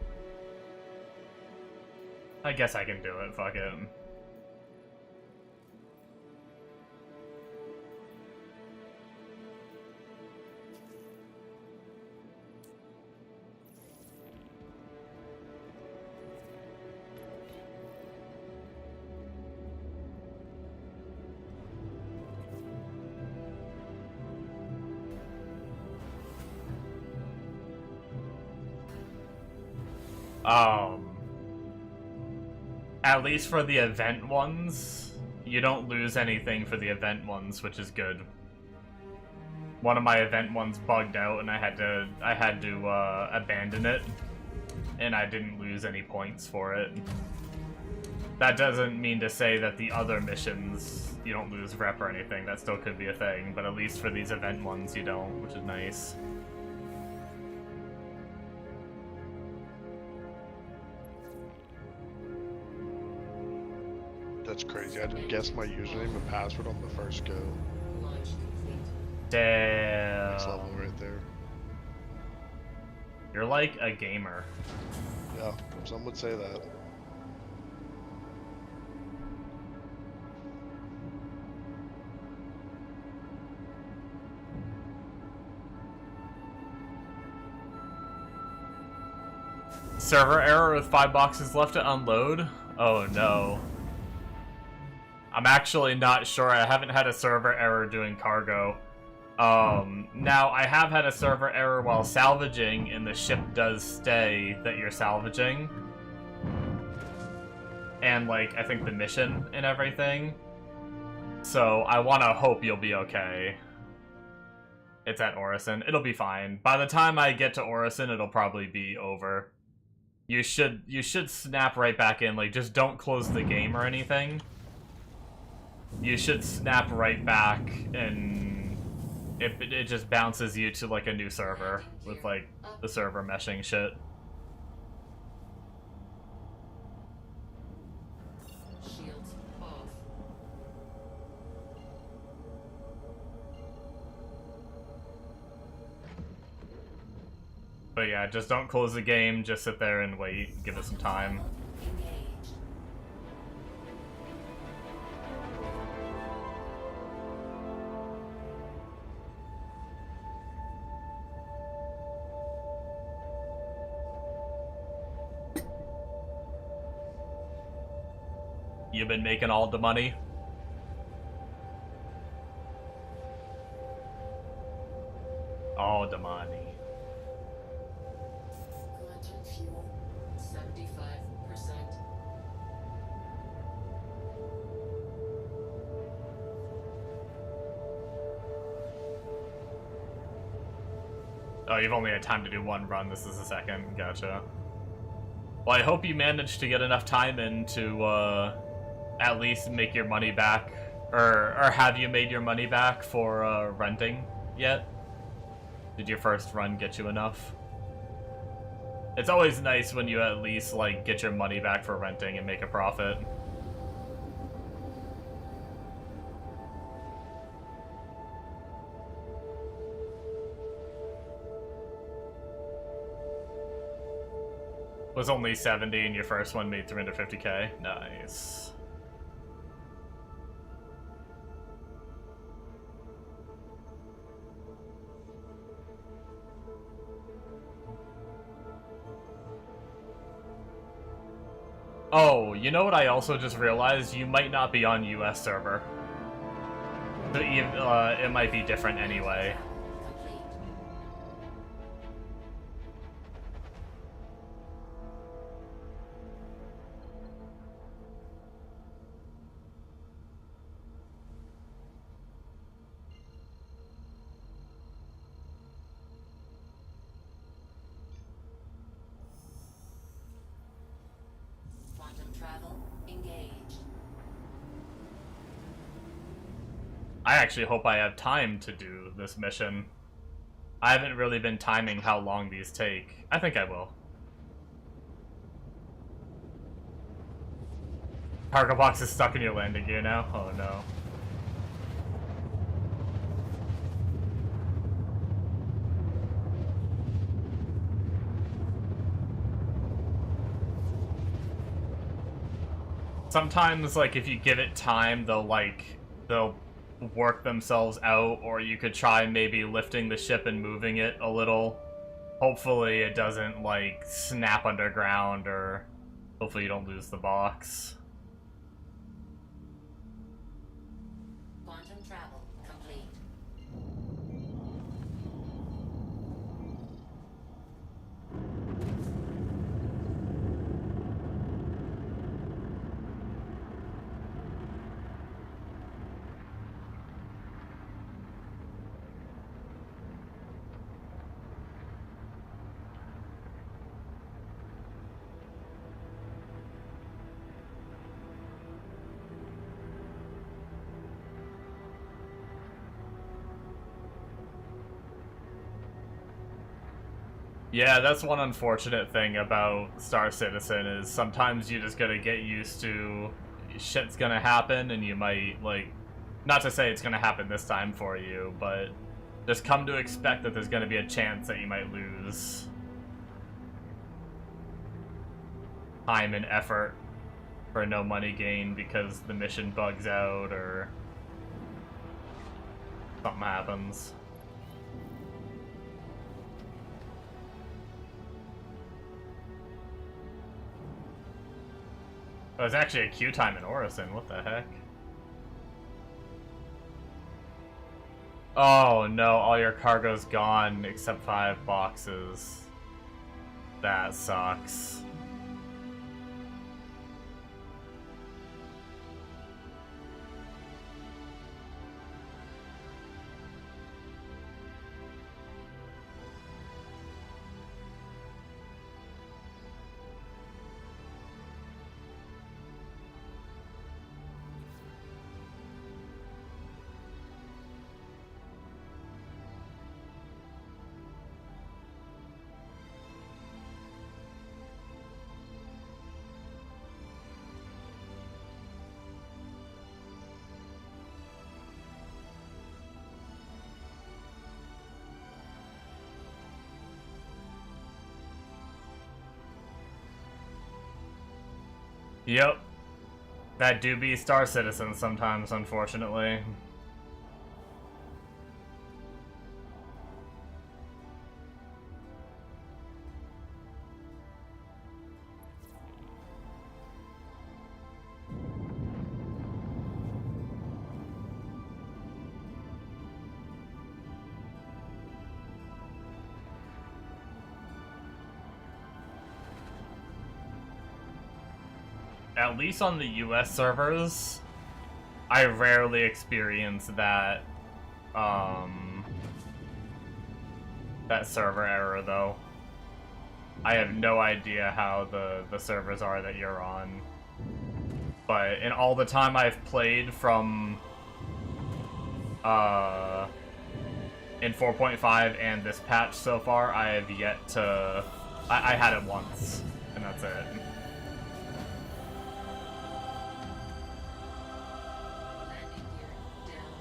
I guess I can do it, fuck it. At least for the event ones, you don't lose anything for the event ones, which is good. One of my event ones bugged out, and I had to abandon it, and I didn't lose any points for it. That doesn't mean to say that the other missions you don't lose rep or anything. That still could be a thing, but at least for these event ones you don't, which is nice. That's crazy. I didn't guess my username and password on the first go. Launch complete. Damn. Next level right there. You're like a gamer. Yeah, some would say that. Server error with 5 boxes left to unload? Oh no. I'm actually not sure. I haven't had a server error doing cargo. Now, I have had a server error while salvaging, and the ship does stay that you're salvaging. And, like, I think the mission and everything. So, I want to hope you'll be okay. It's at Orison. It'll be fine. By the time I get to Orison, it'll probably be over. You should snap right back in. Like, just don't close the game or anything. You should snap right back, and it just bounces you to, like, a new server with, like, the server meshing shit. Shields off. But yeah, just don't close the game, just sit there and wait, give it some time. Engage. You've been making all the money? All the money. Quantum fuel 75%. Oh, you've only had time to do one run. This is the second. Gotcha. Well, I hope you managed to get enough time in to at least make your money back, or have you made your money back for renting yet? Did your first run get you enough? It's always nice when you at least like get your money back for renting and make a profit. Was only 70 and your first one made 350k? Nice. Oh, you know what I also just realized? You might not be on US server. So it might be different anyway. Complete. Quantum travel engaged. I actually hope I have time to do this mission. I haven't really been timing how long these take. I think I will. Cargo box is stuck in your landing gear now? Oh no. Sometimes, like, if you give it time, they'll work themselves out, or you could try maybe lifting the ship and moving it a little. Hopefully it doesn't, like, snap underground, or hopefully you don't lose the box. Quantum travel complete. Yeah, that's one unfortunate thing about Star Citizen is sometimes you just gotta get used to shit's gonna happen, and you might, like, not to say it's gonna happen this time for you, but just come to expect that there's gonna be a chance that you might lose time and effort for no money gain because the mission bugs out or something happens. Oh, it's actually a queue time in Orison. What the heck? Oh no, all your cargo's gone except 5 boxes. That sucks. Yep. That do be Star Citizen sometimes, unfortunately. At least on the US servers, I rarely experience that, that server error, though. I have no idea how the servers are that you're on. But in all the time I've played from in 4.5 and this patch so far, I have yet to... I had it once, and that's it. Landing gear down.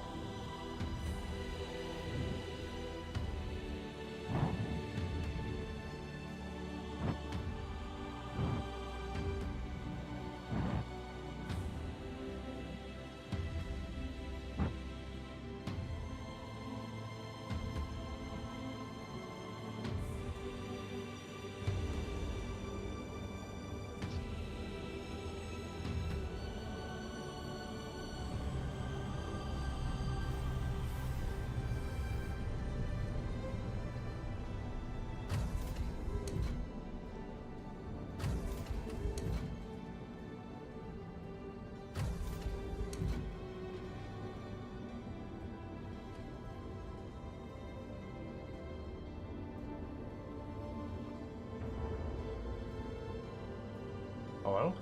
Hello?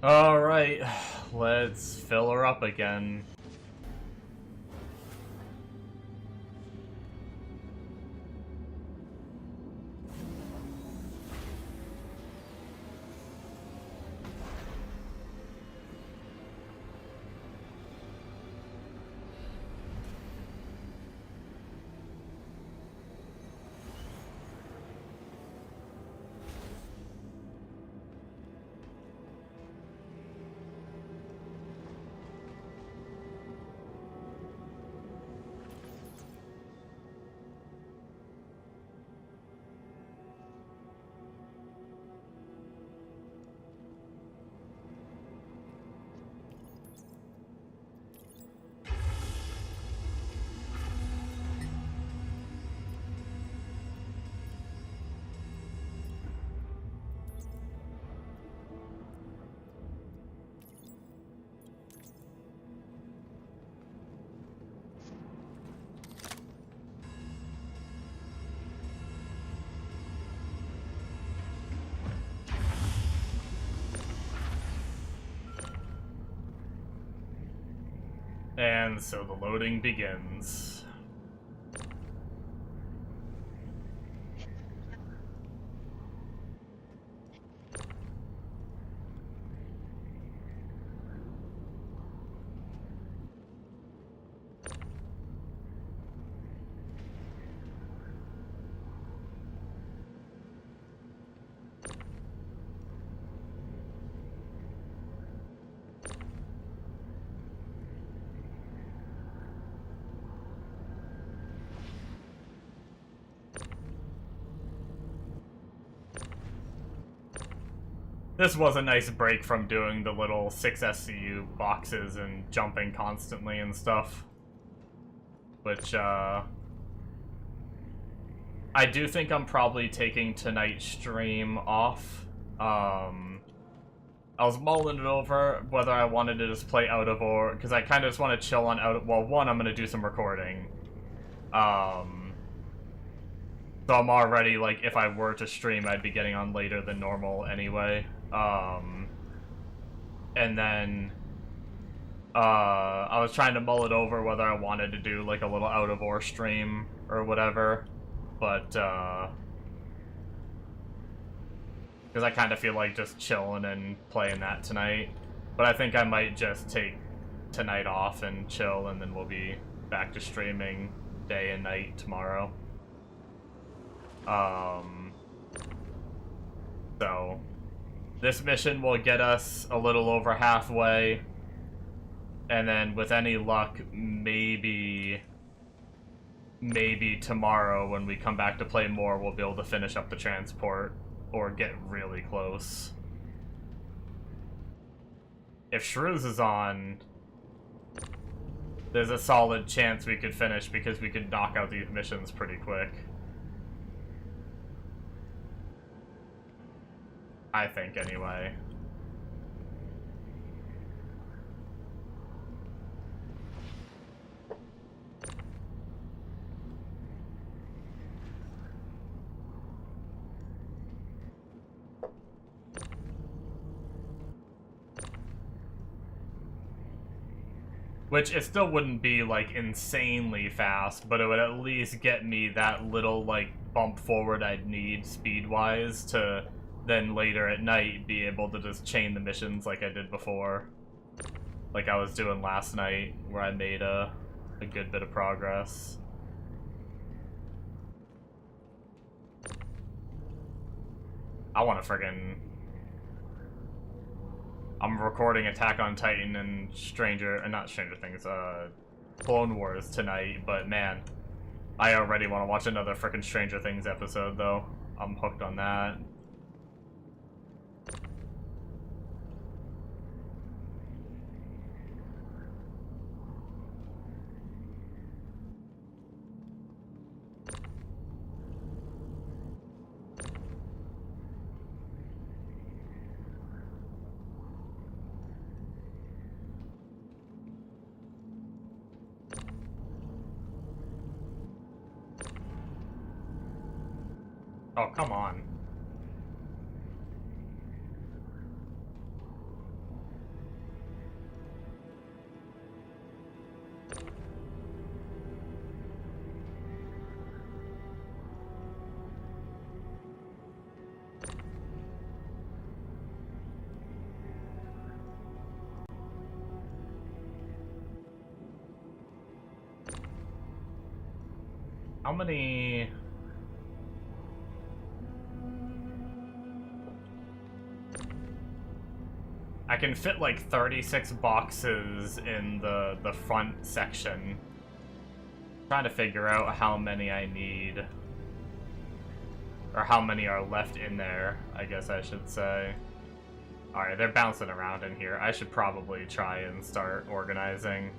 Alright, let's fill her up again. And so the loading begins. This was a nice break from doing the little 6 SCU boxes and jumping constantly and stuff. Which, I do think I'm probably taking tonight's stream off. I was mulling it over whether I wanted to just play out of or... because I kind of just want to chill on out of... well, one, I'm going to do some recording. So I'm already, like, if I were to stream, I'd be getting on later than normal anyway. And then, I was trying to mull it over whether I wanted to do, like, a little out of or stream or whatever, but, because I kind of feel like just chilling and playing that tonight. But I think I might just take tonight off and chill, and then we'll be back to streaming day and night tomorrow. So this mission will get us a little over halfway, and then with any luck, maybe tomorrow when we come back to play more, we'll be able to finish up the transport or get really close. If Shrews is on, there's a solid chance we could finish because we could knock out these missions pretty quick. I think, anyway. Which, it still wouldn't be, like, insanely fast, but it would at least get me that little, like, bump forward I'd need speed-wise to then later at night be able to just chain the missions like I did before. Like I was doing last night, where I made a good bit of progress. I want to friggin'... I'm recording Attack on Titan and not Stranger Things, Clone Wars tonight, but man, I already want to watch another frickin' Stranger Things episode, though. I'm hooked on that. Oh, come on. How many... I can fit like 36 boxes in the front section. Trying to figure out how many I need. Or how many are left in there, I guess I should say. Alright, they're bouncing around in here. I should probably try and start organizing.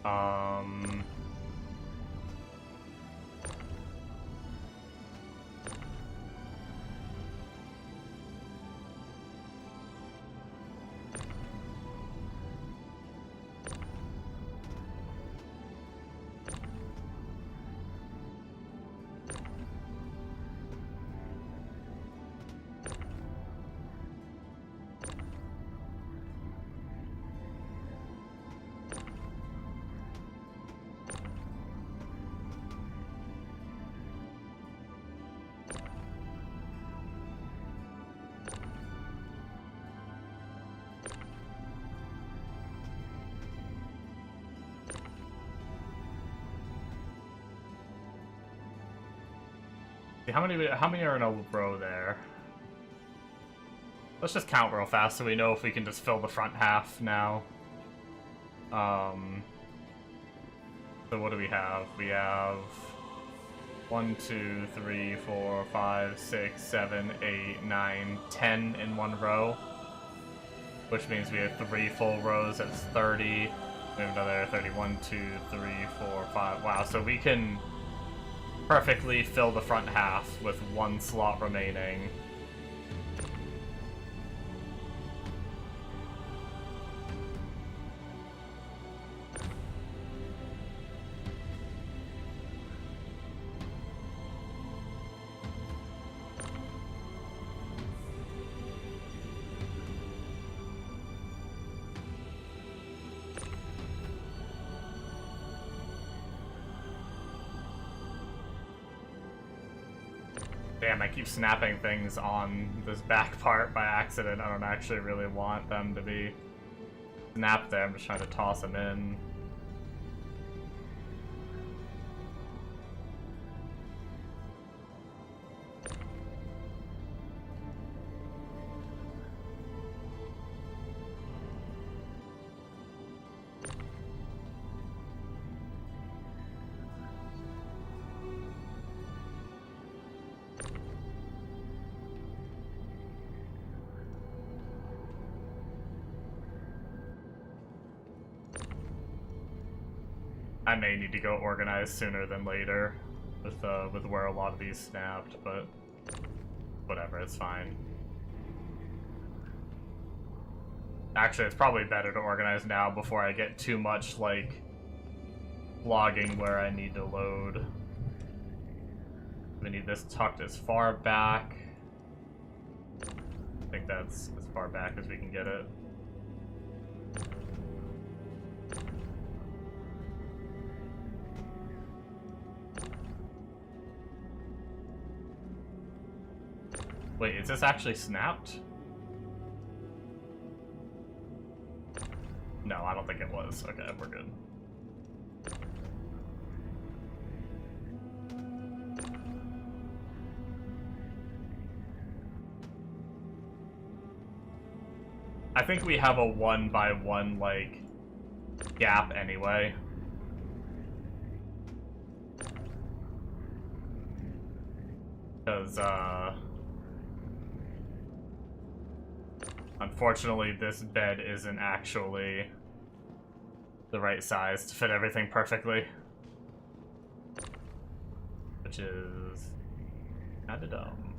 Um... How many are in a row there? Let's just count real fast so we know if we can just fill the front half now. So what do we have? We have 1, 2, 3, 4, 5, 6, 7, 8, 9, 10 in one row. Which means we have 3 full rows, that's 30. We have another 31, 2, 3, 4, 5. Wow, so we can perfectly fill the front half with 1 slot remaining. Damn, I keep snapping things on this back part by accident. I don't actually really want them to be snapped there. I'm just trying to toss them in. I may need to go organize sooner than later with where a lot of these snapped, but whatever, it's fine. Actually, it's probably better to organize now before I get too much, like, logging where I need to load. We need this tucked as far back. I think that's as far back as we can get it. Wait, is this actually snapped? No, I don't think it was. Okay, we're good. I think we have a 1x1, like, gap anyway. Because, unfortunately, this bed isn't actually the right size to fit everything perfectly. Which is kinda dumb.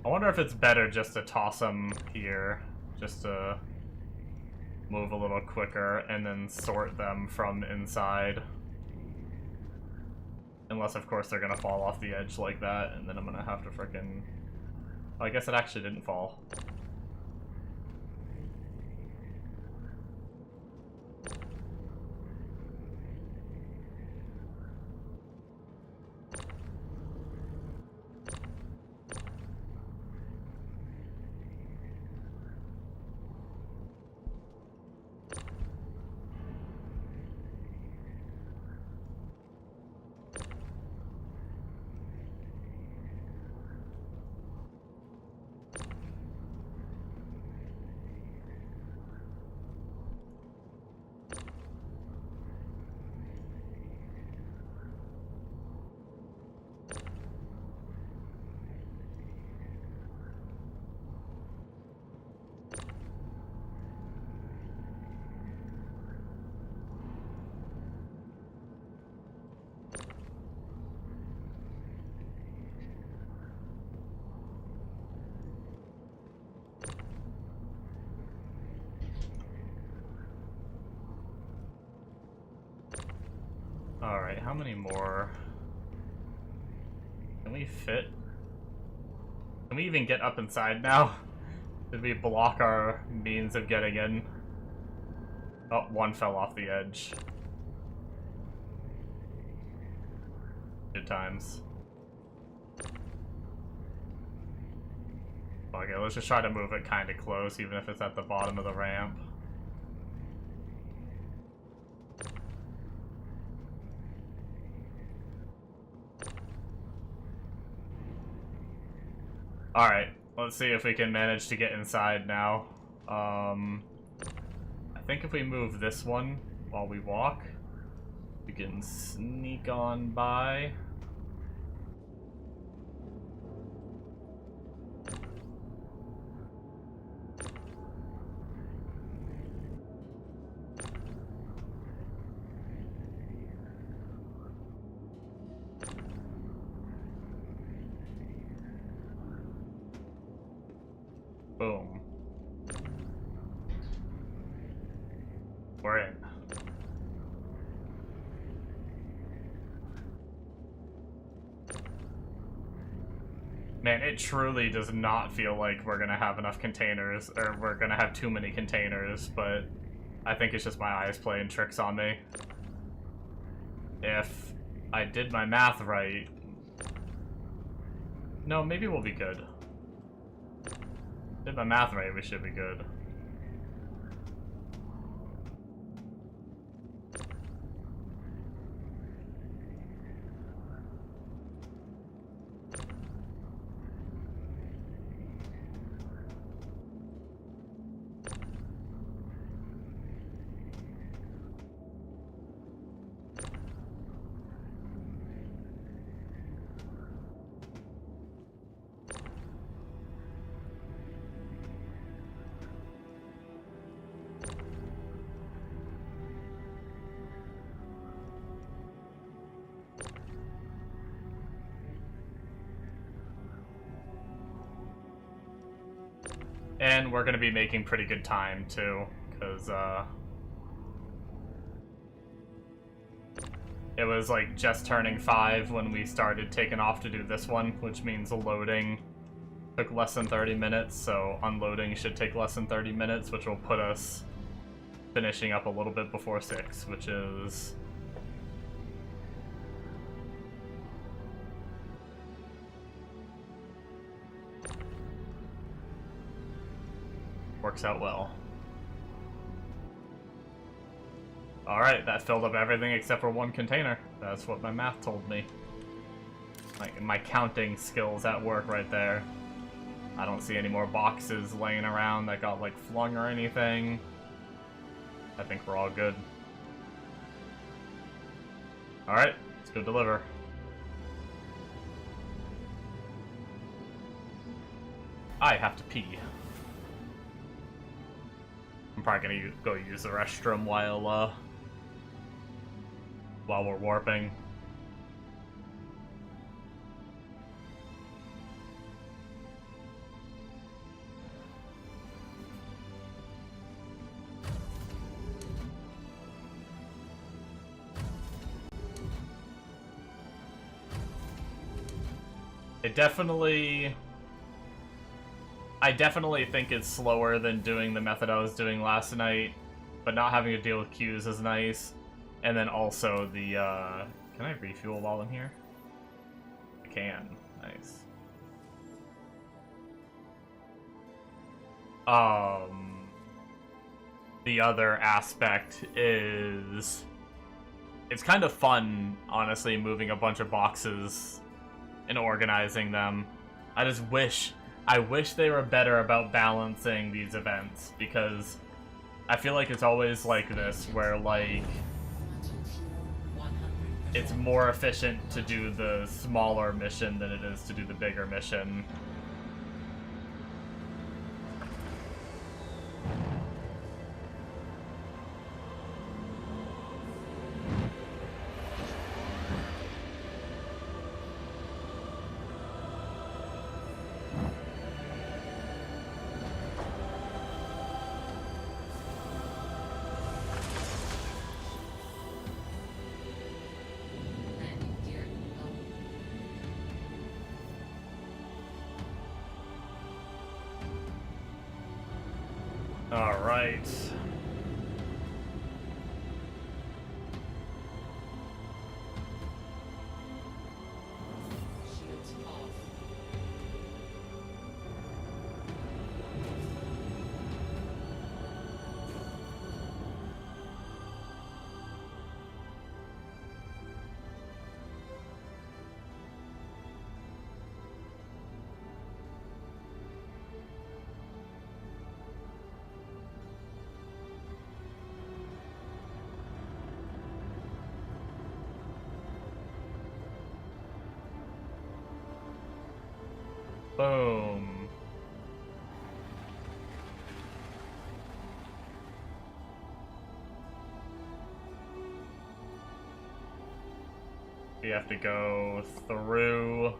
I wonder if it's better just to toss them here, just to move a little quicker, and then sort them from inside. Unless, of course, they're gonna fall off the edge like that, and then I'm gonna have to frickin'... Oh, I guess it actually didn't fall. Alright, how many more? Can we fit? Can we even get up inside now? Did we block our means of getting in? Oh, one fell off the edge. Good times. Okay, let's just try to move it kind of close, even if it's at the bottom of the ramp. Alright, let's see if we can manage to get inside now. I think if we move this one while we walk, we can sneak on by. Boom. We're in. Man, it truly does not feel like we're gonna have enough containers, or we're gonna have too many containers, but I think it's just my eyes playing tricks on me. If I did my math right... No, maybe we'll be good. Did my math right, we should be good. And we're gonna be making pretty good time, too, because, it was, like, just turning 5 when we started taking off to do this one, which means loading took less than 30 minutes, so unloading should take less than 30 minutes, which will put us finishing up a little bit before 6, which is... works out well. Alright, that filled up everything except for one container. That's what my math told me. Like, my counting skills at work right there. I don't see any more boxes laying around that got, like, flung or anything. I think we're all good. Alright, let's go deliver. I have to pee. I'm probably gonna go use the restroom while we're warping. I definitely think it's slower than doing the method I was doing last night, but not having to deal with queues is nice. And then also the, can I refuel while I'm here? I can. Nice. The other aspect is... it's kind of fun, honestly, moving a bunch of boxes and organizing them. I wish they were better about balancing these events, because I feel like it's always like this, where, like, it's more efficient to do the smaller mission than it is to do the bigger mission. Landing gear low. Alright. Shields off. Boom. We have to go through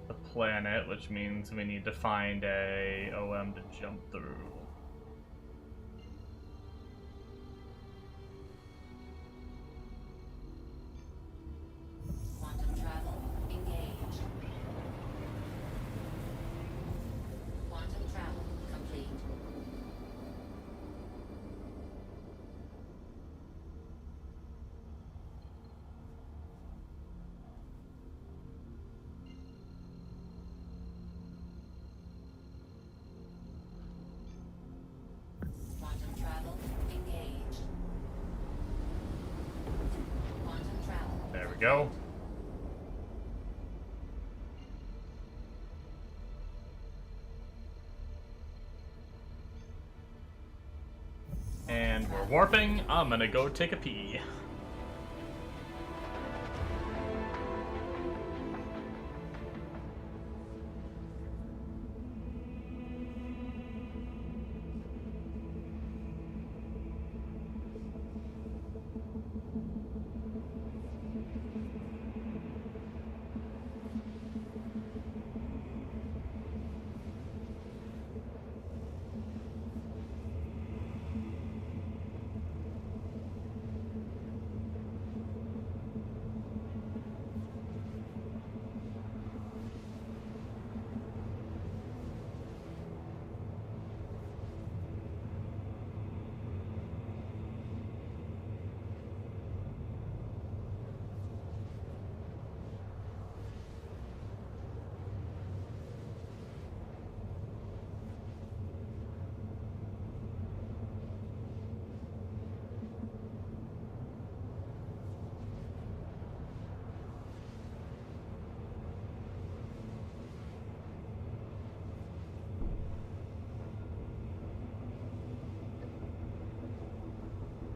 the planet, which means we need to find a OM to jump through. Quantum travel engaged. Quantum travel complete. we go. And we're warping. I'm gonna go take a pee.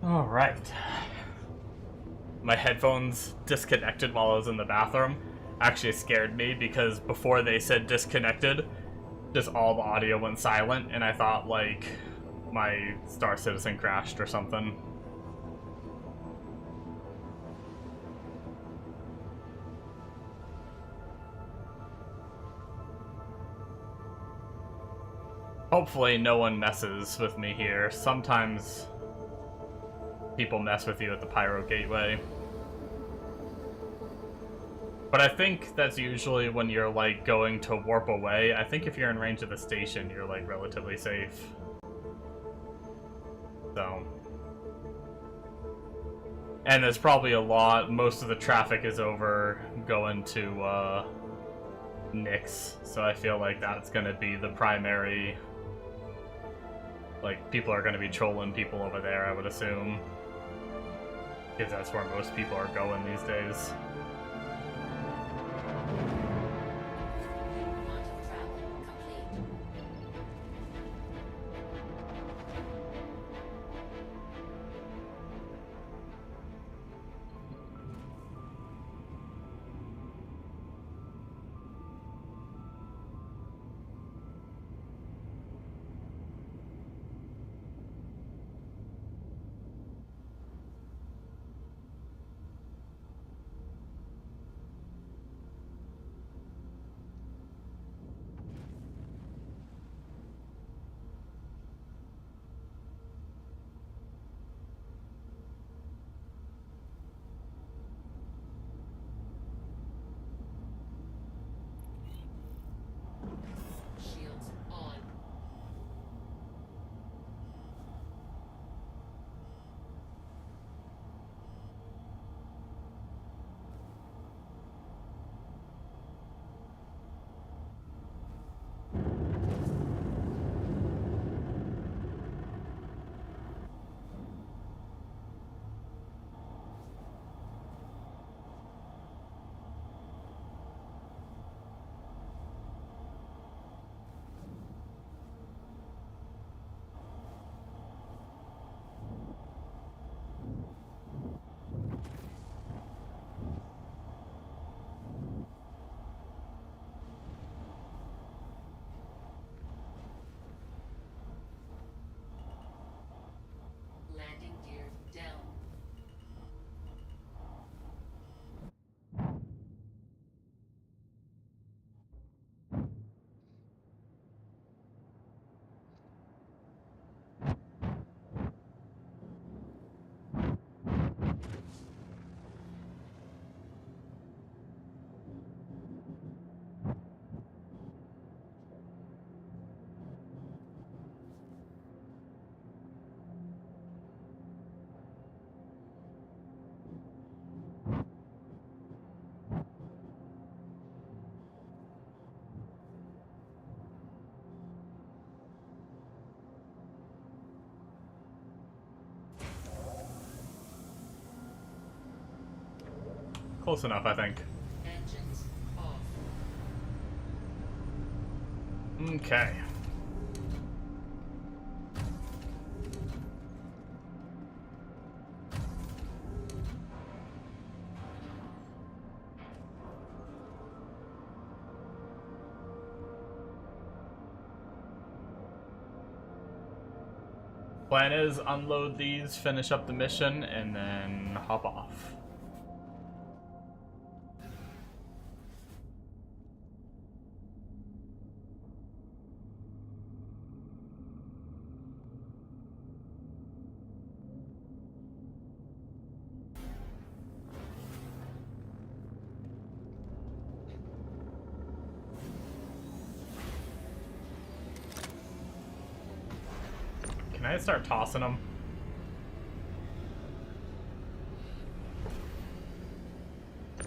Alright. My headphones disconnected while I was in the bathroom. Actually scared me because before they said disconnected, just all the audio went silent, and I thought, like, my Star Citizen crashed or something. Hopefully no one messes with me here. Sometimes people mess with you at the Pyro Gateway. But I think that's usually when you're, like, going to warp away. I think if you're in range of the station, you're, like, relatively safe. So. And there's probably a lot. Most of the traffic is over going to, Nyx. So I feel like that's gonna be the primary... Like, people are gonna be trolling people over there, I would assume. Because that's where most people are going these days. Quantum travel complete. Close enough, I think. Engines off. Okay. Plan is unload these, finish up the mission, and then hop off. Can I start tossing them?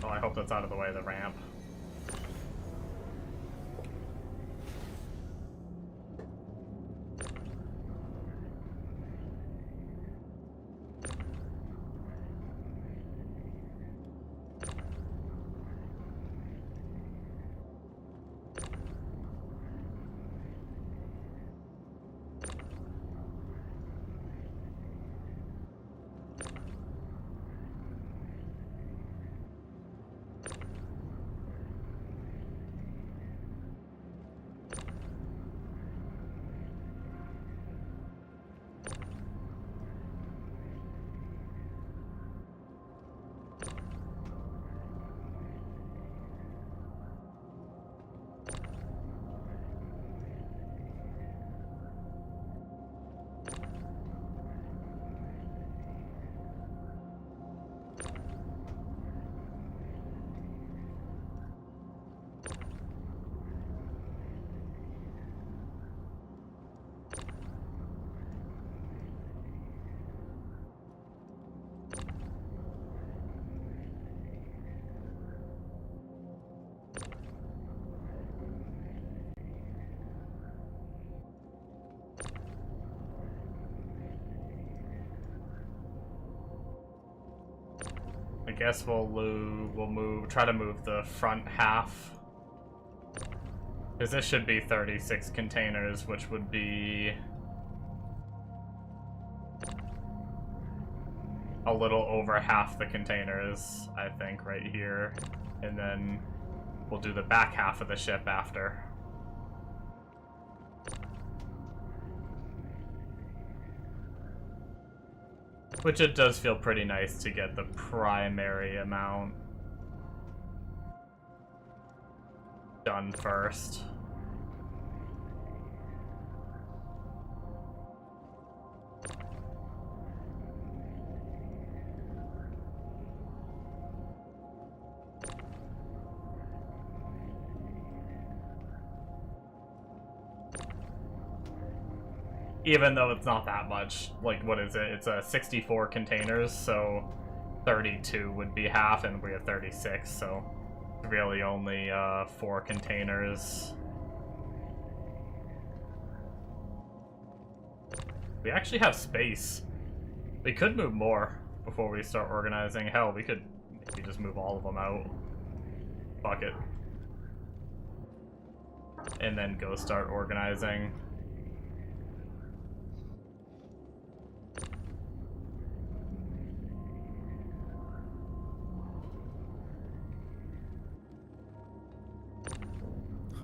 Oh, I hope that's out of the way of the ramp. I guess we'll try to move the front half. Because this should be 36 containers, which would be a little over half the containers, I think, right here. And then we'll do the back half of the ship after. Which it does feel pretty nice to get the primary amount done first. Even though it's not that much, like, what is it? It's 64 containers, so 32 would be half, and we have 36, so really only 4 containers. We actually have space. We could move more before we start organizing. Hell, we could maybe just move all of them out. Fuck it. And then go start organizing.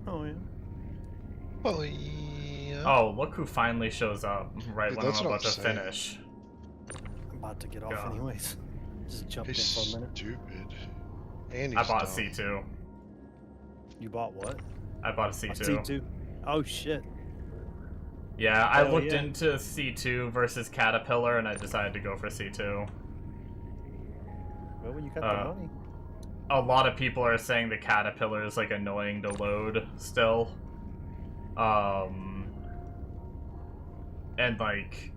Oh yeah. Oh yeah. Oh, look who finally shows up right Dude, when that's I'm what about I'm to saying. finish. I'm about to get off Go. anyways. Just jump in He's for a minute. stupid. And I he's bought dumb. C2. You bought what? I bought a A C2. C2. Oh shit. Yeah, I Oh, looked yeah. into C2 versus Caterpillar, and I decided to go for C2. Well, when you got the money. A lot of people are saying the Caterpillar is like annoying to load still. And like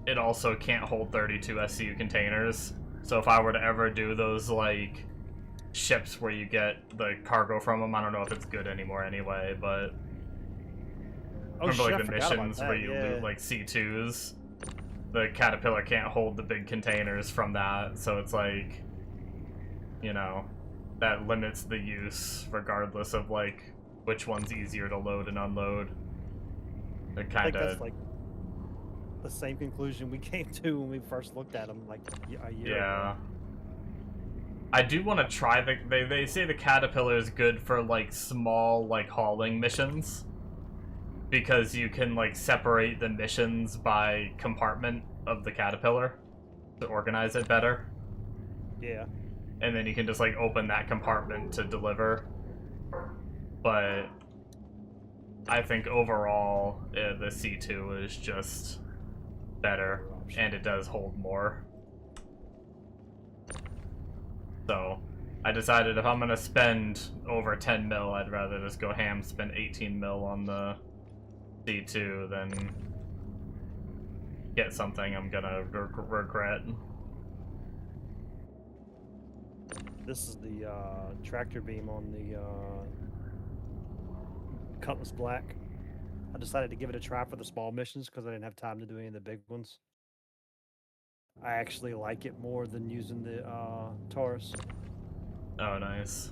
it also can't hold 32 SCU containers. So if I were to ever do those like ships where you get the cargo from them, I don't know if it's good anymore anyway, but Oh, remember shit, I like the forgot about missions that, where you yeah. loot like C2s? The Caterpillar can't hold the big containers from that, so it's like you know, that limits the use regardless of like which one's easier to load and unload. It I think kind that's of like the same conclusion we came to when we first looked at them like a year yeah. ago. I do want to try they say the caterpillar is good for like small like hauling missions because you can like separate the missions by compartment of the caterpillar to organize it better. Yeah. And then you can just like open that compartment to deliver. But I think overall the C2 is just better and it does hold more. So I decided if I'm gonna spend over 10 mil, I'd rather just go ham, spend 18 mil on the C2 than get something I'm gonna regret. This is the tractor beam on the Cutlass Black. I decided to give it a try for the small missions because I didn't have time to do any of the big ones. I actually like it more than using the Taurus. Oh, nice.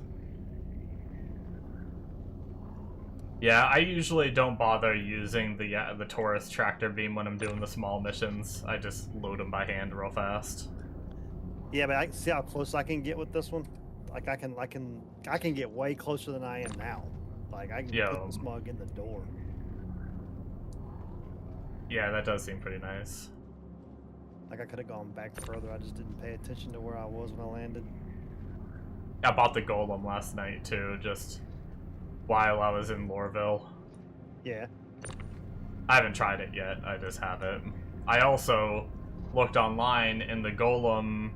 Yeah, I usually don't bother using the Taurus tractor beam when I'm doing the small missions. I just load them by hand real fast. Yeah, but I see how close I can get with this one. Like I can get way closer than I am now. Like I can put the smug in the door. Yeah, that does seem pretty nice. Like I could have gone back further. I just didn't pay attention to where I was when I landed. I bought the golem last night too, just while I was in Loreville. Yeah. I haven't tried it yet. I just have it. I also looked online, and the golem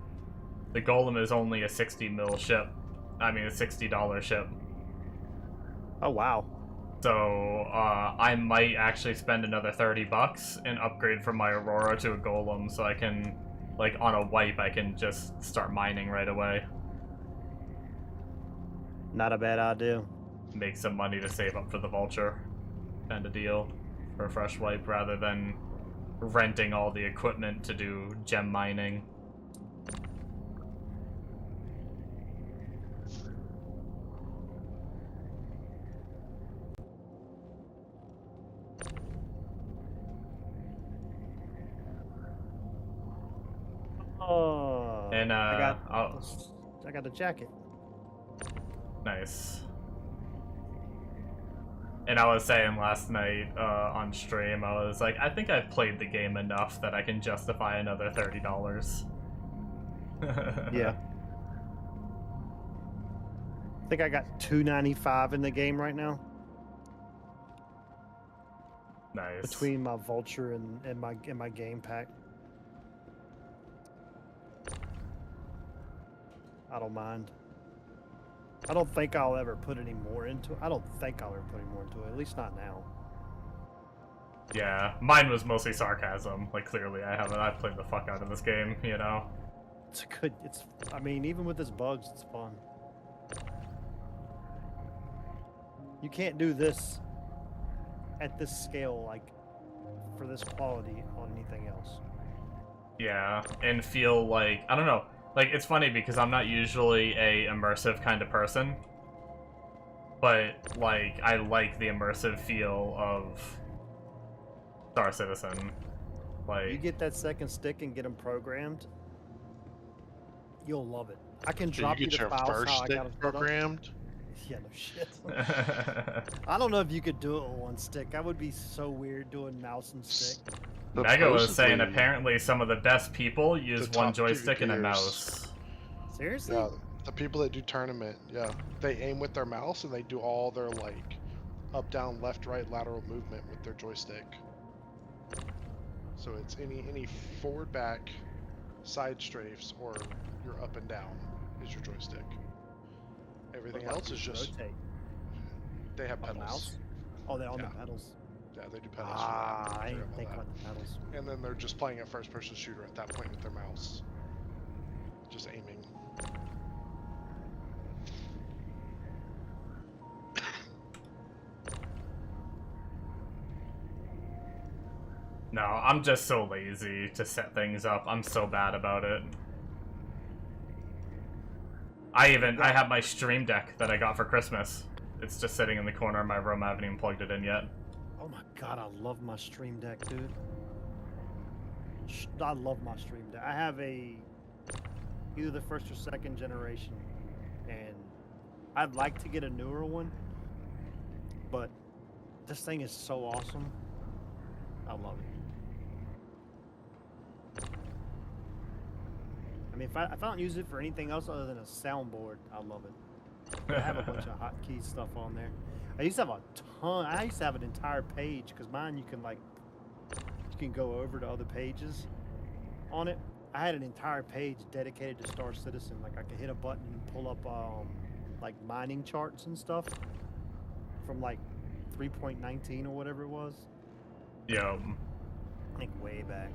is only a 60 mil ship. I mean, a $60 ship. Oh wow. So I might actually spend another $30 and upgrade from my Aurora to a golem, so I can, like, on a wipe, I can just start mining right away. Not a bad idea. Make some money to save up for the vulture, kind of deal, for a fresh wipe, rather than renting all the equipment to do gem mining. Oh. And I got the jacket. Nice. And I was saying last night on stream, I was like, I think I've played the game enough that I can justify another $30. Yeah. I think I got $2.95 in the game right now. Nice. Between my vulture and my game pack. I don't mind. I don't think I'll ever put any more into it. I don't think I'll ever put any more into it. At least not now. Yeah, mine was mostly sarcasm. Like, clearly I've played the fuck out of this game, you know? It's good. I mean, even with its bugs, it's fun. You can't do this at this scale, like, for this quality on anything else. Yeah, and feel like, I don't know, like, it's funny because I'm not usually a immersive kind of person, but, like, I like the immersive feel of Star Citizen. Like, You get that second stick and get them programmed, you'll love it. I can Did drop you you get the your files first how I stick got them set up. programmed? Yeah, no shit. I don't know if you could do it with one stick. That would be so weird doing mouse and stick. Mega was saying Supposedly, apparently some of the best people use the one top joystick and a PvPers. mouse. Seriously? Yeah, the people that do tournament, yeah, they aim with their mouse and they do all their like up, down, left, right, lateral movement with their joystick. So it's any forward, back, side strafes, or your up and down is your joystick. Everything What about else is you just rotate? they have On the pedals. mouse? Oh, they're on Yeah. the pedals. Yeah, they do pedals. Ah, for that. I Forgot didn't about think that. about the pedals. And then they're just playing a first-person shooter at that point with their mouse, just aiming. No, I'm just so lazy to set things up. I'm so bad about it. I have my Stream Deck that I got for Christmas. It's just sitting in the corner of my room. I haven't even plugged it in yet. Oh my god, I love my Stream Deck, dude. I love my Stream Deck. I have either the first or second generation, and I'd like to get a newer one, but this thing is so awesome. I love it. I mean, if I don't use it for anything else other than a soundboard, I love it. I have a bunch of hotkey stuff on there. I used to have a ton. I used to have an entire page because mine you can go over to other pages on it. I had an entire page dedicated to Star Citizen. Like I could hit a button and pull up like mining charts and stuff from like 3.19 or whatever it was. Yeah. I think way back.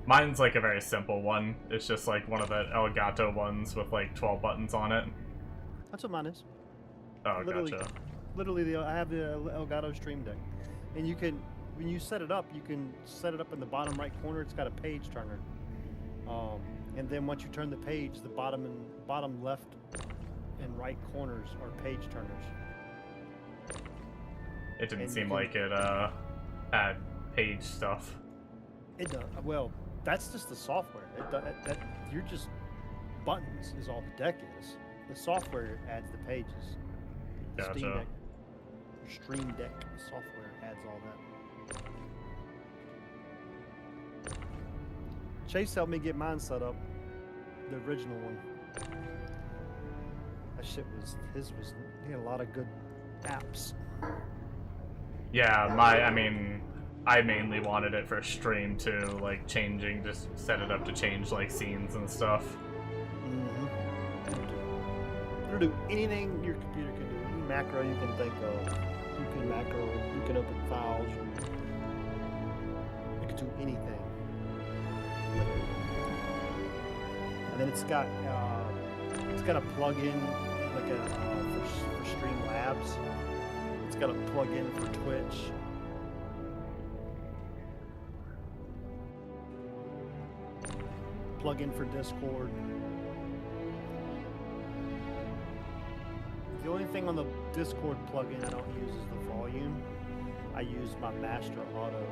Mine's like a very simple one. It's just like one of the Elgato ones with like 12 buttons on it. That's what mine is. Oh, Literally, gotcha. literally, I have the Elgato Stream Deck, and you can, when you set it up, you can set it up in the bottom right corner. It's got a page turner, and then once you turn the page, the bottom left and right corners are page turners. It didn't And seem you like it had page stuff. It does. Well, that's just the software. You're just buttons is all the deck is. The software adds the pages. The Gotcha. Stream Deck software adds all that. Chase helped me get mine set up. The original one. That shit he had a lot of good apps. Yeah, I mainly wanted it for stream too, like just set it up to change like scenes and stuff. It'll do anything your computer can do. Any macro you can think of. You can open files. You can do anything. And then it's got a plug-in like for Streamlabs. It's got a plug-in for Twitch. Plug-in for Discord. The only thing on the Discord plugin I don't use is the volume. I use my Master Audio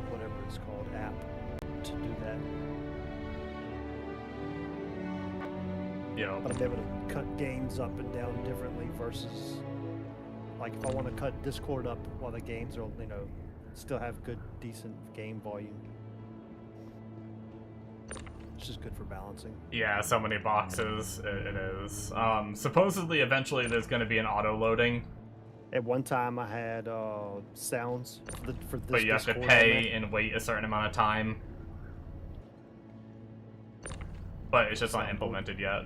whatever it's called app to do that. Yeah. But I'm able to cut games up and down differently versus like if I want to cut Discord up while the games are, still have good, decent game volume. It's just good for balancing. Yeah, so many boxes. It is. Supposedly, eventually, there's going to be an auto-loading. At one time, I had sounds for this. But you have to pay and wait a certain amount of time. But it's just not implemented yet.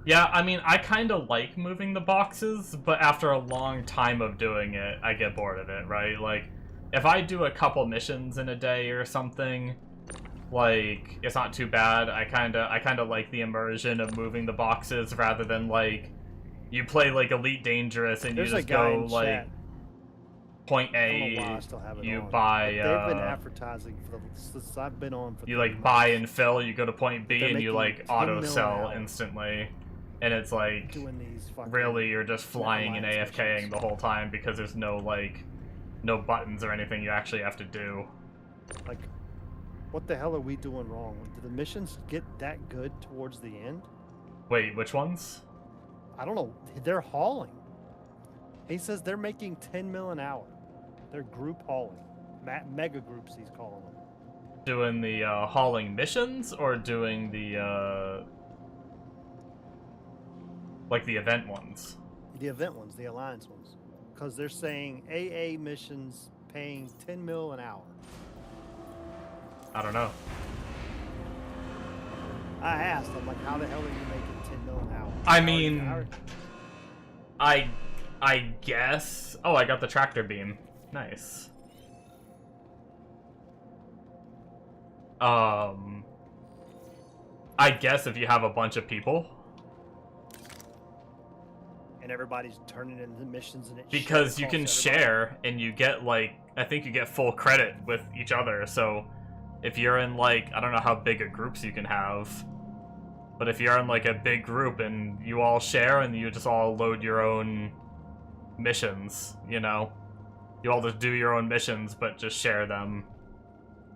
Yeah, I kind of like moving the boxes, but after a long time of doing it, I get bored of it, right? Like, if I do a couple missions in a day or something, like, it's not too bad. I kind of like the immersion of moving the boxes rather than, like, you play, like, Elite Dangerous and There's you a just guy go, in like, chat. point I don't know A, why I still have it you on, buy, but they've been advertising since I've been on for you, 3 like, buy months. and fill, you go to point B They're and you, making like, 10 mil an auto-sell hour. instantly. And it's like, Doing these fucking really, you're just flying and alliance AFKing missions. the whole time because there's no, like, no buttons or anything you actually have to do. Like, what the hell are we doing wrong? Did the missions get that good towards the end? Wait, which ones? I don't know. They're hauling. He says they're making 10 mil an hour. They're group hauling. Mega groups, he's calling them. Doing the hauling missions or doing the like the event ones? The event ones, the alliance ones. Because they're saying AA missions paying 10 mil an hour. I don't know. I asked, I'm like, how the hell are you making 10 mil an hour? I mean, I guess... Oh, I got the tractor beam. Nice. I guess if you have a bunch of people. And everybody's turning in the missions and it Because you can costs everybody. share, and you get, like... I think you get full credit with each other, so... If you're in, like... I don't know how big a groups you can have. But if you're in, like, a big group and you all share and you just all load your own missions, you know? You all just do your own missions, but just share them.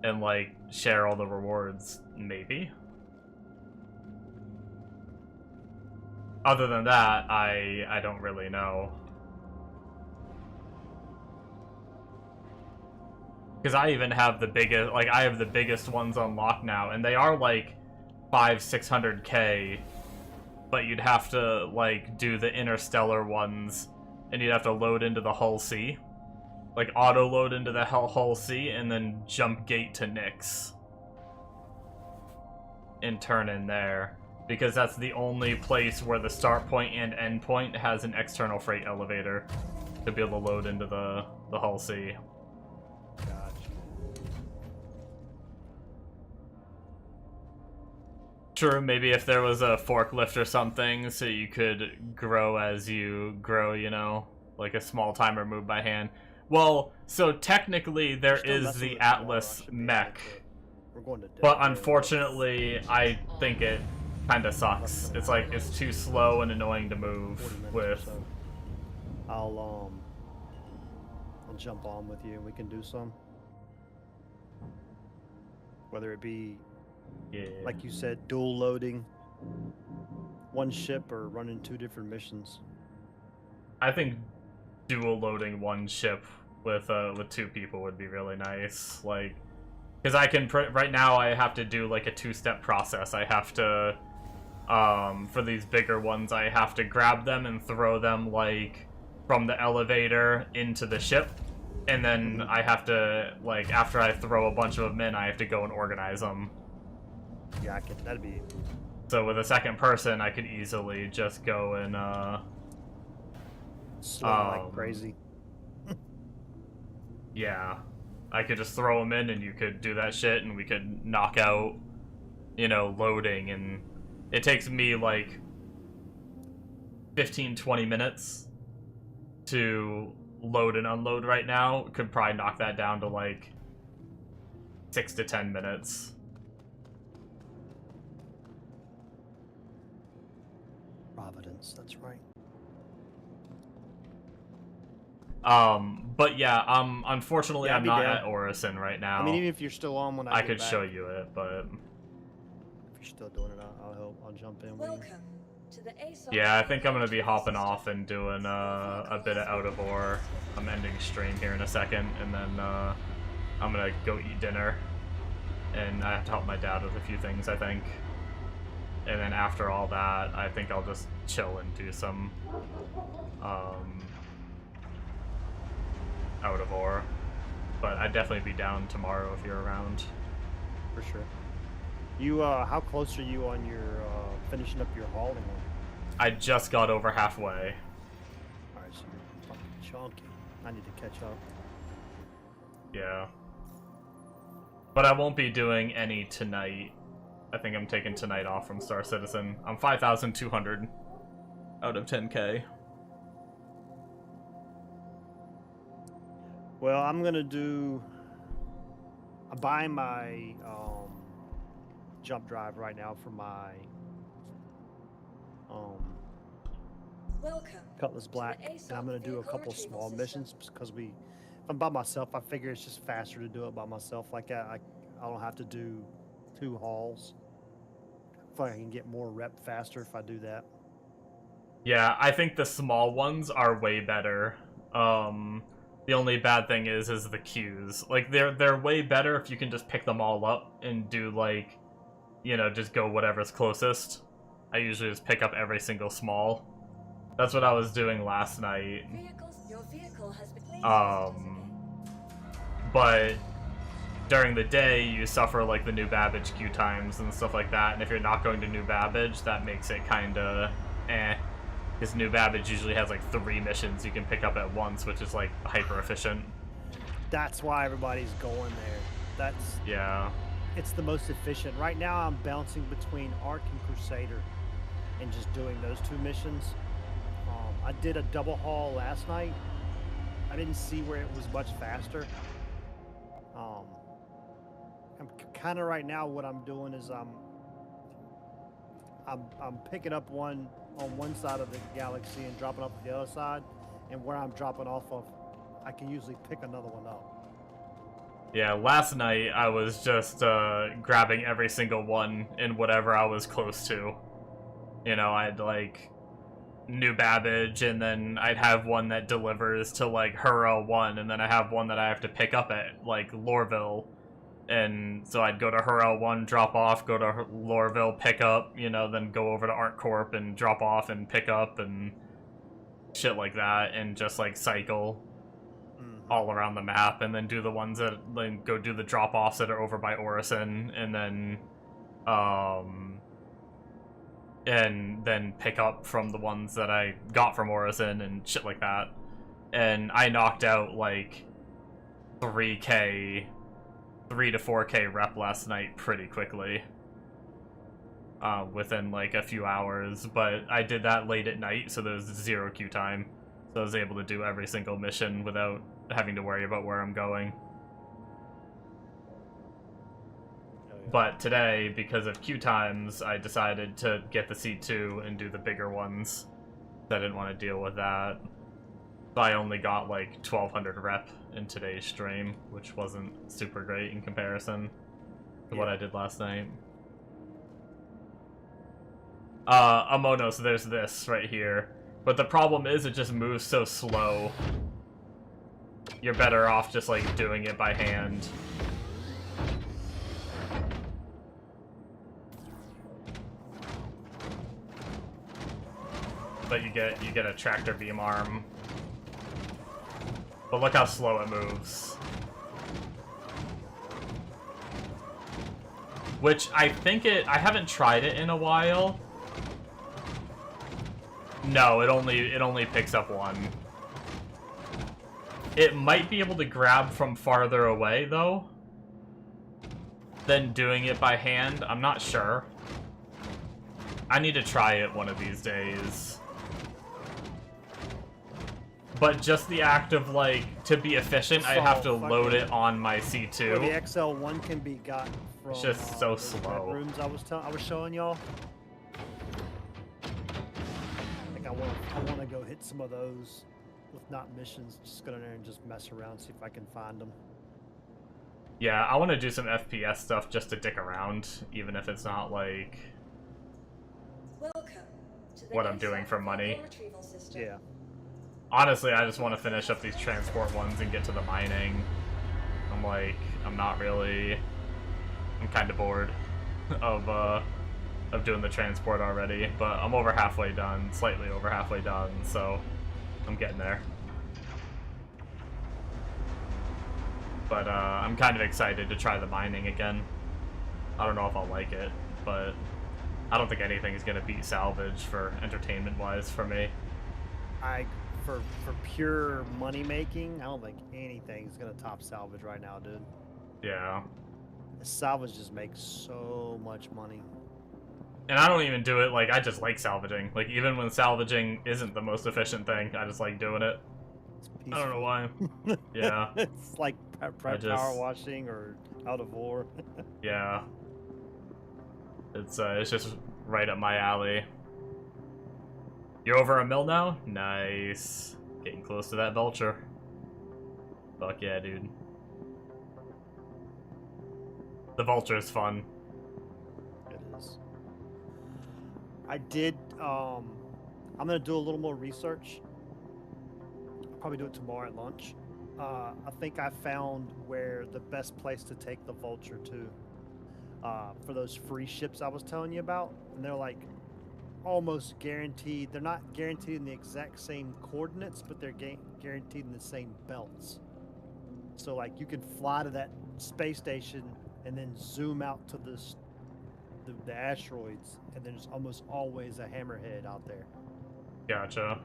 And, like, share all the rewards, maybe? Other than that, I don't really know. Because I even have the biggest, like, I have the biggest ones unlocked now, and they are, like, 500-600k, but you'd have to, like, do the interstellar ones, and you'd have to load into the Hull C. Like, auto-load into the Hull C, and then jump gate to Nyx. And turn in there. Because that's the only place where the start point and end point has an external freight elevator to be able to load into the Hull C. Gotcha. True, maybe if there was a forklift or something, so you could grow as you grow, you know? Like a small timer moved by hand. Well, so technically there Still is messing the with it tomorrow, Atlas I should be able mech. to- We're going to But Denver. unfortunately, I think it kinda sucks. It's like, it's too slow and annoying to 40 move minutes or with. so. I'll jump on with you and we can do some. Whether it be, Yeah. like you said, dual loading one ship or running 2 different missions. I think dual loading one ship with 2 people would be really nice. Like, because I can right now I have to do like a 2-step process. I have to for these bigger ones I have to grab them and throw them like from the elevator into the ship, and then I have to, like, after I throw a bunch of them in, I have to go and organize them. Yeah, that'd be So with a second person, I could easily just go and slow like crazy. yeah, I could just throw them in and you could do that shit and we could knock out, you know, loading, and it takes me like 15-20 minutes to load and unload right now. Could probably knock that down to like 6 to 10 minutes. Providence, that's right. But yeah, unfortunately Yeah, I'd I'm be not down. at Orison right now. I mean, even if you're still on when I I get could back, show you it, but if you're still doing it, I'll help. I'll jump in with you. Welcome to the ASOP. yeah, I think I'm gonna be hopping off and doing a bit of out of ore. I'm ending stream here in a second, and then I'm gonna go eat dinner, and I have to help my dad with a few things, I think. And then after all that, I think I'll just chill and do some out of ore. But I'd definitely be down tomorrow if you're around. For sure. You, how close are you on your, finishing up your hauling one? I just got over halfway. Alright, so you're fucking chunky. I need to catch up. Yeah. But I won't be doing any tonight. I think I'm taking tonight off from Star Citizen. I'm 5,200 out of 10k. Well, I'm gonna do. I'm buying my jump drive right now for my Welcome. Cutlass Black, the and I'm gonna do a vehicle couple retrieval small system. missions because if I'm by myself, I figure it's just faster to do it by myself. Like I don't have to do 2 hauls. I feel like I can get more rep faster if I do that. Yeah, I think the small ones are way better. The only bad thing is the queues. Like, they're way better if you can just pick them all up and do, like, you know, just go whatever's closest. I usually just pick up every single small. That's what I was doing last night. Your vehicle has been. But during the day, you suffer, like, the New Babbage queue times and stuff like that, and if you're not going to New Babbage, that makes it kinda eh. Because New Babbage usually has like 3 missions you can pick up at once, which is like hyper efficient. That's why everybody's going there. That's Yeah. it's the most efficient. Right now, I'm bouncing between Ark and Crusader, and just doing those 2 missions. I did a double haul last night. I didn't see where it was much faster. I'm kind of right now. What I'm doing is I'm picking up one on one side of the galaxy and dropping off the other side, and where I'm dropping off of, I can usually pick another one up. Yeah, last night I was just grabbing every single one in whatever I was close to. You know, I'd like New Babbage, and then I'd have one that delivers to like Hurrah 1, and then I have one that I have to pick up at like Lorville. And so I'd go to Hurrah 1, drop off, go to Lorville, pick up, you know, then go over to ArcCorp and drop off and pick up and shit like that, and just like cycle all around the map, and then do the ones that then go do the drop-offs that are over by Orison, and then pick up from the ones that I got from Orison and shit like that. And I knocked out like 3 to 4K rep last night pretty quickly. Within like a few hours, but I did that late at night, so there was 0 queue time. So I was able to do every single mission without having to worry about where I'm going. But today, because of queue times, I decided to get the C2 and do the bigger ones. I didn't want to deal with that. So I only got like 1200 rep in today's stream, which wasn't super great in comparison to what I did last night. Amono, so there's this right here. But the problem is it just moves so slow. You're better off just like doing it by hand. But you get a tractor beam arm. But look how slow it moves. Which I haven't tried it in a while. No, it only picks up 1. It might be able to grab from farther away, though, than doing it by hand. I'm not sure. I need to try it one of these days. But just the act of, like, to be efficient, I have to load it on my C2. Where the XL1 can be got from It's just so those slow. rooms I was showing y'all. I think I want to go hit some of those with not missions. Just go in there and just mess around, see if I can find them. Yeah, I want to do some FPS stuff just to dick around, even if it's not, like, Welcome to the what I'm doing ASOC for money. vehicle retrieval system. Yeah. Honestly, I just want to finish up these transport ones and get to the mining. I'm kind of bored of doing the transport already, but I'm over halfway done, slightly over halfway done, so I'm getting there. But I'm kind of excited to try the mining again. I don't know if I'll like it, but I don't think anything's gonna beat Salvage for entertainment-wise for me. For pure money making, I don't think anything's gonna top Salvage right now, dude. Yeah. Salvage just makes so much money. And I don't even do it, like, I just like salvaging. Like, even when salvaging isn't the most efficient thing, I just like doing it. I don't know why. Yeah. It's like power washing or out of war. Yeah. It's just right up my alley. You're over a mil now? Nice. Getting close to that vulture. Fuck yeah, dude. The vulture is fun. It is. I did, I'm gonna do a little more research. I'll probably do it tomorrow at lunch. I think I found where the best place to take the vulture to, for those free ships I was telling you about. And they're like almost guaranteed. They're not guaranteed in the exact same coordinates, but they're guaranteed in the same belts. So like you can fly to that space station and then zoom out to the asteroids, and there's almost always a hammerhead out there. Gotcha.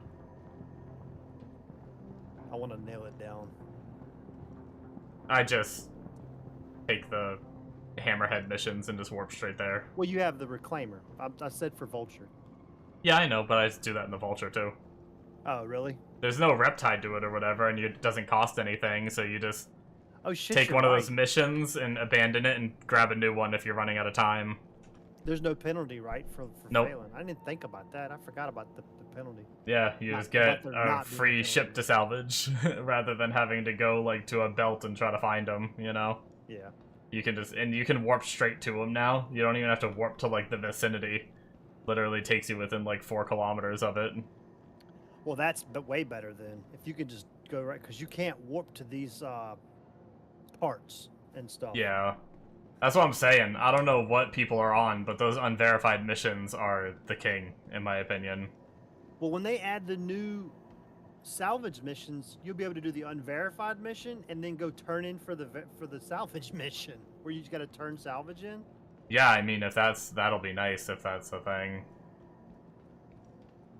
I want to nail it down. I just take the hammerhead missions and just warp straight there. Well, you have the reclaimer. I said for Vulture. Yeah, I know, but I just do that in the Vulture too. Oh, really? There's no rep tied to it or whatever, and it doesn't cost anything, so you just Oh shit! take you're one of right. those missions and abandon it and grab a new one if you're running out of time. There's no penalty, right, for Nope. failing. I didn't think about that. I forgot about the penalty. Yeah, you Not- just get not there a not being free a ship to salvage rather than having to go like to a belt and try to find them. You know, Yeah. you can just you can warp straight to them now. You don't even have to warp to like the vicinity. Literally takes you within like 4 kilometers of it. Well, that's way better then. If you could just go right, because you can't warp to these parts and stuff. Yeah, that's what I'm saying. I don't know what people are on, but those unverified missions are the king, in my opinion. Well, when they add the new salvage missions, you'll be able to do the unverified mission and then go turn in for the salvage mission, where you just got to turn salvage in. Yeah, I mean, if that'll be nice if that's a thing.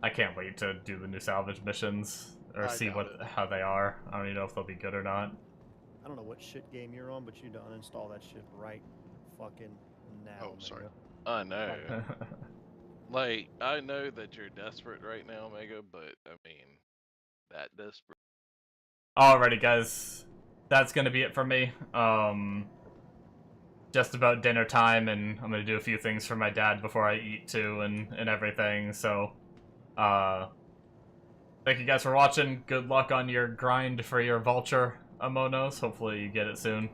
I can't wait to do the new salvage missions or I see doubt it. how they are. I don't even know if they'll be good or not. I don't know what shit game you're on, but you don't uninstall that shit right fucking now. Oh, sorry. Mega. I know. Like, I know that you're desperate right now, Mega, but, I mean, that desperate. Alrighty, guys. That's gonna be it for me. Just about dinner time, and I'm gonna do a few things for my dad before I eat too, and everything, so... thank you guys for watching. Good luck on your grind for your Vulture, Amonos. Hopefully you get it soon.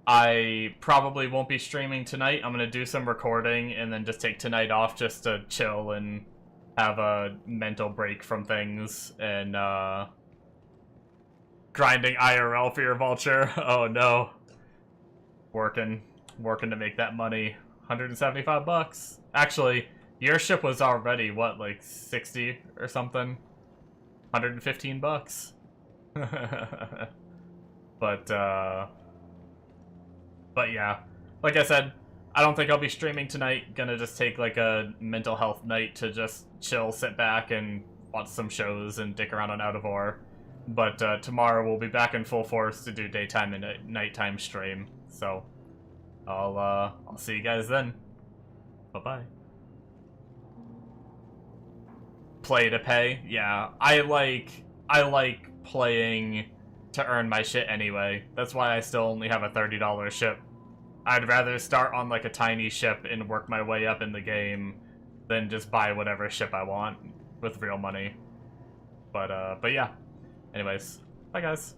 I probably won't be streaming tonight. I'm gonna do some recording and then just take tonight off just to chill and have a mental break from things and grinding IRL for your Vulture. Oh no. Working to make that money. 175 bucks. Actually, your ship was already what, like 60 or something? 115 bucks. But yeah, like I said, I don't think I'll be streaming tonight. Gonna just take like a mental health night to just chill, sit back, and watch some shows and dick around on Out of Ore. But tomorrow we'll be back in full force to do daytime and nighttime stream. So I'll see you guys then. Bye bye. Play to pay? Yeah, I like playing to earn my shit anyway. That's why I still only have a $30 ship. I'd rather start on like a tiny ship and work my way up in the game than just buy whatever ship I want with real money. But yeah. Anyways, bye guys.